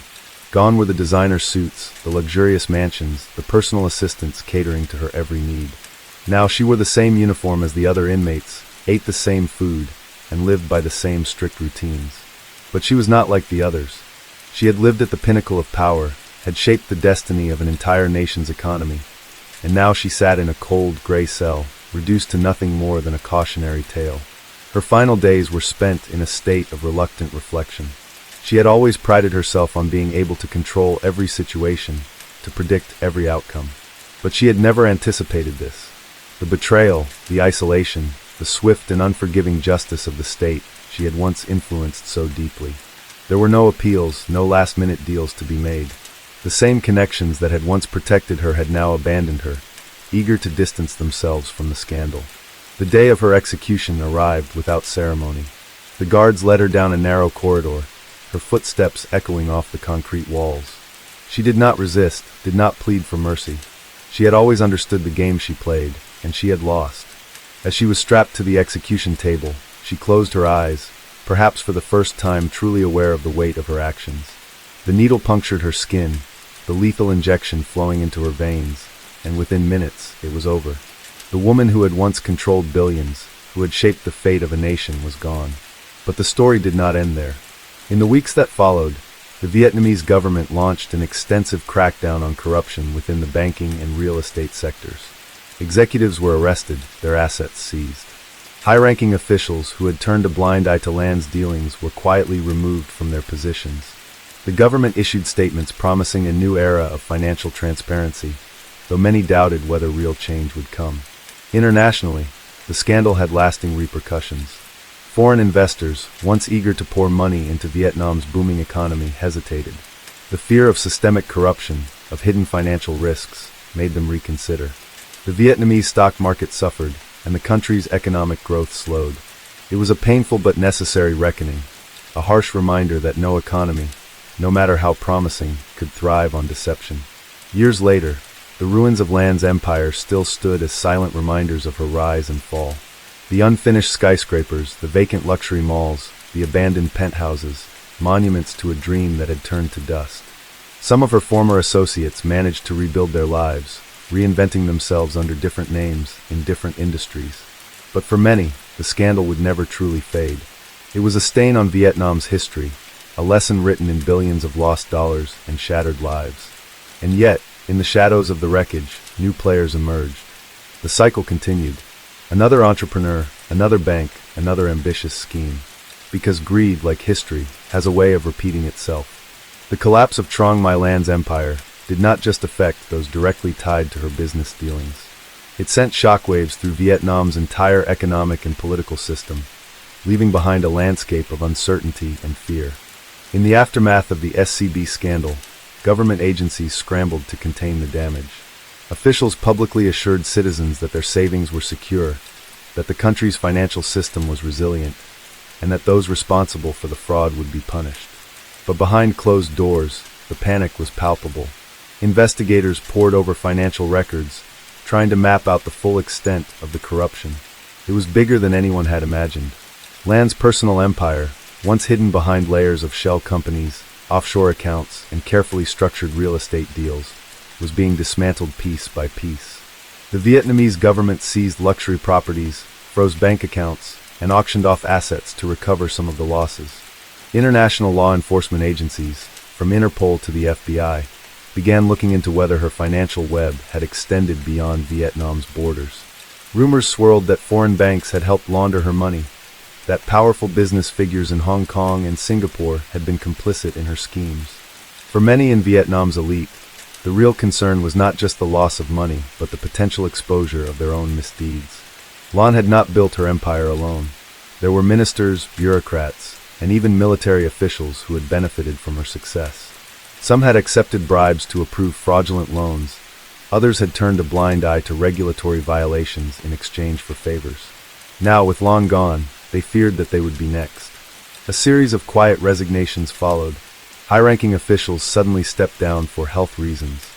Gone were the designer suits, the luxurious mansions, the personal assistants catering to her every need. Now she wore the same uniform as the other inmates, ate the same food, and lived by the same strict routines. But she was not like the others. She had lived at the pinnacle of power, had shaped the destiny of an entire nation's economy, and now she sat in a cold, gray cell, reduced to nothing more than a cautionary tale. Her final days were spent in a state of reluctant reflection. She had always prided herself on being able to control every situation, to predict every outcome. But she had never anticipated this. The betrayal, the isolation, the swift and unforgiving justice of the state she had once influenced so deeply. There were no appeals, no last-minute deals to be made. The same connections that had once protected her had now abandoned her, eager to distance themselves from the scandal. The day of her execution arrived without ceremony. The guards led her down a narrow corridor, her footsteps echoing off the concrete walls. She did not resist, did not plead for mercy. She had always understood the game she played, and she had lost. As she was strapped to the execution table, she closed her eyes, perhaps for the first time truly aware of the weight of her actions. The needle punctured her skin, the lethal injection flowing into her veins, and within minutes, it was over. The woman who had once controlled billions, who had shaped the fate of a nation, was gone. But the story did not end there. In the weeks that followed, the Vietnamese government launched an extensive crackdown on corruption within the banking and real estate sectors. Executives were arrested, their assets seized. High-ranking officials who had turned a blind eye to Land's dealings were quietly removed from their positions. The government issued statements promising a new era of financial transparency, though many doubted whether real change would come. Internationally, the scandal had lasting repercussions. Foreign investors, once eager to pour money into Vietnam's booming economy, hesitated. The fear of systemic corruption, of hidden financial risks, made them reconsider. The Vietnamese stock market suffered, and the country's economic growth slowed. It was a painful but necessary reckoning, a harsh reminder that no economy, no matter how promising, could thrive on deception. Years later, the ruins of Land's empire still stood as silent reminders of her rise and fall. The unfinished skyscrapers, the vacant luxury malls, the abandoned penthouses, monuments to a dream that had turned to dust. Some of her former associates managed to rebuild their lives, reinventing themselves under different names in different industries. But for many, the scandal would never truly fade. It was a stain on Vietnam's history, a lesson written in billions of lost dollars and shattered lives. And yet, in the shadows of the wreckage, new players emerged. The cycle continued. Another entrepreneur, another bank, another ambitious scheme. Because greed, like history, has a way of repeating itself. The collapse of Trong My Land's empire did not just affect those directly tied to her business dealings. It sent shockwaves through Vietnam's entire economic and political system, leaving behind a landscape of uncertainty and fear. In the aftermath of the SCB scandal, government agencies scrambled to contain the damage. Officials publicly assured citizens that their savings were secure, that the country's financial system was resilient, and that those responsible for the fraud would be punished. But behind closed doors, the panic was palpable. Investigators pored over financial records, trying to map out the full extent of the corruption. It was bigger than anyone had imagined. Land's personal empire, once hidden behind layers of shell companies, offshore accounts, and carefully structured real estate deals, was being dismantled piece by piece. The Vietnamese government seized luxury properties, froze bank accounts, and auctioned off assets to recover some of the losses. International law enforcement agencies, from Interpol to the FBI, began looking into whether her financial web had extended beyond Vietnam's borders. Rumors swirled that foreign banks had helped launder her money, that powerful business figures in Hong Kong and Singapore had been complicit in her schemes. For many in Vietnam's elite, the real concern was not just the loss of money, but the potential exposure of their own misdeeds. Lan had not built her empire alone. There were ministers, bureaucrats, and even military officials who had benefited from her success. Some had accepted bribes to approve fraudulent loans. Others had turned a blind eye to regulatory violations in exchange for favors. Now, with Lan gone, they feared that they would be next. A series of quiet resignations followed. High-ranking officials suddenly stepped down for health reasons.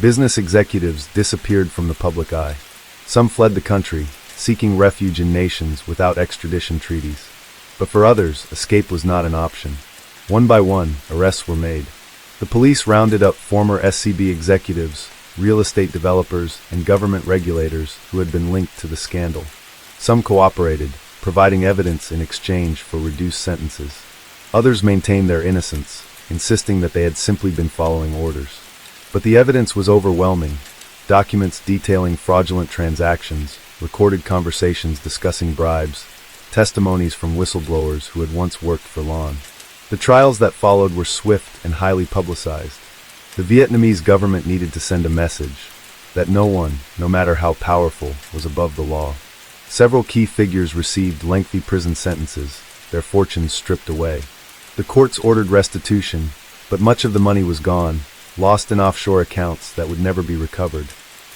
Business executives disappeared from the public eye. Some fled the country, seeking refuge in nations without extradition treaties. But for others, escape was not an option. One by one, arrests were made. The police rounded up former SCB executives, real estate developers, and government regulators who had been linked to the scandal. Some cooperated, providing evidence in exchange for reduced sentences. Others maintained their innocence, insisting that they had simply been following orders. But the evidence was overwhelming. Documents detailing fraudulent transactions, recorded conversations discussing bribes, testimonies from whistleblowers who had once worked for Lan. The trials that followed were swift and highly publicized. The Vietnamese government needed to send a message that no one, no matter how powerful, was above the law. Several key figures received lengthy prison sentences, their fortunes stripped away. The courts ordered restitution, but much of the money was gone, lost in offshore accounts that would never be recovered.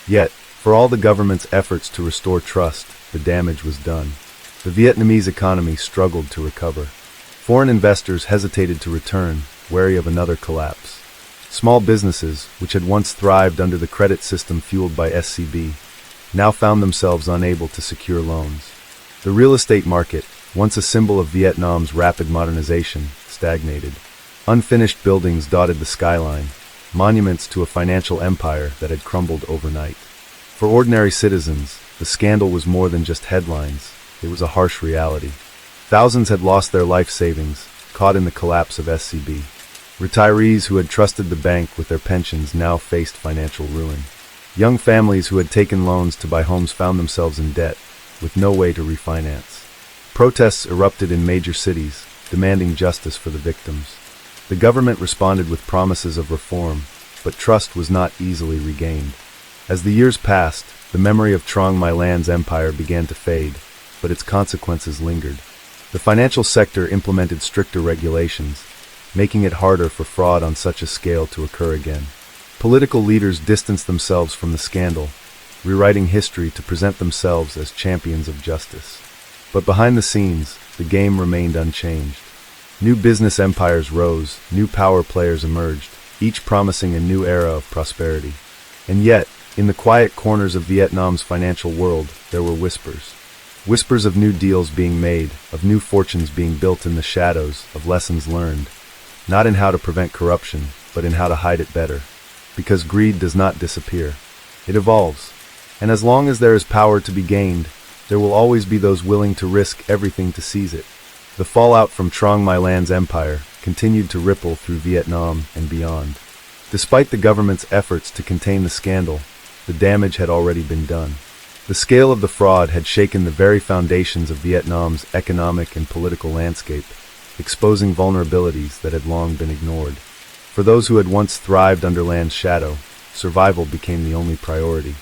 Yet, for all the government's efforts to restore trust, the damage was done. The Vietnamese economy struggled to recover. Foreign investors hesitated to return, wary of another collapse. Small businesses, which had once thrived under the credit system fueled by SCB, now found themselves unable to secure loans. The real estate market, once a symbol of Vietnam's rapid modernization, stagnated. Unfinished buildings dotted the skyline, monuments to a financial empire that had crumbled overnight. For ordinary citizens, the scandal was more than just headlines. It was a harsh reality. Thousands had lost their life savings, caught in the collapse of SCB. Retirees who had trusted the bank with their pensions now faced financial ruin. Young families who had taken loans to buy homes found themselves in debt, with no way to refinance. Protests erupted in major cities, demanding justice for the victims. The government responded with promises of reform, but trust was not easily regained. As the years passed, the memory of Trong My Land's empire began to fade, but its consequences lingered. The financial sector implemented stricter regulations, making it harder for fraud on such a scale to occur again. Political leaders distanced themselves from the scandal, rewriting history to present themselves as champions of justice. But behind the scenes, the game remained unchanged. New business empires rose, new power players emerged, each promising a new era of prosperity. And yet, in the quiet corners of Vietnam's financial world, there were whispers. Whispers of new deals being made, of new fortunes being built in the shadows, of lessons learned, not in how to prevent corruption, but in how to hide it better. Because greed does not disappear. It evolves. And as long as there is power to be gained, there will always be those willing to risk everything to seize it. The fallout from Trong My Land's empire continued to ripple through Vietnam and beyond. Despite the government's efforts to contain the scandal, the damage had already been done. The scale of the fraud had shaken the very foundations of Vietnam's economic and political landscape, exposing vulnerabilities that had long been ignored. For those who had once thrived under land's shadow, survival became the only priority.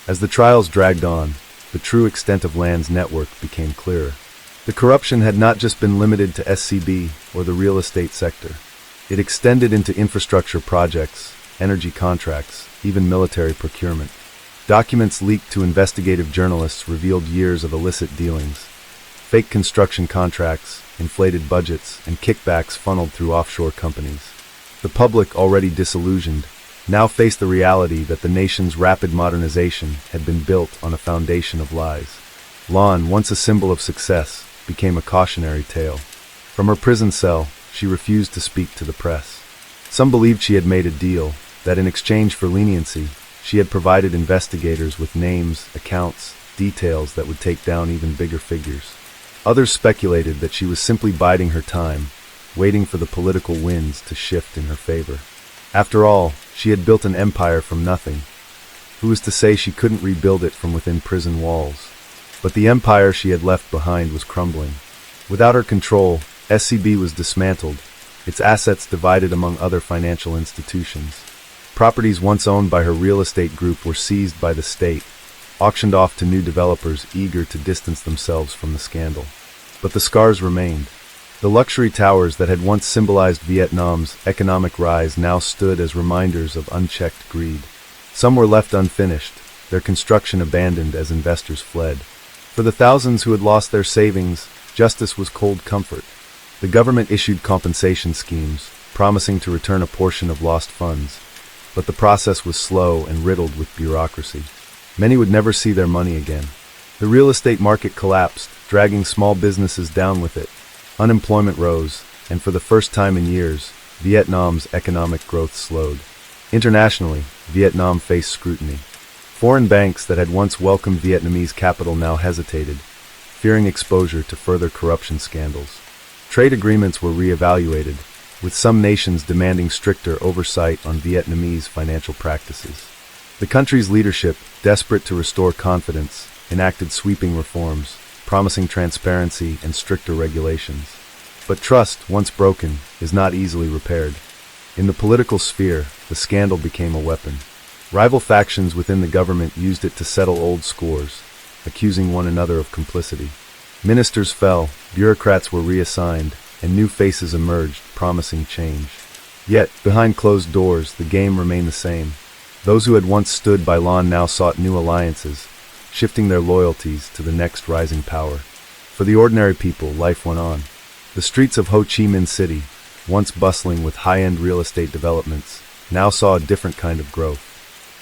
As the trials dragged on, the true extent of land's network became clearer. The corruption had not just been limited to SCB or the real estate sector. It extended into infrastructure projects, energy contracts, even military procurement. Documents leaked to investigative journalists revealed years of illicit dealings. Fake construction contracts, inflated budgets, and kickbacks funneled through offshore companies. The public, already disillusioned, now faced the reality that the nation's rapid modernization had been built on a foundation of lies. Lan, once a symbol of success, became a cautionary tale. From her prison cell, she refused to speak to the press. Some believed she had made a deal, that in exchange for leniency, she had provided investigators with names, accounts, details that would take down even bigger figures. Others speculated that she was simply biding her time, waiting for the political winds to shift in her favor. After all, she had built an empire from nothing. Who was to say she couldn't rebuild it from within prison walls? But the empire she had left behind was crumbling. Without her control, SCB was dismantled, its assets divided among other financial institutions. Properties once owned by her real estate group were seized by the state, auctioned off to new developers eager to distance themselves from the scandal. But the scars remained. The luxury towers that had once symbolized Vietnam's economic rise now stood as reminders of unchecked greed. Some were left unfinished, their construction abandoned as investors fled. For the thousands who had lost their savings, justice was cold comfort. The government issued compensation schemes, promising to return a portion of lost funds. But the process was slow and riddled with bureaucracy. Many would never see their money again. The real estate market collapsed, dragging small businesses down with it. Unemployment rose, and for the first time in years, Vietnam's economic growth slowed. Internationally, Vietnam faced scrutiny. Foreign banks that had once welcomed Vietnamese capital now hesitated, fearing exposure to further corruption scandals. Trade agreements were reevaluated, with some nations demanding stricter oversight on Vietnamese financial practices. The country's leadership, desperate to restore confidence, enacted sweeping reforms, promising transparency and stricter regulations. But trust, once broken, is not easily repaired. In the political sphere, the scandal became a weapon. Rival factions within the government used it to settle old scores, accusing one another of complicity. Ministers fell, bureaucrats were reassigned, and new faces emerged, promising change. Yet, behind closed doors, the game remained the same. Those who had once stood by Lan now sought new alliances, shifting their loyalties to the next rising power. For the ordinary people, life went on. The streets of Ho Chi Minh City, once bustling with high-end real estate developments, now saw a different kind of growth.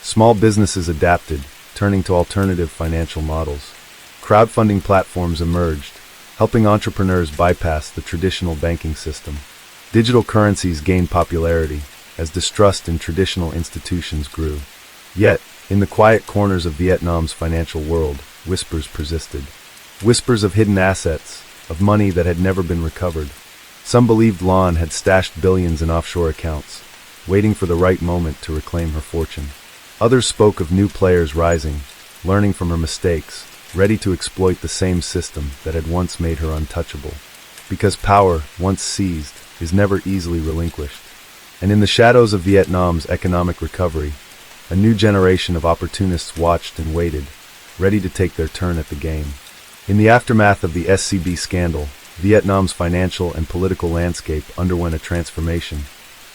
Small businesses adapted, turning to alternative financial models. Crowdfunding platforms emerged, helping entrepreneurs bypass the traditional banking system. Digital currencies gained popularity as distrust in traditional institutions grew. Yet, in the quiet corners of Vietnam's financial world, whispers persisted. Whispers of hidden assets, of money that had never been recovered. Some believed Lan had stashed billions in offshore accounts, waiting for the right moment to reclaim her fortune. Others spoke of new players rising, learning from her mistakes, ready to exploit the same system that had once made her untouchable. Because power, once seized, is never easily relinquished. And in the shadows of Vietnam's economic recovery, a new generation of opportunists watched and waited, ready to take their turn at the game. In the aftermath of the SCB scandal, Vietnam's financial and political landscape underwent a transformation,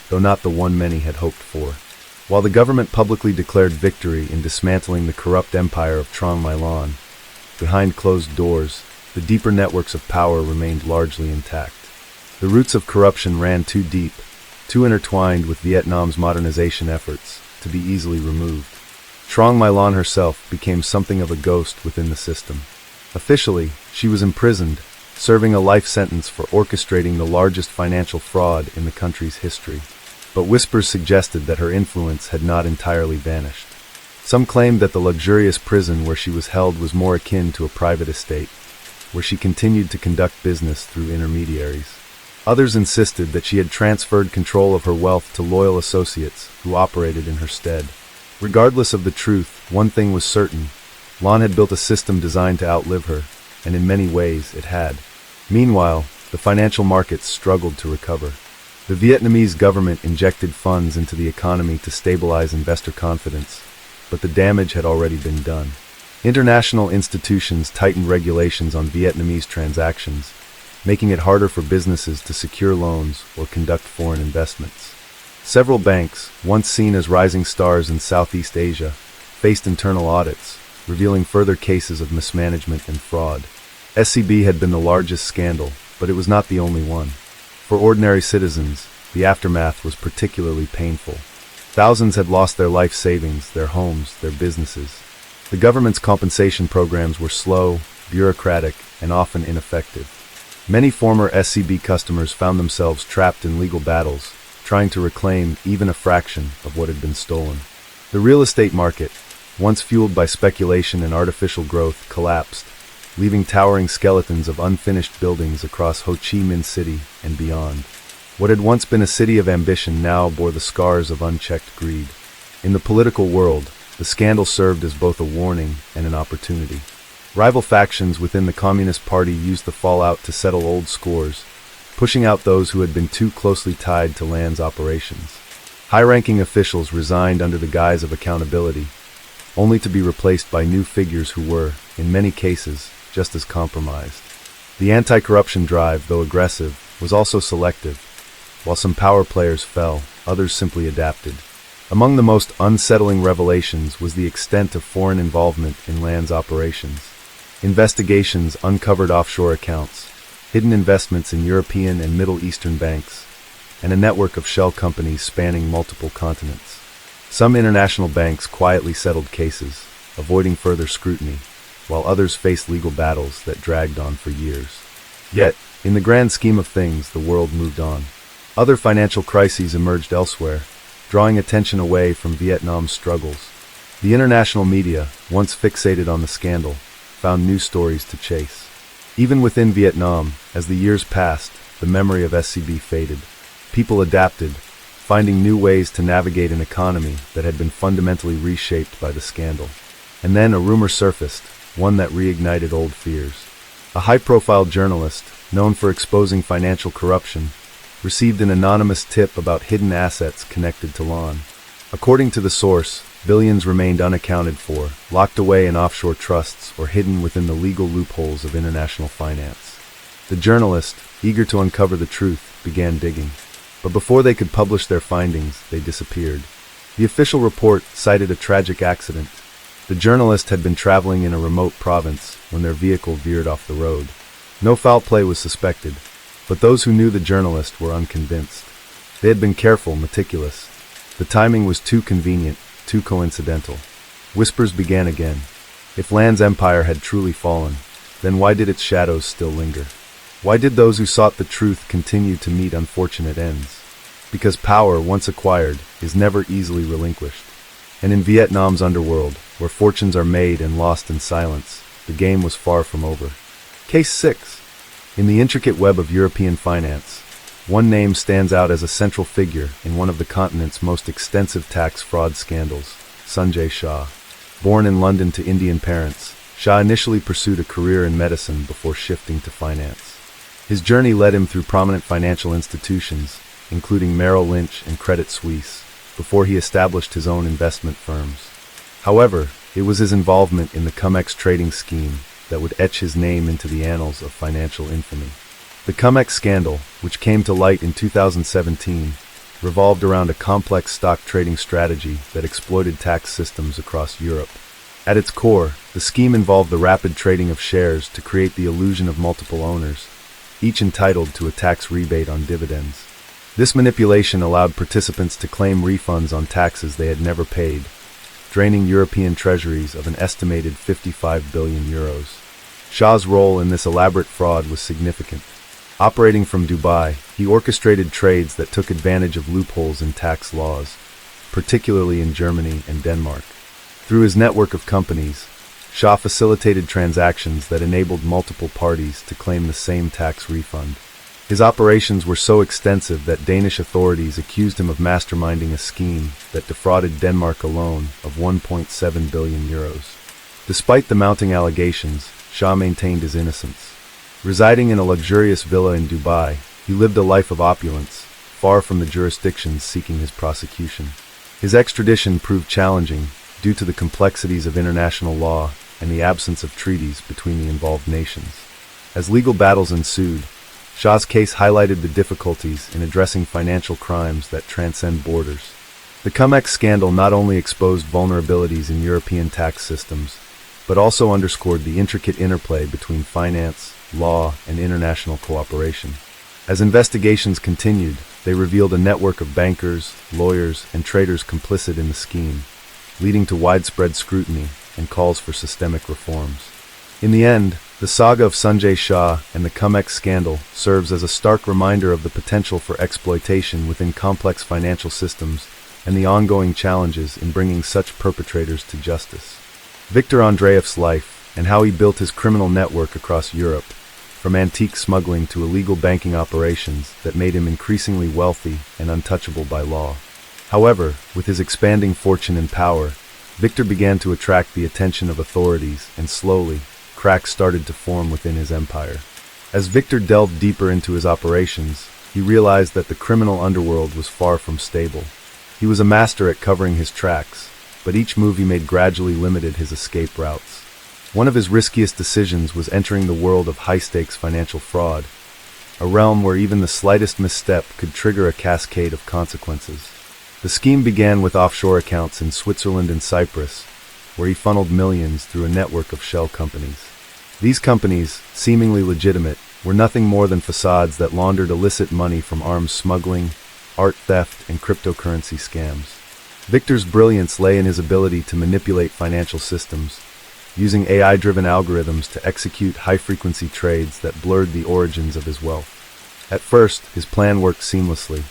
though not the one many had hoped for. While the government publicly declared victory in dismantling the corrupt empire of Trang Milan, behind closed doors, the deeper networks of power remained largely intact. The roots of corruption ran too deep, too intertwined with Vietnam's modernization efforts, to be easily removed. Trang Milan herself became something of a ghost within the system. Officially, she was imprisoned, serving a life sentence for orchestrating the largest financial fraud in the country's history. But whispers suggested that her influence had not entirely vanished. Some claimed that the luxurious prison where she was held was more akin to a private estate, where she continued to conduct business through intermediaries. Others insisted that she had transferred control of her wealth to loyal associates who operated in her stead. Regardless of the truth, one thing was certain: Lan had built a system designed to outlive her, and in many ways it had. Meanwhile, the financial markets struggled to recover. The Vietnamese government injected funds into the economy to stabilize investor confidence, but the damage had already been done. International institutions tightened regulations on Vietnamese transactions, making it harder for businesses to secure loans or conduct foreign investments. Several banks, once seen as rising stars in Southeast Asia, faced internal audits, revealing further cases of mismanagement and fraud. SCB had been the largest scandal, but it was not the only one. For ordinary citizens, the aftermath was particularly painful. Thousands had lost their life savings, their homes, their businesses. The government's compensation programs were slow, bureaucratic, and often ineffective. Many former SCB customers found themselves trapped in legal battles, trying to reclaim even a fraction of what had been stolen. The real estate market, once fueled by speculation and artificial growth, collapsed, leaving towering skeletons of unfinished buildings across Ho Chi Minh City and beyond. What had once been a city of ambition now bore the scars of unchecked greed. In the political world, the scandal served as both a warning and an opportunity. Rival factions within the Communist Party used the fallout to settle old scores, pushing out those who had been too closely tied to Lan's operations. High-ranking officials resigned under the guise of accountability, only to be replaced by new figures who were, in many cases, just as compromised. The anti-corruption drive, though aggressive, was also selective. While some power players fell, others simply adapted. Among the most unsettling revelations was the extent of foreign involvement in Lan's operations. Investigations uncovered offshore accounts, hidden investments in European and Middle Eastern banks, and a network of shell companies spanning multiple continents. Some international banks quietly settled cases, avoiding further scrutiny, while others faced legal battles that dragged on for years. Yet, in the grand scheme of things, the world moved on. Other financial crises emerged elsewhere, drawing attention away from Vietnam's struggles. The international media, once fixated on the scandal, found new stories to chase. Even within Vietnam, as the years passed, the memory of SCB faded. People adapted, finding new ways to navigate an economy that had been fundamentally reshaped by the scandal. And then a rumor surfaced, one that reignited old fears. A high-profile journalist, known for exposing financial corruption, received an anonymous tip about hidden assets connected to Lan. According to the source, billions remained unaccounted for, locked away in offshore trusts or hidden within the legal loopholes of international finance. The journalist, eager to uncover the truth, began digging. But before they could publish their findings, they disappeared. The official report cited a tragic accident. The journalist had been traveling in a remote province when their vehicle veered off the road. No foul play was suspected, but those who knew the journalist were unconvinced. They had been careful, meticulous. The timing was too convenient, too coincidental. Whispers began again. If Land's empire had truly fallen, then why did its shadows still linger? Why did those who sought the truth continue to meet unfortunate ends? Because power, once acquired, is never easily relinquished. And in Vietnam's underworld, where fortunes are made and lost in silence, the game was far from over. Case 6. In the intricate web of European finance, one name stands out as a central figure in one of the continent's most extensive tax fraud scandals, Sanjay Shah. Born in London to Indian parents, Shah initially pursued a career in medicine before shifting to finance. His journey led him through prominent financial institutions, including Merrill Lynch and Credit Suisse, before he established his own investment firms. However, it was his involvement in the Cum-Ex trading scheme that would etch his name into the annals of financial infamy. The Cum-Ex scandal, which came to light in 2017, revolved around a complex stock trading strategy that exploited tax systems across Europe. At its core, the scheme involved the rapid trading of shares to create the illusion of multiple owners, each entitled to a tax rebate on dividends. This manipulation allowed participants to claim refunds on taxes they had never paid, draining European treasuries of an estimated 55 billion euros. Shah's role in this elaborate fraud was significant. Operating from Dubai, he orchestrated trades that took advantage of loopholes in tax laws, particularly in Germany and Denmark. Through his network of companies, Shah facilitated transactions that enabled multiple parties to claim the same tax refund. His operations were so extensive that Danish authorities accused him of masterminding a scheme that defrauded Denmark alone of 1.7 billion euros. Despite the mounting allegations, Shah maintained his innocence. Residing in a luxurious villa in Dubai, he lived a life of opulence, far from the jurisdictions seeking his prosecution. His extradition proved challenging due to the complexities of international law and the absence of treaties between the involved nations. As legal battles ensued, Shah's case highlighted the difficulties in addressing financial crimes that transcend borders. The Cum-Ex scandal not only exposed vulnerabilities in European tax systems, but also underscored the intricate interplay between finance, law, and international cooperation. As investigations continued, they revealed a network of bankers, lawyers, and traders complicit in the scheme, leading to widespread scrutiny and calls for systemic reforms. In the end, the saga of Sanjay Shah and the Cum-Ex scandal serves as a stark reminder of the potential for exploitation within complex financial systems and the ongoing challenges in bringing such perpetrators to justice. Viktor Andreev's life and how he built his criminal network across Europe, from antique smuggling to illegal banking operations that made him increasingly wealthy and untouchable by law. However, with his expanding fortune and power, Viktor began to attract the attention of authorities, and slowly, cracks started to form within his empire. As Viktor delved deeper into his operations, he realized that the criminal underworld was far from stable. He was a master at covering his tracks, but each move he made gradually limited his escape routes. One of his riskiest decisions was entering the world of high-stakes financial fraud, a realm where even the slightest misstep could trigger a cascade of consequences. The scheme began with offshore accounts in Switzerland and Cyprus, where he funneled millions through a network of shell companies. These companies, seemingly legitimate, were nothing more than facades that laundered illicit money from arms smuggling, art theft, and cryptocurrency scams. Viktor's brilliance lay in his ability to manipulate financial systems, using AI-driven algorithms to execute high-frequency trades that blurred the origins of his wealth. At first, his plan worked seamlessly.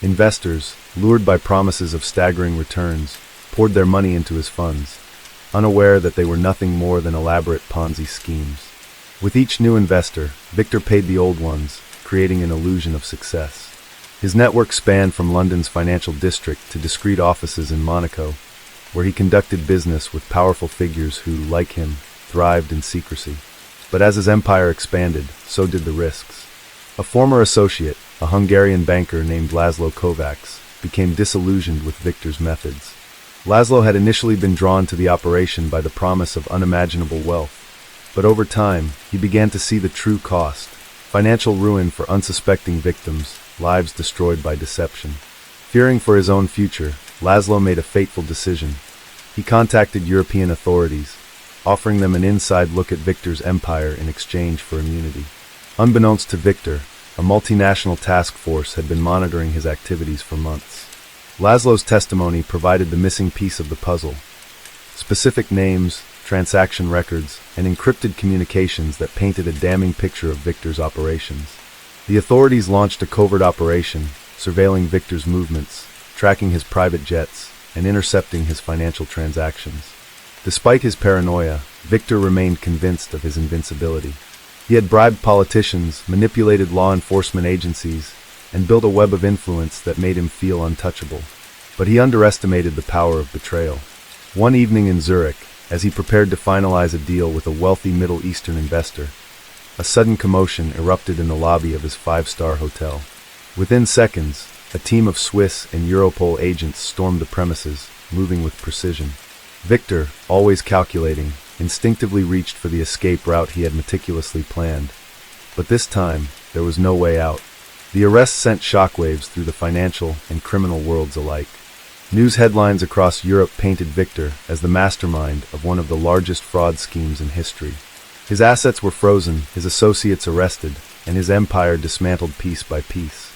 Investors, lured by promises of staggering returns, poured their money into his funds, unaware that they were nothing more than elaborate Ponzi schemes. With each new investor, Viktor paid the old ones, creating an illusion of success. His network spanned from London's financial district to discreet offices in Monaco, where he conducted business with powerful figures who, like him, thrived in secrecy. But as his empire expanded, so did the risks. A former associate, a Hungarian banker named Laszlo Kovacs, became disillusioned with Viktor's methods. Laszlo had initially been drawn to the operation by the promise of unimaginable wealth, but over time, he began to see the true cost: financial ruin for unsuspecting victims, lives destroyed by deception. Fearing for his own future, Laszlo made a fateful decision. He contacted European authorities, offering them an inside look at Viktor's empire in exchange for immunity. Unbeknownst to Viktor, a multinational task force had been monitoring his activities for months. Laszlo's testimony provided the missing piece of the puzzle. Specific names, transaction records, and encrypted communications that painted a damning picture of Victor's operations. The authorities launched a covert operation, surveilling Victor's movements, tracking his private jets, and intercepting his financial transactions. Despite his paranoia, Victor remained convinced of his invincibility. He had bribed politicians, manipulated law enforcement agencies, and built a web of influence that made him feel untouchable. But he underestimated the power of betrayal. One evening in Zurich, as he prepared to finalize a deal with a wealthy Middle Eastern investor, a sudden commotion erupted in the lobby of his five-star hotel. Within seconds, a team of Swiss and Europol agents stormed the premises, moving with precision. Victor, always calculating, instinctively reached for the escape route he had meticulously planned. But this time, there was no way out. The arrest sent shockwaves through the financial and criminal worlds alike. News headlines across Europe painted Victor as the mastermind of one of the largest fraud schemes in history. His assets were frozen, his associates arrested, and his empire dismantled piece by piece.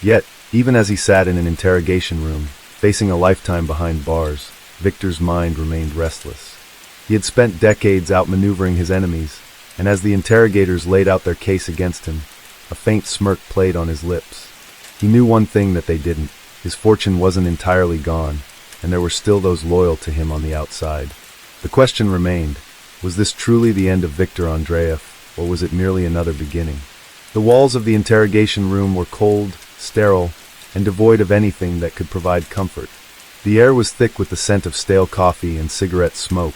Yet, even as he sat in an interrogation room, facing a lifetime behind bars, Victor's mind remained restless. He had spent decades outmaneuvering his enemies, and as the interrogators laid out their case against him, a faint smirk played on his lips. He knew one thing that they didn't. His fortune wasn't entirely gone, and there were still those loyal to him on the outside. The question remained, was this truly the end of Victor Andreev, or was it merely another beginning? The walls of the interrogation room were cold, sterile, and devoid of anything that could provide comfort. The air was thick with the scent of stale coffee and cigarette smoke,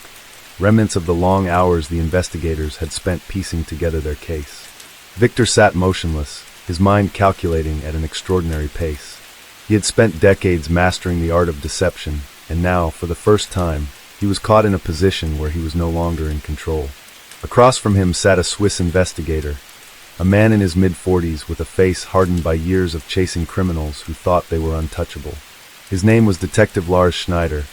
remnants of the long hours the investigators had spent piecing together their case. Victor sat motionless, his mind calculating at an extraordinary pace. He had spent decades mastering the art of deception, and now, for the first time, he was caught in a position where he was no longer in control. Across from him sat a Swiss investigator, a man in his mid-40s with a face hardened by years of chasing criminals who thought they were untouchable. His name was Detective Lars Schneider,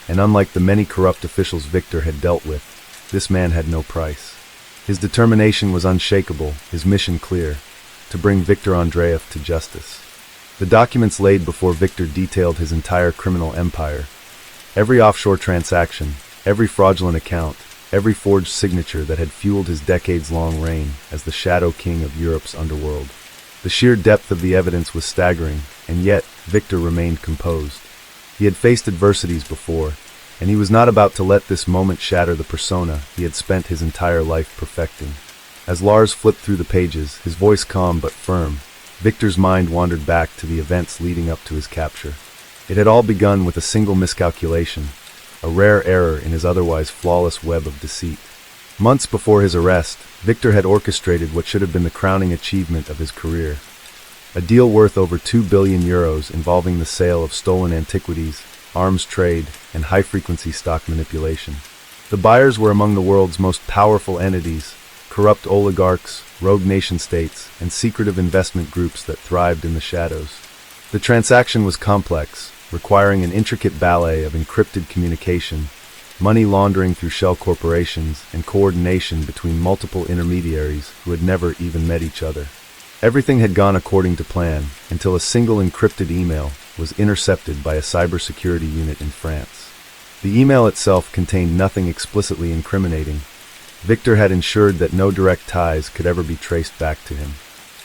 and unlike the many corrupt officials Victor had dealt with, this man had no price. His determination was unshakable, his mission clear, to bring Victor Andreev to justice. The documents laid before Victor detailed his entire criminal empire. Every offshore transaction, every fraudulent account, every forged signature that had fueled his decades-long reign as the Shadow King of Europe's underworld. The sheer depth of the evidence was staggering, and yet Victor remained composed. He had faced adversities before, and he was not about to let this moment shatter the persona he had spent his entire life perfecting. As Lars flipped through the pages, his voice calm but firm, Victor's mind wandered back to the events leading up to his capture. It had all begun with a single miscalculation, a rare error in his otherwise flawless web of deceit. Months before his arrest, Victor had orchestrated what should have been the crowning achievement of his career. A deal worth over 2 billion euros involving the sale of stolen antiquities, arms trade, and high-frequency stock manipulation. The buyers were among the world's most powerful entities, corrupt oligarchs, rogue nation-states, and secretive investment groups that thrived in the shadows. The transaction was complex, requiring an intricate ballet of encrypted communication, money laundering through shell corporations, and coordination between multiple intermediaries who had never even met each other. Everything had gone according to plan, until a single encrypted email was intercepted by a cybersecurity unit in France. The email itself contained nothing explicitly incriminating. Victor had ensured that no direct ties could ever be traced back to him.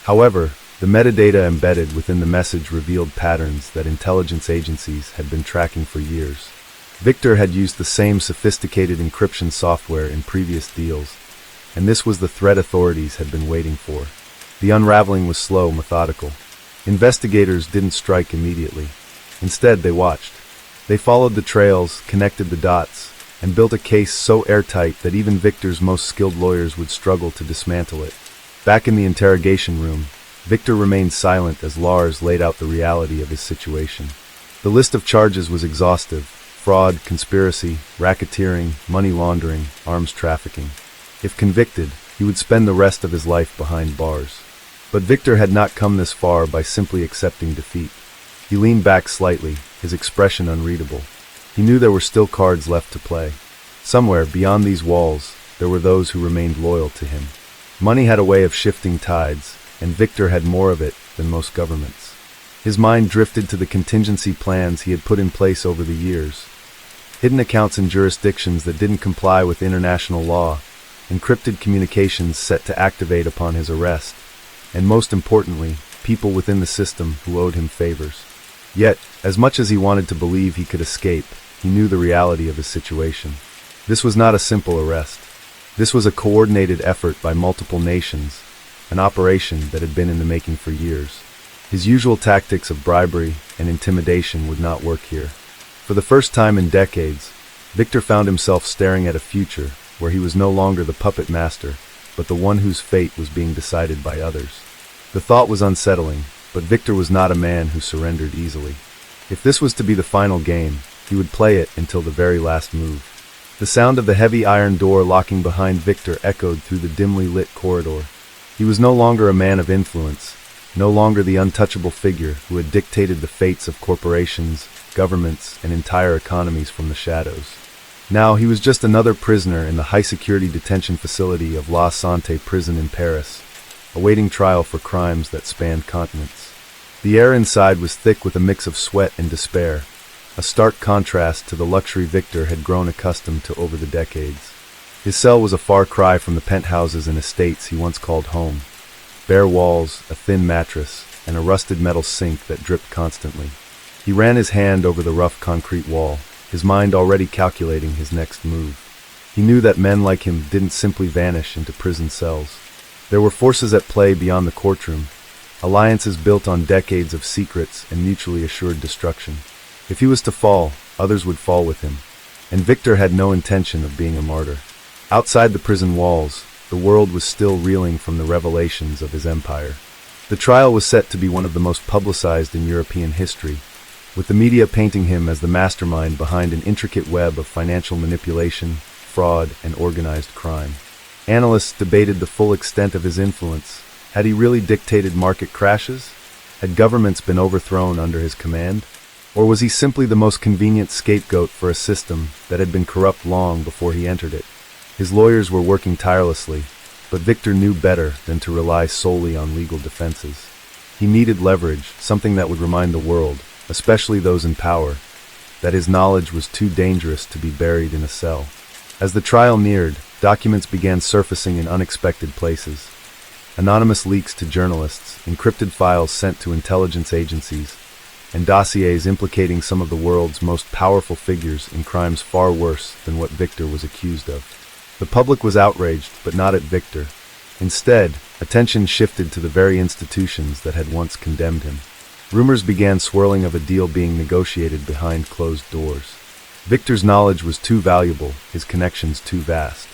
However, the metadata embedded within the message revealed patterns that intelligence agencies had been tracking for years. Victor had used the same sophisticated encryption software in previous deals, and this was the threat authorities had been waiting for. The unraveling was slow, methodical. Investigators didn't strike immediately. Instead, they watched. They followed the trails, connected the dots, and built a case so airtight that even Victor's most skilled lawyers would struggle to dismantle it. Back in the interrogation room, Victor remained silent as Lars laid out the reality of his situation. The list of charges was exhaustive: fraud, conspiracy, racketeering, money laundering, arms trafficking. If convicted, he would spend the rest of his life behind bars. But Victor had not come this far by simply accepting defeat. He leaned back slightly, his expression unreadable. He knew there were still cards left to play. Somewhere beyond these walls, there were those who remained loyal to him. Money had a way of shifting tides, and Victor had more of it than most governments. His mind drifted to the contingency plans he had put in place over the years. Hidden accounts in jurisdictions that didn't comply with international law, encrypted communications set to activate upon his arrest, and most importantly, people within the system who owed him favors. Yet, as much as he wanted to believe he could escape, he knew the reality of his situation. This was not a simple arrest. This was a coordinated effort by multiple nations, an operation that had been in the making for years. His usual tactics of bribery and intimidation would not work here. For the first time in decades, Victor found himself staring at a future where he was no longer the puppet master, but the one whose fate was being decided by others. The thought was unsettling, but Victor was not a man who surrendered easily. If this was to be the final game, he would play it until the very last move. The sound of the heavy iron door locking behind Victor echoed through the dimly lit corridor. He was no longer a man of influence, no longer the untouchable figure who had dictated the fates of corporations, governments, and entire economies from the shadows. Now he was just another prisoner in the high-security detention facility of La Santé prison in Paris, awaiting trial for crimes that spanned continents. The air inside was thick with a mix of sweat and despair, a stark contrast to the luxury Victor had grown accustomed to over the decades. His cell was a far cry from the penthouses and estates he once called home. Bare walls, a thin mattress, and a rusted metal sink that dripped constantly. He ran his hand over the rough concrete wall, his mind already calculating his next move. He knew that men like him didn't simply vanish into prison cells. There were forces at play beyond the courtroom, alliances built on decades of secrets and mutually assured destruction. If he was to fall, others would fall with him, and Victor had no intention of being a martyr. Outside the prison walls, the world was still reeling from the revelations of his empire. The trial was set to be one of the most publicized in European history, with the media painting him as the mastermind behind an intricate web of financial manipulation, fraud, and organized crime. Analysts debated the full extent of his influence. Had he really dictated market crashes? Had governments been overthrown under his command? Or was he simply the most convenient scapegoat for a system that had been corrupt long before he entered it? His lawyers were working tirelessly, but Victor knew better than to rely solely on legal defenses. He needed leverage, something that would remind the world, especially those in power, that his knowledge was too dangerous to be buried in a cell. As the trial neared, documents began surfacing in unexpected places. Anonymous leaks to journalists, encrypted files sent to intelligence agencies, and dossiers implicating some of the world's most powerful figures in crimes far worse than what Victor was accused of. The public was outraged, but not at Victor. Instead, attention shifted to the very institutions that had once condemned him. Rumors began swirling of a deal being negotiated behind closed doors. Victor's knowledge was too valuable, his connections too vast.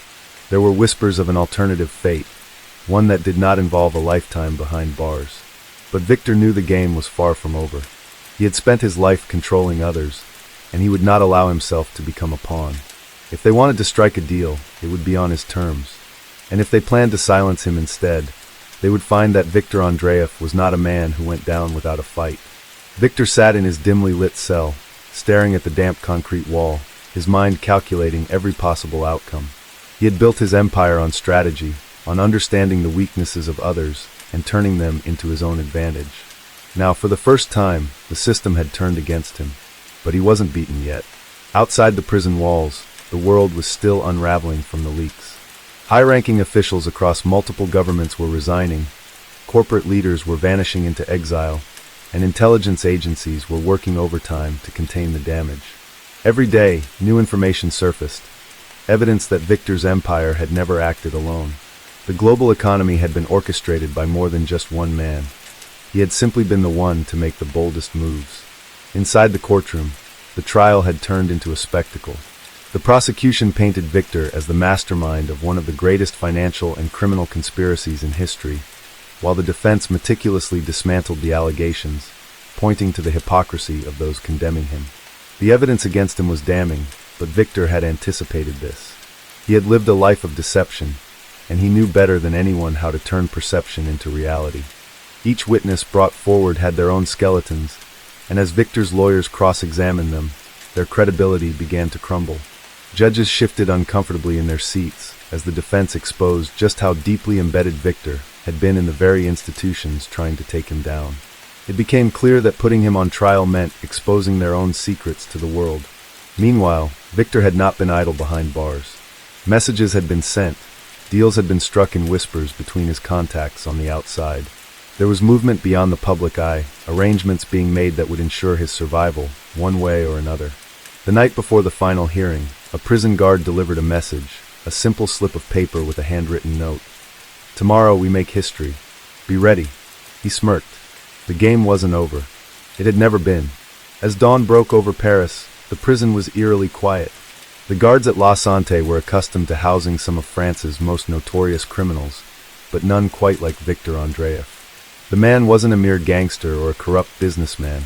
There were whispers of an alternative fate, one that did not involve a lifetime behind bars. But Victor knew the game was far from over. He had spent his life controlling others, and he would not allow himself to become a pawn. If they wanted to strike a deal, it would be on his terms. And if they planned to silence him instead, they would find that Victor Andreev was not a man who went down without a fight. Victor sat in his dimly lit cell, staring at the damp concrete wall, his mind calculating every possible outcome. He had built his empire on strategy, on understanding the weaknesses of others, and turning them into his own advantage. Now, for the first time, the system had turned against him. But he wasn't beaten yet. Outside the prison walls, the world was still unraveling from the leaks. High-ranking officials across multiple governments were resigning, corporate leaders were vanishing into exile, and intelligence agencies were working overtime to contain the damage. Every day, new information surfaced, evidence that Victor's empire had never acted alone. The global economy had been orchestrated by more than just one man. He had simply been the one to make the boldest moves. Inside the courtroom, the trial had turned into a spectacle. The prosecution painted Victor as the mastermind of one of the greatest financial and criminal conspiracies in history, while the defense meticulously dismantled the allegations, pointing to the hypocrisy of those condemning him. The evidence against him was damning, but Victor had anticipated this. He had lived a life of deception, and he knew better than anyone how to turn perception into reality. Each witness brought forward had their own skeletons, and as Victor's lawyers cross-examined them, their credibility began to crumble. Judges shifted uncomfortably in their seats as the defense exposed just how deeply embedded Victor had been in the very institutions trying to take him down. It became clear that putting him on trial meant exposing their own secrets to the world. Meanwhile, Victor had not been idle behind bars. Messages had been sent, deals had been struck in whispers between his contacts on the outside. There was movement beyond the public eye, arrangements being made that would ensure his survival, one way or another. The night before the final hearing, a prison guard delivered a message, a simple slip of paper with a handwritten note. "Tomorrow we make history. Be ready." He smirked. The game wasn't over. It had never been. As dawn broke over Paris, the prison was eerily quiet. The guards at La Santé were accustomed to housing some of France's most notorious criminals, but none quite like Victor Andreev. The man wasn't a mere gangster or a corrupt businessman.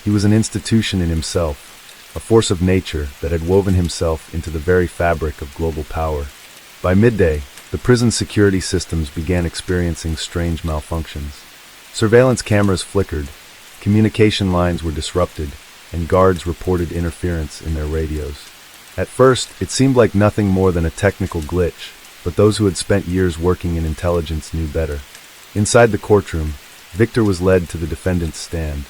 He was an institution in himself, a force of nature that had woven himself into the very fabric of global power. By midday, the prison security systems began experiencing strange malfunctions. Surveillance cameras flickered, communication lines were disrupted, and guards reported interference in their radios. At first, it seemed like nothing more than a technical glitch, but those who had spent years working in intelligence knew better. Inside the courtroom, Victor was led to the defendant's stand.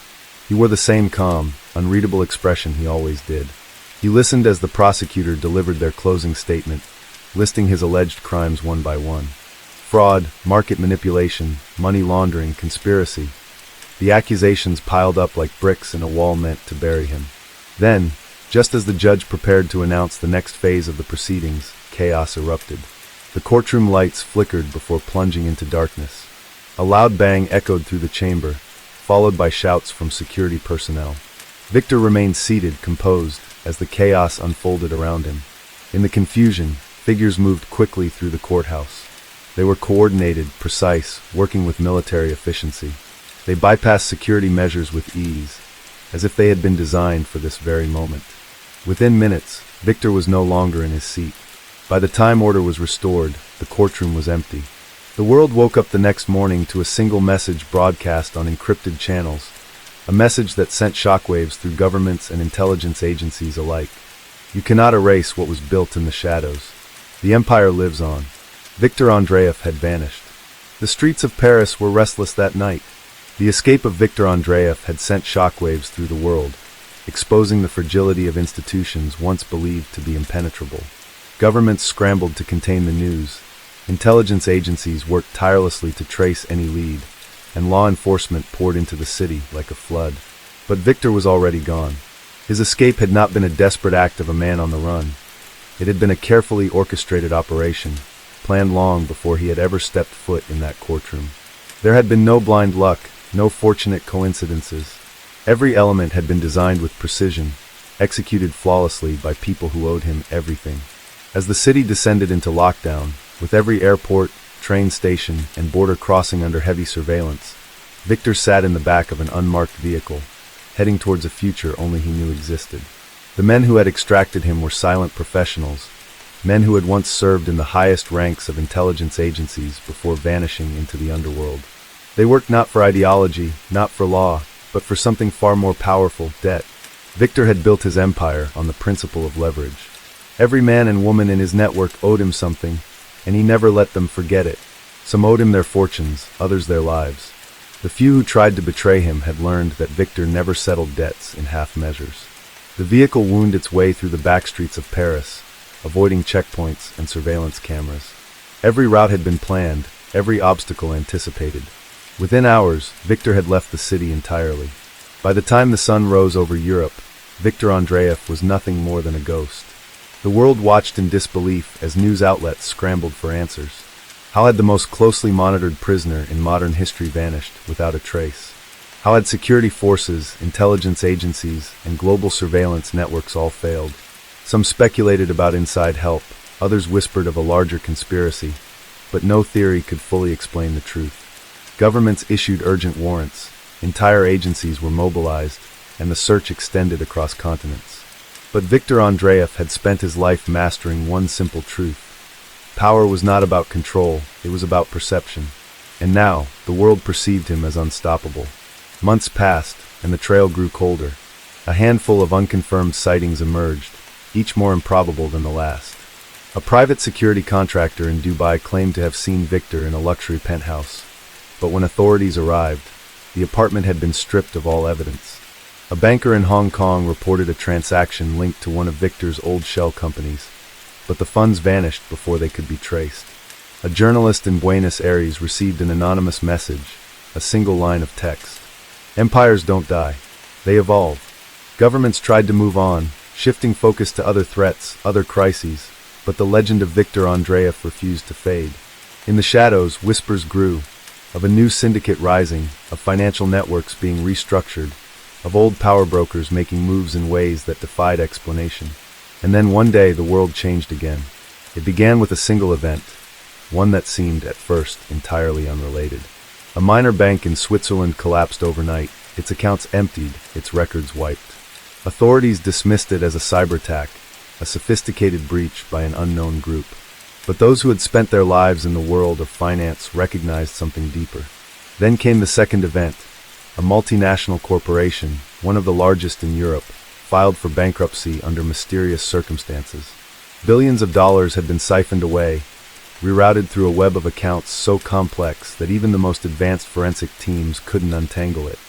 He wore the same calm, unreadable expression he always did. He listened as the prosecutor delivered their closing statement, listing his alleged crimes one by one. Fraud, market manipulation, money laundering, conspiracy. The accusations piled up like bricks in a wall meant to bury him. Then, just as the judge prepared to announce the next phase of the proceedings, chaos erupted. The courtroom lights flickered before plunging into darkness. A loud bang echoed through the chamber, followed by shouts from security personnel. Victor remained seated, composed, as the chaos unfolded around him. In the confusion, figures moved quickly through the courthouse. They were coordinated, precise, working with military efficiency. They bypassed security measures with ease, as if they had been designed for this very moment. Within minutes, Victor was no longer in his seat. By the time order was restored, the courtroom was empty. The world woke up the next morning to a single message broadcast on encrypted channels, a message that sent shockwaves through governments and intelligence agencies alike. You cannot erase what was built in the shadows. The empire lives on. Victor Andreev had vanished. The streets of Paris were restless that night. The escape of Victor Andreev had sent shockwaves through the world, exposing the fragility of institutions once believed to be impenetrable. Governments scrambled to contain the news. Intelligence agencies worked tirelessly to trace any lead, and law enforcement poured into the city like a flood. But Victor was already gone. His escape had not been a desperate act of a man on the run. It had been a carefully orchestrated operation, planned long before he had ever stepped foot in that courtroom. There had been no blind luck, no fortunate coincidences. Every element had been designed with precision, executed flawlessly by people who owed him everything. As the city descended into lockdown, with every airport, train station, and border crossing under heavy surveillance, Victor sat in the back of an unmarked vehicle, heading towards a future only he knew existed. The men who had extracted him were silent professionals, men who had once served in the highest ranks of intelligence agencies before vanishing into the underworld. They worked not for ideology, not for law, but for something far more powerful, debt. Victor had built his empire on the principle of leverage. Every man and woman in his network owed him something, and he never let them forget it. Some owed him their fortunes, others their lives. The few who tried to betray him had learned that Victor never settled debts in half measures. The vehicle wound its way through the back streets of Paris, avoiding checkpoints and surveillance cameras. Every route had been planned, every obstacle anticipated. Within hours, Victor had left the city entirely. By the time the sun rose over Europe, Victor Andreev was nothing more than a ghost. The world watched in disbelief as news outlets scrambled for answers. How had the most closely monitored prisoner in modern history vanished without a trace? How had security forces, intelligence agencies, and global surveillance networks all failed? Some speculated about inside help, others whispered of a larger conspiracy, but no theory could fully explain the truth. Governments issued urgent warrants, entire agencies were mobilized, and the search extended across continents. But Victor Andreev had spent his life mastering one simple truth. Power was not about control, it was about perception. And now, the world perceived him as unstoppable. Months passed, and the trail grew colder. A handful of unconfirmed sightings emerged, each more improbable than the last. A private security contractor in Dubai claimed to have seen Victor in a luxury penthouse. But when authorities arrived, the apartment had been stripped of all evidence. A banker in Hong Kong reported a transaction linked to one of Victor's old shell companies, but the funds vanished before they could be traced. A journalist in Buenos Aires received an anonymous message, a single line of text. Empires don't die. They evolve. Governments tried to move on, shifting focus to other threats, other crises, but the legend of Viktor Andreev refused to fade. In the shadows, whispers grew, of a new syndicate rising, of financial networks being restructured, of old power brokers making moves in ways that defied explanation. And then one day the world changed again. It began with a single event, one that seemed, at first, entirely unrelated. A minor bank in Switzerland collapsed overnight, its accounts emptied, its records wiped. Authorities dismissed it as a cyber attack, a sophisticated breach by an unknown group. But those who had spent their lives in the world of finance recognized something deeper. Then came the second event. A multinational corporation, one of the largest in Europe, filed for bankruptcy under mysterious circumstances. Billions of dollars had been siphoned away, rerouted through a web of accounts so complex that even the most advanced forensic teams couldn't untangle it.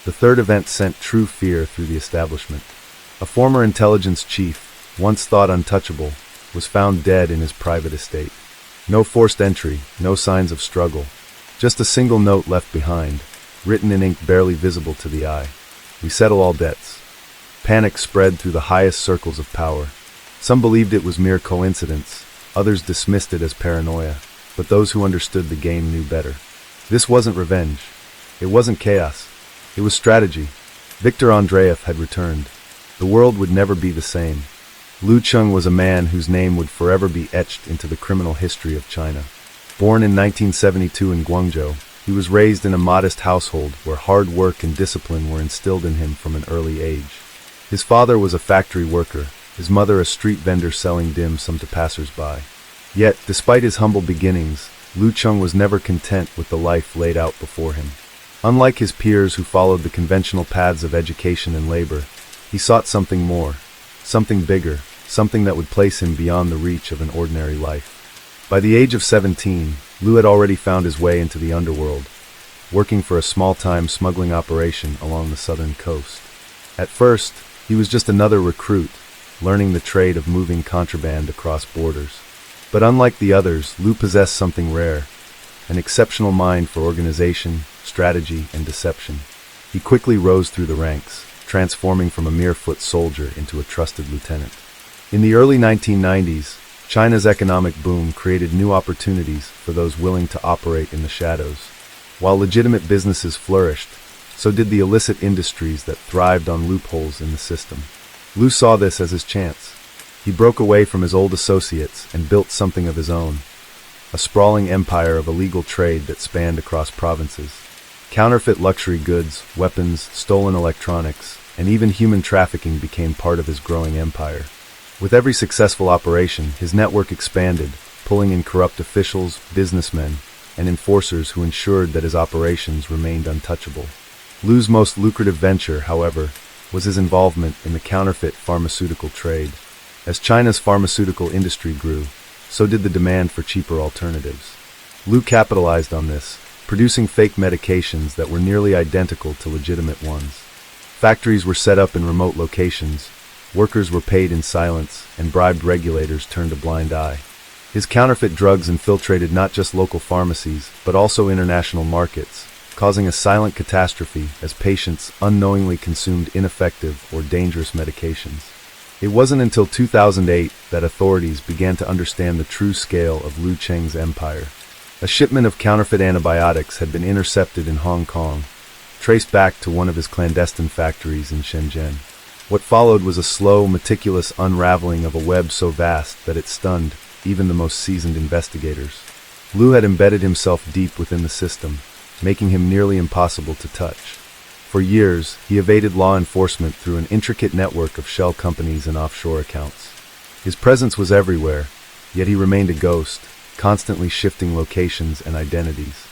The third event sent true fear through the establishment. A former intelligence chief, once thought untouchable, was found dead in his private estate. No forced entry, no signs of struggle. Just a single note left behind, written in ink barely visible to the eye. We settle all debts. Panic spread through the highest circles of power. Some believed it was mere coincidence, others dismissed it as paranoia, but those who understood the game knew better. This wasn't revenge. It wasn't chaos. It was strategy. Viktor Andreev had returned. The world would never be the same. Lu Cheng was a man whose name would forever be etched into the criminal history of China. Born in 1972 in Guangzhou, he was raised in a modest household where hard work and discipline were instilled in him from an early age. His father was a factory worker, his mother a street vendor selling dim sum to passers-by. Yet, despite his humble beginnings, Lu Cheng was never content with the life laid out before him. Unlike his peers who followed the conventional paths of education and labor, he sought something more, something bigger, something that would place him beyond the reach of an ordinary life. By the age of 17, Lu had already found his way into the underworld, working for a small-time smuggling operation along the southern coast. At first, he was just another recruit, learning the trade of moving contraband across borders. But unlike the others, Lu possessed something rare, an exceptional mind for organization, strategy, and deception. He quickly rose through the ranks, transforming from a mere foot soldier into a trusted lieutenant. In the early 1990s, China's economic boom created new opportunities for those willing to operate in the shadows. While legitimate businesses flourished, so did the illicit industries that thrived on loopholes in the system. Lu saw this as his chance. He broke away from his old associates and built something of his own, a sprawling empire of illegal trade that spanned across provinces. Counterfeit luxury goods, weapons, stolen electronics, and even human trafficking became part of his growing empire. With every successful operation, his network expanded, pulling in corrupt officials, businessmen, and enforcers who ensured that his operations remained untouchable. Lu's most lucrative venture, however, was his involvement in the counterfeit pharmaceutical trade. As China's pharmaceutical industry grew, so did the demand for cheaper alternatives. Lu capitalized on this, producing fake medications that were nearly identical to legitimate ones. Factories were set up in remote locations, workers were paid in silence, and bribed regulators turned a blind eye. His counterfeit drugs infiltrated not just local pharmacies, but also international markets, causing a silent catastrophe as patients unknowingly consumed ineffective or dangerous medications. It wasn't until 2008 that authorities began to understand the true scale of Lu Cheng's empire. A shipment of counterfeit antibiotics had been intercepted in Hong Kong, traced back to one of his clandestine factories in Shenzhen. What followed was a slow, meticulous unraveling of a web so vast that it stunned even the most seasoned investigators. Lu had embedded himself deep within the system, making him nearly impossible to touch. For years, he evaded law enforcement through an intricate network of shell companies and offshore accounts. His presence was everywhere, yet he remained a ghost, constantly shifting locations and identities.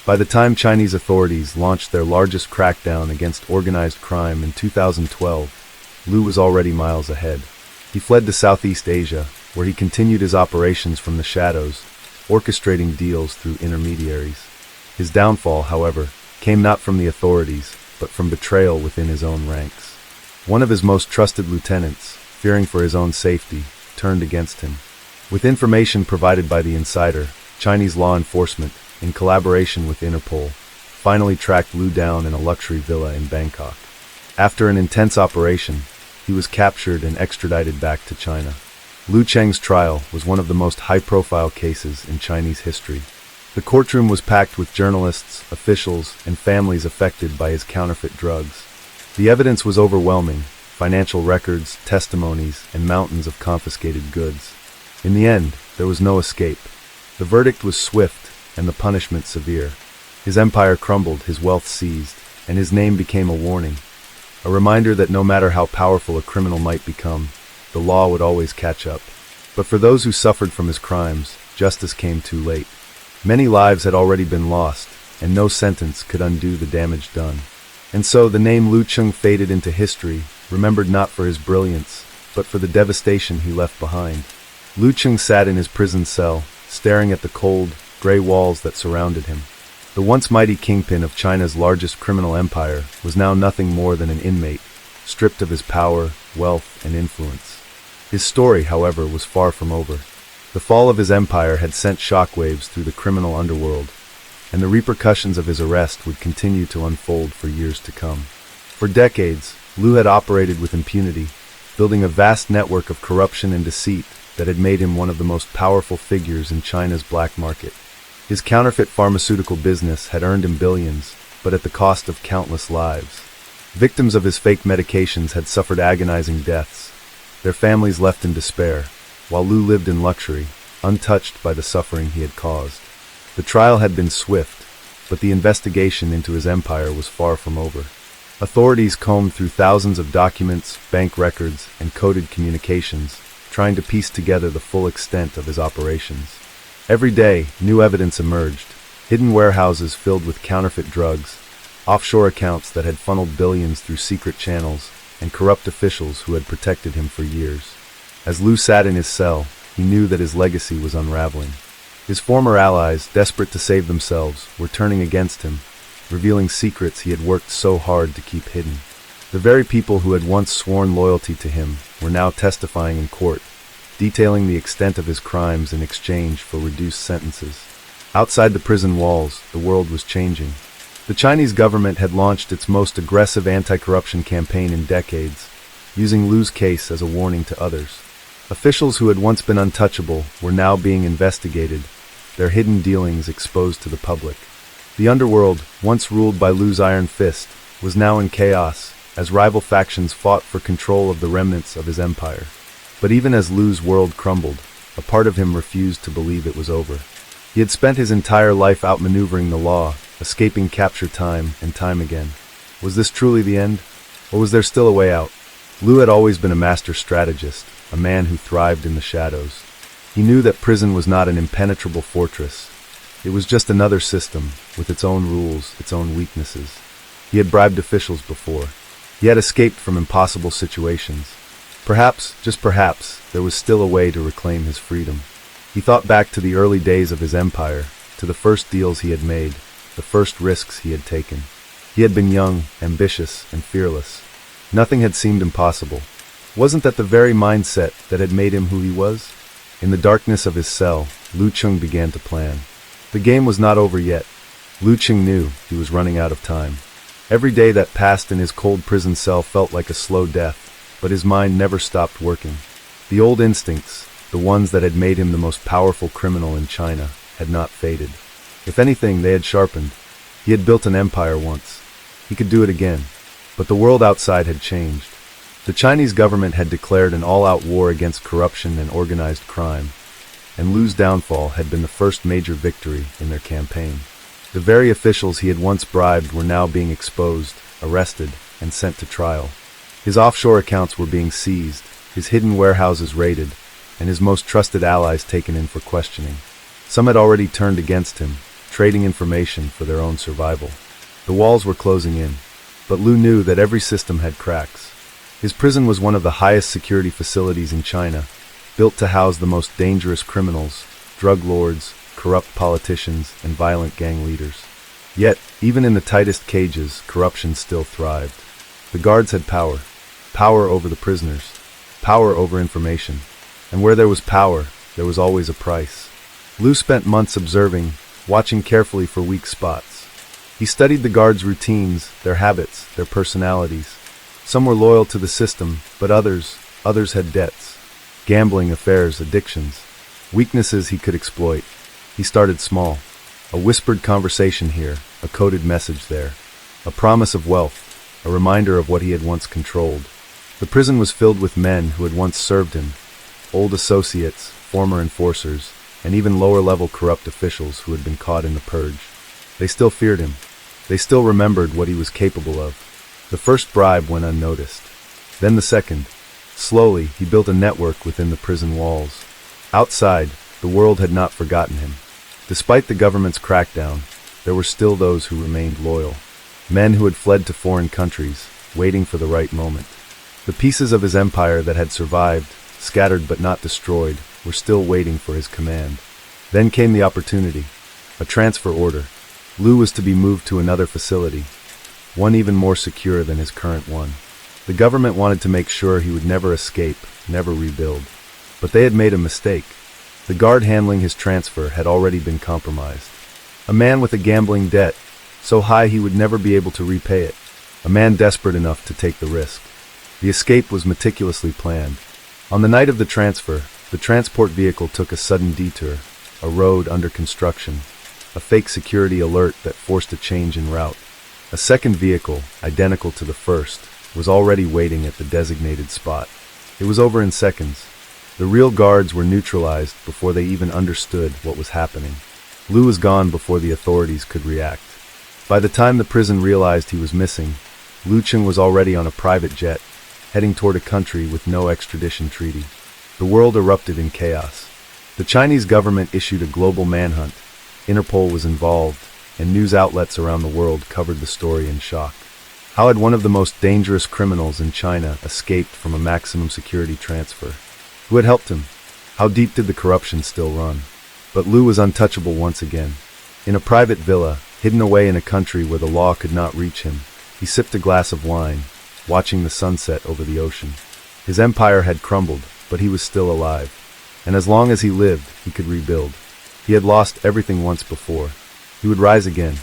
By the time Chinese authorities launched their largest crackdown against organized crime in 2012, Lu was already miles ahead. He fled to Southeast Asia, where he continued his operations from the shadows, orchestrating deals through intermediaries. His downfall, however, came not from the authorities, but from betrayal within his own ranks. One of his most trusted lieutenants, fearing for his own safety, turned against him. With information provided by the insider, Chinese law enforcement, in collaboration with Interpol, finally tracked Lu down in a luxury villa in Bangkok. After an intense operation, he was captured and extradited back to China. Lu Cheng's trial was one of the most high-profile cases in Chinese history. The courtroom was packed with journalists, officials, and families affected by his counterfeit drugs. The evidence was overwhelming: financial records, testimonies, and mountains of confiscated goods. In the end, there was no escape. The verdict was swift, and the punishment severe. His empire crumbled, his wealth seized, and his name became a warning. A reminder that no matter how powerful a criminal might become, the law would always catch up. But for those who suffered from his crimes, justice came too late. Many lives had already been lost, and no sentence could undo the damage done. And so the name Lu Cheng faded into history, remembered not for his brilliance, but for the devastation he left behind. Lu Cheng sat in his prison cell, staring at the cold, gray walls that surrounded him. The once mighty kingpin of China's largest criminal empire was now nothing more than an inmate, stripped of his power, wealth, and influence. His story, however, was far from over. The fall of his empire had sent shockwaves through the criminal underworld, and the repercussions of his arrest would continue to unfold for years to come. For decades, Lu had operated with impunity, building a vast network of corruption and deceit that had made him one of the most powerful figures in China's black market. His counterfeit pharmaceutical business had earned him billions, but at the cost of countless lives. Victims of his fake medications had suffered agonizing deaths, their families left in despair, while Lu lived in luxury, untouched by the suffering he had caused. The trial had been swift, but the investigation into his empire was far from over. Authorities combed through thousands of documents, bank records, and coded communications, trying to piece together the full extent of his operations. Every day, new evidence emerged: hidden warehouses filled with counterfeit drugs, offshore accounts that had funneled billions through secret channels, and corrupt officials who had protected him for years. As Lu sat in his cell, he knew that his legacy was unraveling. His former allies, desperate to save themselves, were turning against him, revealing secrets he had worked so hard to keep hidden. The very people who had once sworn loyalty to him were now testifying in court, detailing the extent of his crimes in exchange for reduced sentences. Outside the prison walls, the world was changing. The Chinese government had launched its most aggressive anti-corruption campaign in decades, using Lu's case as a warning to others. Officials who had once been untouchable were now being investigated, their hidden dealings exposed to the public. The underworld, once ruled by Lu's iron fist, was now in chaos, as rival factions fought for control of the remnants of his empire. But even as Lu's world crumbled, a part of him refused to believe it was over. He had spent his entire life outmaneuvering the law, escaping capture time and time again. Was this truly the end? Or was there still a way out? Lu had always been a master strategist, a man who thrived in the shadows. He knew that prison was not an impenetrable fortress. It was just another system, with its own rules, its own weaknesses. He had bribed officials before. He had escaped from impossible situations. Perhaps, just perhaps, there was still a way to reclaim his freedom. He thought back to the early days of his empire, to the first deals he had made, the first risks he had taken. He had been young, ambitious, and fearless. Nothing had seemed impossible. Wasn't that the very mindset that had made him who he was? In the darkness of his cell, Lu Cheng began to plan. The game was not over yet. Lu Cheng knew he was running out of time. Every day that passed in his cold prison cell felt like a slow death, but his mind never stopped working. The old instincts, the ones that had made him the most powerful criminal in China, had not faded. If anything, they had sharpened. He had built an empire once. He could do it again. But the world outside had changed. The Chinese government had declared an all-out war against corruption and organized crime, and Lu's downfall had been the first major victory in their campaign. The very officials he had once bribed were now being exposed, arrested, and sent to trial. His offshore accounts were being seized, his hidden warehouses raided, and his most trusted allies taken in for questioning. Some had already turned against him, trading information for their own survival. The walls were closing in, but Lu knew that every system had cracks. His prison was one of the highest security facilities in China, built to house the most dangerous criminals, drug lords, corrupt politicians, and violent gang leaders. Yet, even in the tightest cages, corruption still thrived. The guards had power. Power over the prisoners. Power over information. And where there was power, there was always a price. Lou spent months observing, watching carefully for weak spots. He studied the guards' routines, their habits, their personalities. Some were loyal to the system, but others had debts. Gambling, affairs, addictions. Weaknesses he could exploit. He started small. A whispered conversation here, a coded message there. A promise of wealth, a reminder of what he had once controlled. The prison was filled with men who had once served him. Old associates, former enforcers, and even lower-level corrupt officials who had been caught in the Purge. They still feared him. They still remembered what he was capable of. The first bribe went unnoticed. Then the second. Slowly, he built a network within the prison walls. Outside, the world had not forgotten him. Despite the government's crackdown, there were still those who remained loyal. Men who had fled to foreign countries, waiting for the right moment. The pieces of his empire that had survived, scattered but not destroyed, were still waiting for his command. Then came the opportunity. A transfer order. Lou was to be moved to another facility, one even more secure than his current one. The government wanted to make sure he would never escape, never rebuild. But they had made a mistake. The guard handling his transfer had already been compromised. A man with a gambling debt, so high he would never be able to repay it. A man desperate enough to take the risk. The escape was meticulously planned. On the night of the transfer, the transport vehicle took a sudden detour, a road under construction, a fake security alert that forced a change in route. A second vehicle, identical to the first, was already waiting at the designated spot. It was over in seconds. The real guards were neutralized before they even understood what was happening. Lou was gone before the authorities could react. By the time the prison realized he was missing, Lu Cheng was already on a private jet, heading toward a country with no extradition treaty. The world erupted in chaos. The Chinese government issued a global manhunt. Interpol was involved, and news outlets around the world covered the story in shock. How had one of the most dangerous criminals in China escaped from a maximum security transfer? Who had helped him? How deep did the corruption still run? But Lou was untouchable once again. In a private villa, hidden away in a country where the law could not reach him, he sipped a glass of wine, watching the sunset over the ocean. His empire had crumbled, but he was still alive. And as long as he lived, he could rebuild. He had lost everything once before. He would rise again,